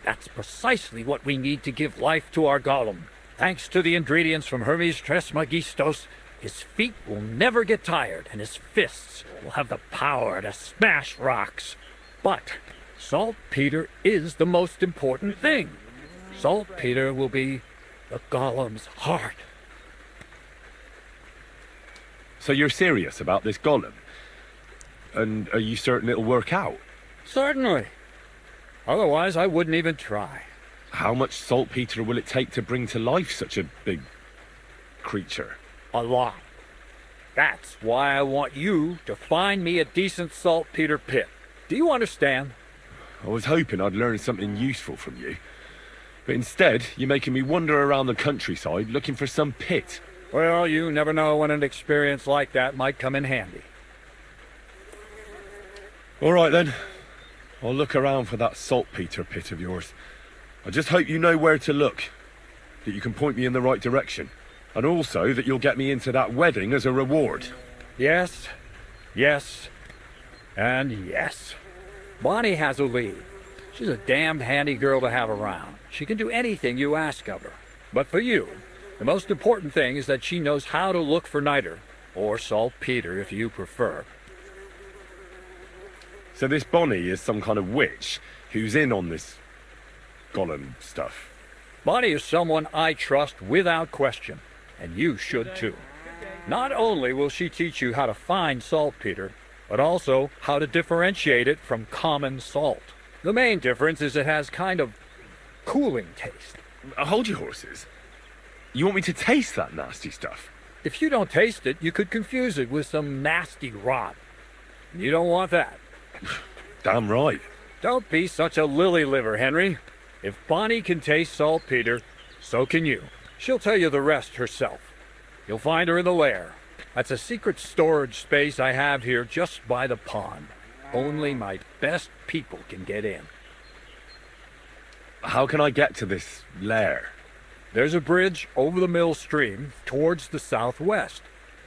S19: That's precisely what we need to give life to our golem. Thanks to the ingredients from Hermes Trismegistos, his feet will never get tired, and his fists will have the power to smash rocks. But saltpeter is the most important thing. Saltpeter will be the golem's heart.
S1: So you're serious about this golem? And are you certain it'll work out?
S19: Certainly. Otherwise, I wouldn't even try.
S1: How much saltpeter will it take to bring to life such a big creature?
S19: A lot. That's why I want you to find me a decent saltpeter pit. Do you understand?
S1: I was hoping I'd learn something useful from you. But instead, you're making me wander around the countryside looking for some pit.
S19: Well, you never know when an experience like that might come in handy.
S1: All right, then. I'll look around for that saltpeter pit of yours. I just hope you know where to look, that you can point me in the right direction, and also that you'll get me into that wedding as a reward.
S19: Yes, yes, and yes. Bonnie has a lead. She's a damned handy girl to have around. She can do anything you ask of her. But for you, the most important thing is that she knows how to look for niter, or saltpeter if you prefer.
S1: So this Bonnie is some kind of witch who's in on this golem stuff.
S19: Bonnie is someone I trust without question, and you should too. Not only will she teach you how to find saltpeter, but also how to differentiate it from common salt. The main difference is it has kind of cooling taste.
S1: Hold your horses. You want me to taste that nasty stuff?
S19: If you don't taste it, you could confuse it with some nasty rot. You don't want that.
S1: Damn right.
S19: Don't be such a lily liver, Henry. If Bonnie can taste saltpeter, so can you. She'll tell you the rest herself. You'll find her in the lair. That's a secret storage space I have here just by the pond. Only my best people can get in.
S1: How can I get to this lair?
S19: There's a bridge over the mill stream towards the southwest.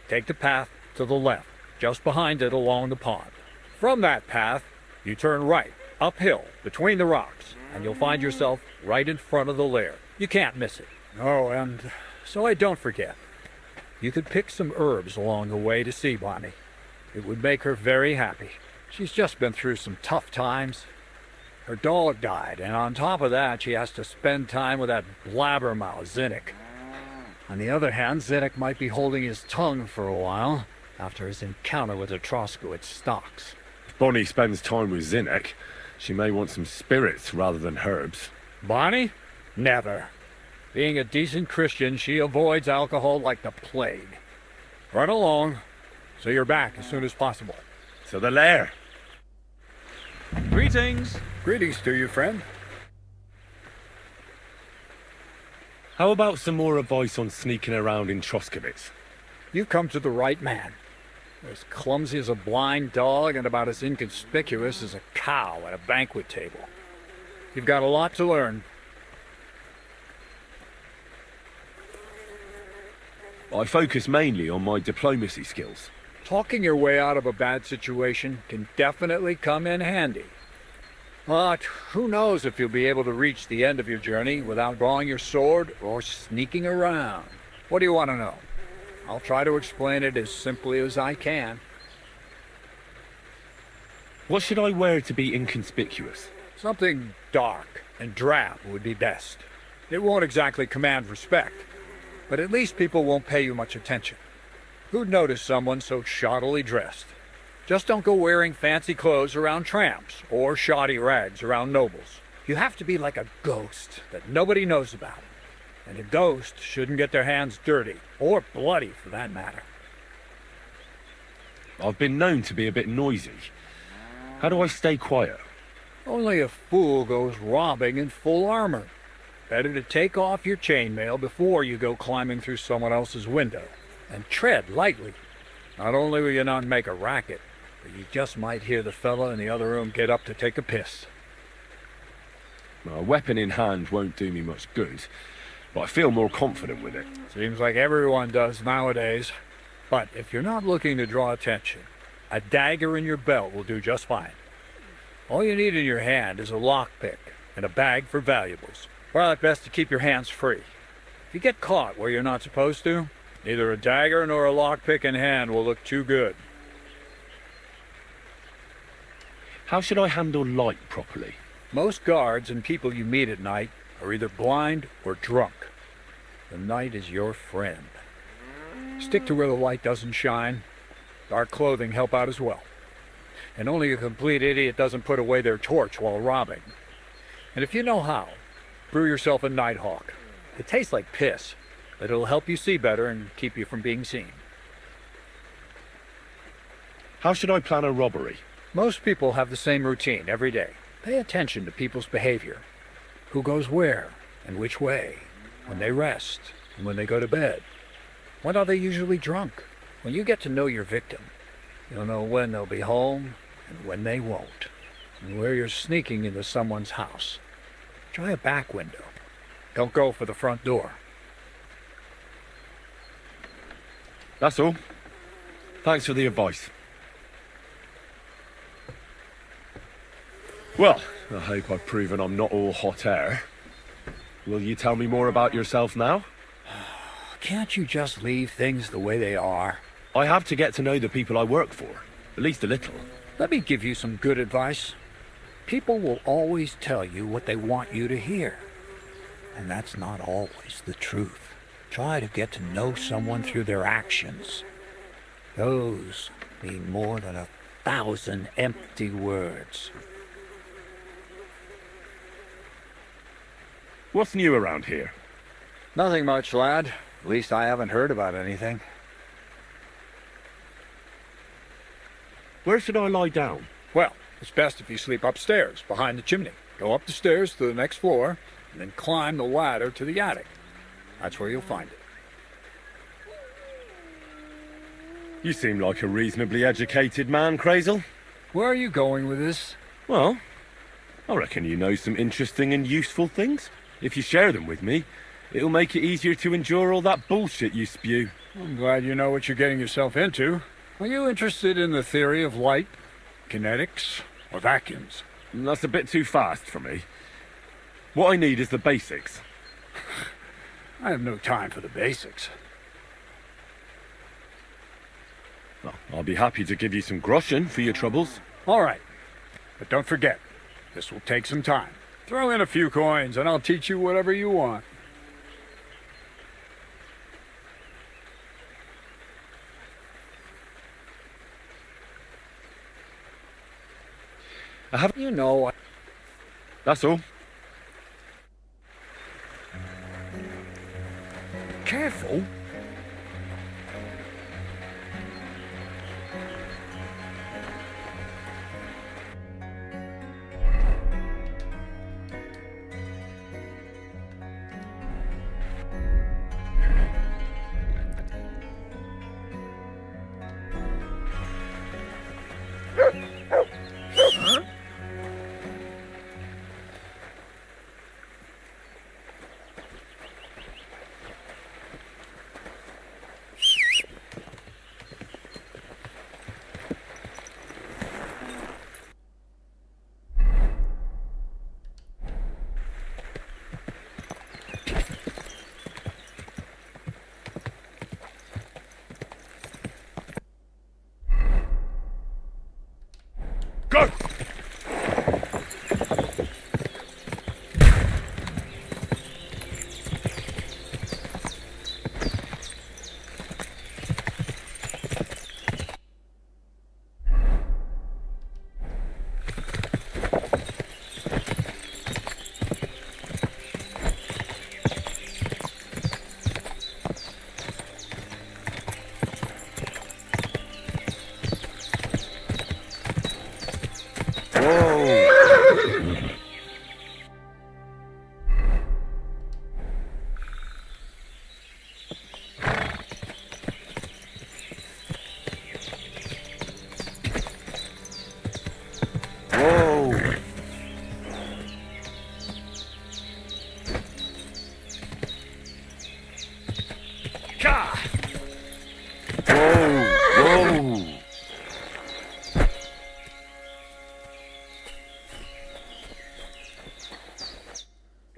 S19: Take the path to the left, just behind it along the pond. From that path, you turn right, uphill, between the rocks, and you'll find yourself right in front of the lair. You can't miss it. Oh, and so I don't forget. You could pick some herbs along the way to see Bonnie. It would make her very happy. She's just been through some tough times. Her dog died, and on top of that, she has to spend time with that blabbermouth, Zinnik. On the other hand, Zinnik might be holding his tongue for a while after his encounter with the Troskowitz stocks.
S1: If Bonnie spends time with Zinnik, she may want some spirits rather than herbs.
S19: Bonnie? Never. Being a decent Christian, she avoids alcohol like the plague. Run along, so you're back as soon as possible.
S1: To the lair.
S20: Greetings.
S19: Greetings to you, friend.
S1: How about some more advice on sneaking around in Troskowitz?
S19: You've come to the right man. As clumsy as a blind dog and about as inconspicuous as a cow at a banquet table. You've got a lot to learn.
S1: I focus mainly on my diplomacy skills.
S19: Talking your way out of a bad situation can definitely come in handy. But who knows if you'll be able to reach the end of your journey without drawing your sword or sneaking around. What do you want to know? I'll try to explain it as simply as I can.
S1: What should I wear to be inconspicuous?
S19: Something dark and drab would be best. It won't exactly command respect, but at least people won't pay you much attention. Who'd notice someone so shoddily dressed? Just don't go wearing fancy clothes around tramps or shoddy rags around nobles. You have to be like a ghost that nobody knows about. And a ghost shouldn't get their hands dirty, or bloody for that matter.
S1: I've been known to be a bit noisy. How do I stay quiet?
S19: Only a fool goes robbing in full armor. Better to take off your chainmail before you go climbing through someone else's window. And tread lightly. Not only will you not make a racket, but you just might hear the fella in the other room get up to take a piss.
S1: A weapon in hand won't do me much good, but I feel more confident with it.
S19: Seems like everyone does nowadays. But if you're not looking to draw attention, a dagger in your belt will do just fine. All you need in your hand is a lockpick and a bag for valuables. Well, it's best to keep your hands free. If you get caught where you're not supposed to, neither a dagger nor a lockpick in hand will look too good.
S1: How should I handle light properly?
S19: Most guards and people you meet at night are either blind or drunk. The night is your friend. Stick to where the light doesn't shine. Dark clothing help out as well. And only a complete idiot doesn't put away their torch while robbing. And if you know how, brew yourself a Nighthawk. It tastes like piss, but it'll help you see better and keep you from being seen.
S1: How should I plan a robbery?
S19: Most people have the same routine every day. Pay attention to people's behavior. Who goes where and which way, when they rest and when they go to bed. When are they usually drunk? When you get to know your victim, you'll know when they'll be home and when they won't, and where you're sneaking into someone's house. Try a back window. Don't go for the front door.
S1: That's all. Thanks for the advice. Well, I hope I've proven I'm not all hot air. Will you tell me more about yourself now?
S19: Can't you just leave things the way they are?
S1: I have to get to know the people I work for, at least a little.
S19: Let me give you some good advice. People will always tell you what they want you to hear. And that's not always the truth. Try to get to know someone through their actions. Those mean more than 1,000 empty words.
S1: What's new around here?
S19: Nothing much, lad. At least I haven't heard about anything.
S1: Where should I lie down?
S19: Well, it's best if you sleep upstairs, behind the chimney. Go up the stairs to the next floor, and then climb the ladder to the attic. That's where you'll find it.
S1: You seem like a reasonably educated man, Crazel.
S19: Where are you going with this?
S1: Well, I reckon you know some interesting and useful things. If you share them with me, it'll make it easier to endure all that bullshit you spew.
S19: I'm glad you know what you're getting yourself into. Are you interested in the theory of light, kinetics, or vacuums?
S1: That's a bit too fast for me. What I need is the basics.
S19: I have no time for the basics.
S1: Well, I'll be happy to give you some groschen for your troubles.
S19: All right. But don't forget, this will take some time. Throw in a few coins and I'll teach you whatever you want.
S1: I have...
S19: You know...
S1: That's all.
S19: Careful.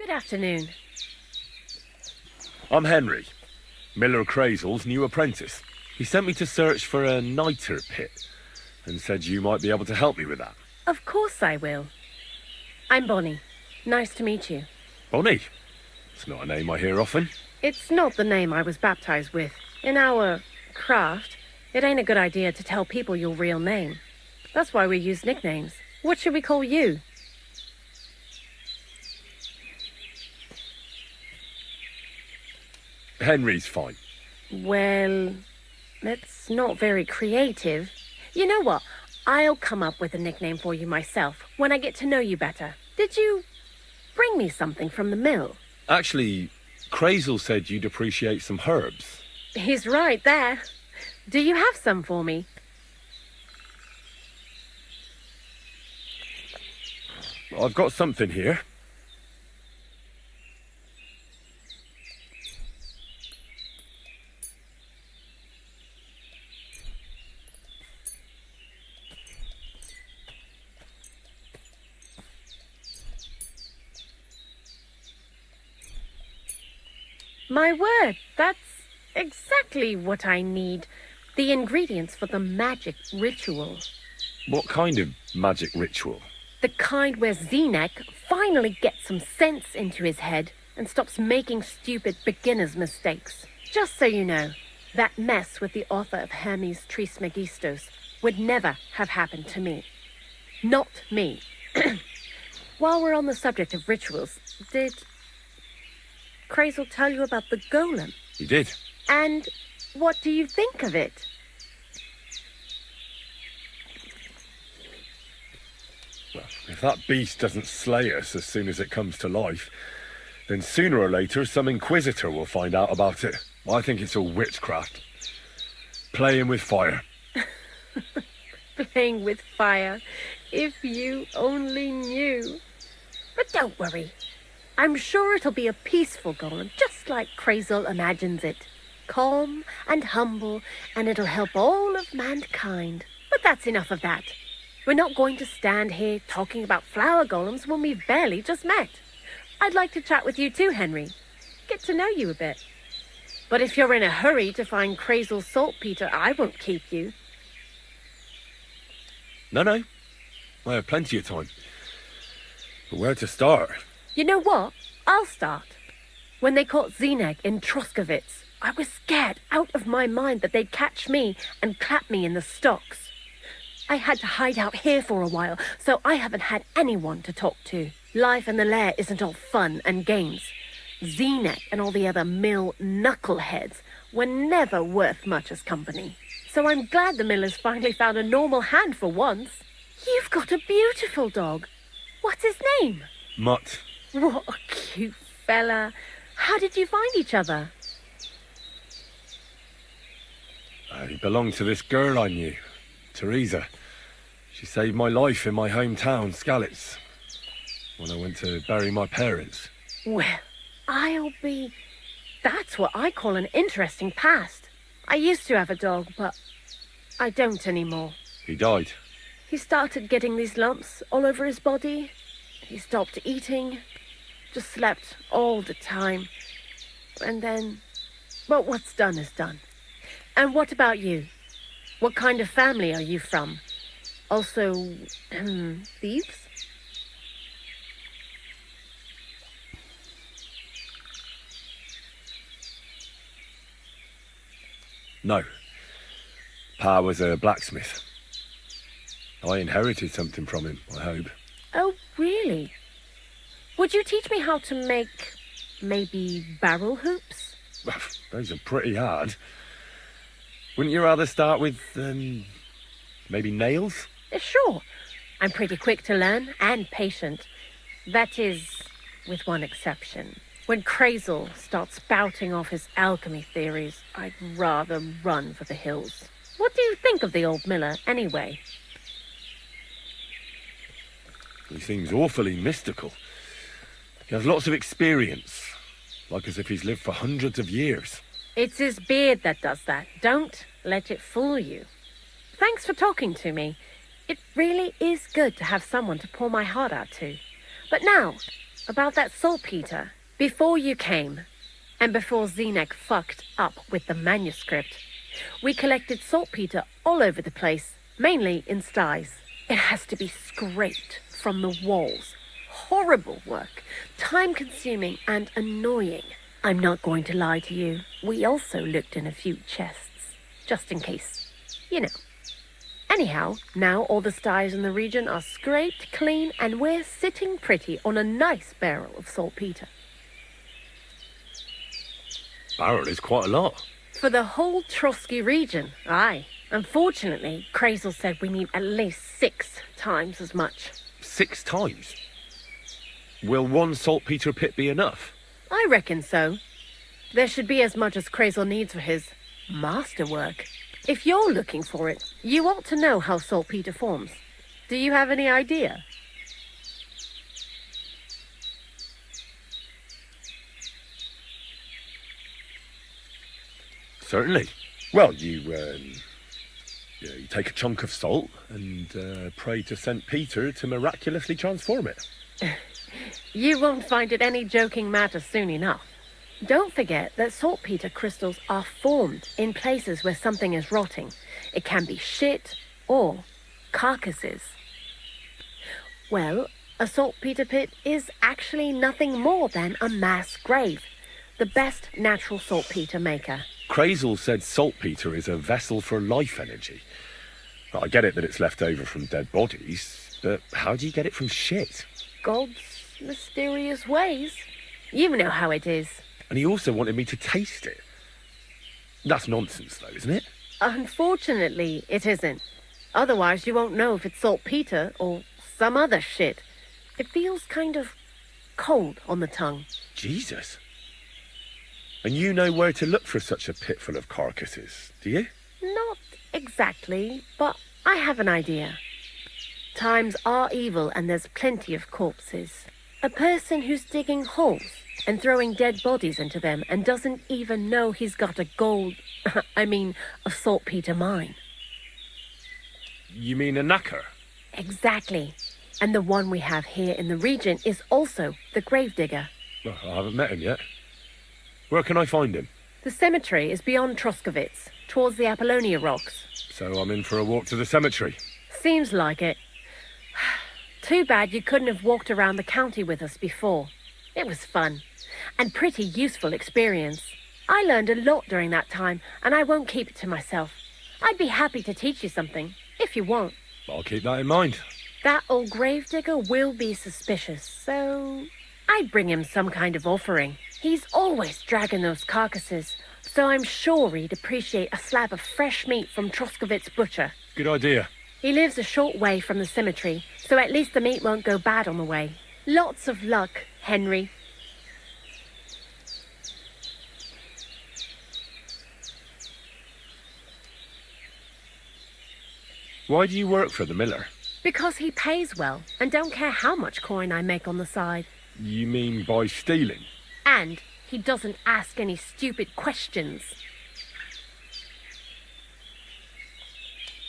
S12: Good afternoon.
S1: I'm Henry, Miller Crazel's new apprentice. He sent me to search for a niter pit and said you might be able to help me with that.
S12: Of course I will. I'm Bonnie. Nice to meet you.
S1: Bonnie? It's not a name I hear often.
S12: It's not the name I was baptized with. In our craft, it ain't a good idea to tell people your real name. That's why we use nicknames. What should we call you?
S1: Henry's fine.
S12: Well, that's not very creative. You know what? I'll come up with a nickname for you myself when I get to know you better. Did you bring me something from the mill?
S1: Actually, Crazel said you'd appreciate some herbs.
S12: He's right there. Do you have some for me?
S1: I've got something here.
S12: My word, that's exactly what I need. The ingredients for the magic ritual.
S1: What kind of magic ritual?
S12: The kind where Zenek finally gets some sense into his head and stops making stupid beginner's mistakes. Just so you know, that mess with the author of Hermes Trismegistos would never have happened to me. Not me. While we're on the subject of rituals, did Crazel tell you about the golem?
S1: He did.
S12: And what do you think of it?
S1: Well, if that beast doesn't slay us as soon as it comes to life, then sooner or later some inquisitor will find out about it. I think it's all witchcraft. Playing with fire.
S12: Playing with fire. If you only knew. But don't worry. I'm sure it'll be a peaceful golem, just like Crazel imagines it. Calm and humble, and it'll help all of mankind. But that's enough of that. We're not going to stand here talking about flower golems when we've barely just met. I'd like to chat with you too, Henry. Get to know you a bit. But if you're in a hurry to find Crazel's saltpeter, I won't keep you.
S1: No. I have plenty of time. But where to start?
S12: You know what? I'll start. When they caught Zenek in Troskovitz, I was scared out of my mind that they'd catch me and clap me in the stocks. I had to hide out here for a while, so I haven't had anyone to talk to. Life in the lair isn't all fun and games. Zenek and all the other mill knuckleheads were never worth much as company. So I'm glad the miller's finally found a normal hand for once. You've got a beautiful dog. What's his name?
S1: Mutt.
S12: What a cute fella. How did you find each other?
S1: He belonged to this girl I knew, Teresa. She saved my life in my hometown, Skalitz, when I went to bury my parents.
S12: Well, that's what I call an interesting past. I used to have a dog, but I don't anymore.
S1: He died.
S12: He started getting these lumps all over his body. He stopped eating, just slept all the time. And then, well, what's done is done. And what about you? What kind of family are you from? Also, thieves?
S1: No. Pa was a blacksmith. I inherited something from him, I hope.
S12: Oh, really? Would you teach me how to make, maybe, barrel hoops?
S1: Those are pretty hard. Wouldn't you rather start with, maybe nails?
S12: Sure. I'm pretty quick to learn and patient. That is, with one exception. When Crazel starts spouting off his alchemy theories, I'd rather run for the hills. What do you think of the old miller, anyway?
S1: He seems awfully mystical. He has lots of experience, like as if he's lived for hundreds of years.
S12: It's his beard that does that. Don't let it fool you. Thanks for talking to me. It really is good to have someone to pour my heart out to. But now, about that saltpeter. Before you came, and before Zenek fucked up with the manuscript, we collected saltpeter all over the place, mainly in sties. It has to be scraped from the walls. Horrible work, time-consuming and annoying. I'm not going to lie to you. We also looked in a few chests, just in case. You know. Anyhow, now all the sties in the region are scraped clean and we're sitting pretty on a nice barrel of saltpeter.
S1: Barrel is quite a lot.
S12: For the whole Trotsky region, aye. Unfortunately, Krazel said we need at least 6 times as much.
S1: 6 times? Will one saltpeter pit be enough?
S12: I reckon so. There should be as much as Krazel needs for his masterwork. If you're looking for it, you ought to know how saltpeter forms. Do you have any idea?
S1: Certainly. Well, you take a chunk of salt and pray to St. Peter to miraculously transform it.
S12: You won't find it any joking matter soon enough. Don't forget that saltpeter crystals are formed in places where something is rotting. It can be shit or carcasses. Well, a saltpeter pit is actually nothing more than a mass grave, the best natural saltpeter maker.
S1: Krazel said saltpeter is a vessel for life energy. Well, I get it that it's left over from dead bodies, but how do you get it from shit?
S12: God's mysterious ways. You know how it is.
S1: And he also wanted me to taste it. That's nonsense, though, isn't it?
S12: Unfortunately, it isn't. Otherwise, you won't know if it's saltpeter or some other shit. It feels kind of cold on the tongue.
S1: Jesus. And you know where to look for such a pit full of carcasses, do you?
S12: Not exactly, but I have an idea. Times are evil and there's plenty of corpses. A person who's digging holes and throwing dead bodies into them and doesn't even know he's got a a saltpeter mine.
S1: You mean a knacker?
S12: Exactly. And the one we have here in the region is also the gravedigger.
S1: Well, I haven't met him yet. Where can I find him?
S12: The cemetery is beyond Troskovitz, towards the Apollonia rocks.
S1: So I'm in for a walk to the cemetery.
S12: Seems like it. Too bad you couldn't have walked around the county with us before. It was fun, and pretty useful experience. I learned a lot during that time, and I won't keep it to myself. I'd be happy to teach you something, if you want.
S1: I'll keep that in mind.
S12: That old gravedigger will be suspicious, so I'd bring him some kind of offering. He's always dragging those carcasses, so I'm sure he'd appreciate a slab of fresh meat from Troskovitz butcher.
S1: Good idea.
S12: He lives a short way from the cemetery, so at least the meat won't go bad on the way. Lots of luck, Henry.
S1: Why do you work for the miller?
S12: Because he pays well, and don't care how much coin I make on the side.
S1: You mean by stealing?
S12: And he doesn't ask any stupid questions.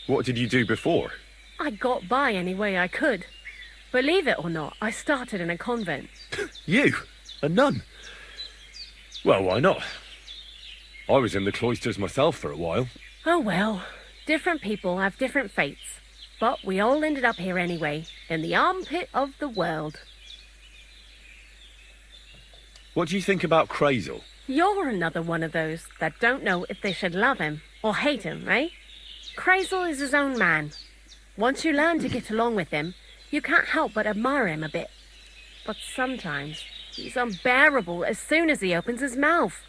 S1: What did you do before?
S12: I got by any way I could. Believe it or not, I started in a convent.
S1: You? A nun? Well, why not? I was in the cloisters myself for a while.
S12: Oh well, different people have different fates. But we all ended up here anyway, in the armpit of the world.
S1: What do you think about Krazel?
S12: You're another one of those that don't know if they should love him or hate him, eh? Krazel is his own man. Once you learn to get along with him, you can't help but admire him a bit. But sometimes he's unbearable as soon as he opens his mouth.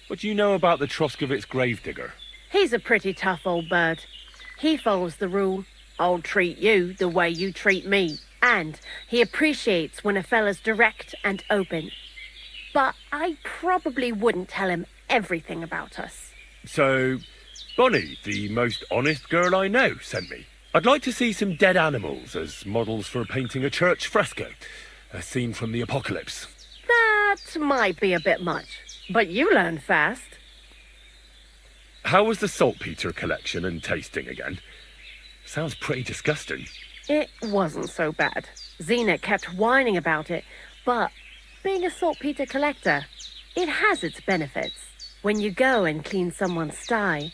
S1: What do you know about the Troskovitz gravedigger?
S12: He's a pretty tough old bird. He follows the rule, I'll treat you the way you treat me. And he appreciates when a fella's direct and open. But I probably wouldn't tell him everything about us.
S1: So, Bonnie, the most honest girl I know, sent me. I'd like to see some dead animals as models for painting a church fresco. A scene from the apocalypse.
S12: That might be a bit much, but you learn fast.
S1: How was the saltpeter collection and tasting again? Sounds pretty disgusting.
S12: It wasn't so bad. Xena kept whining about it, but being a saltpeter collector, it has its benefits. When you go and clean someone's sty,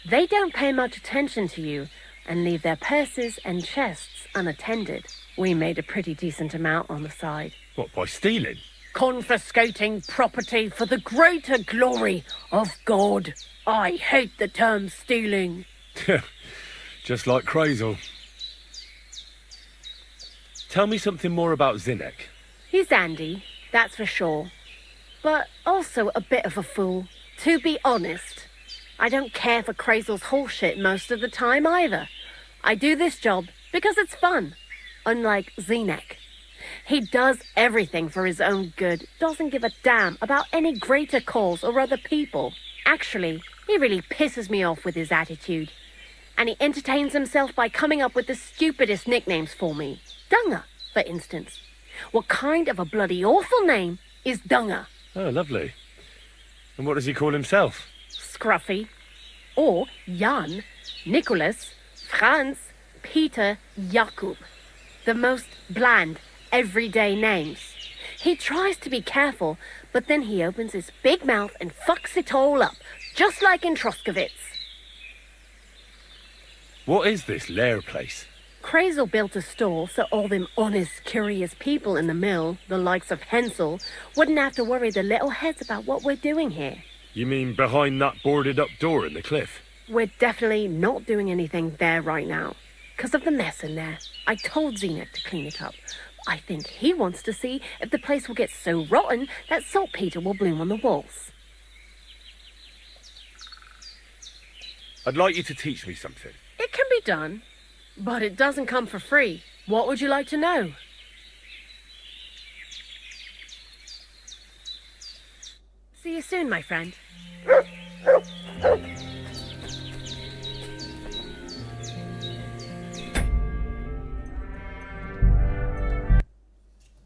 S12: they don't pay much attention to you and leave their purses and chests unattended. We made a pretty decent amount on the side.
S1: What, by stealing?
S12: Confiscating property for the greater glory of God. I hate the term stealing.
S1: Just like Crazel. Tell me something more about Zinnek.
S12: He's Andy, that's for sure. But also a bit of a fool. To be honest, I don't care for Crazel's horseshit most of the time either. I do this job because it's fun, unlike Zinnek. He does everything for his own good, doesn't give a damn about any greater cause or other people. Actually, he really pisses me off with his attitude. And he entertains himself by coming up with the stupidest nicknames for me. Dunga, for instance. What kind of a bloody awful name is Dunga?
S1: Oh, lovely. And what does he call himself?
S12: Scruffy. Or Jan, Nicholas, Franz, Peter, Jakub. The most bland, everyday names. He tries to be careful, but then he opens his big mouth and fucks it all up, just like in Troskowitz.
S1: What is this lair place?
S12: Crazel built a store so all them honest, curious people in the mill, the likes of Hensel, wouldn't have to worry their little heads about what we're doing here.
S1: You mean behind that boarded up door in the cliff?
S12: We're definitely not doing anything there right now, because of the mess in there. I told Zenith to clean it up. I think he wants to see if the place will get so rotten that saltpeter will bloom on the walls.
S1: I'd like you to teach me something.
S12: It can be done, but it doesn't come for free. What would you like to know? See you soon, my friend.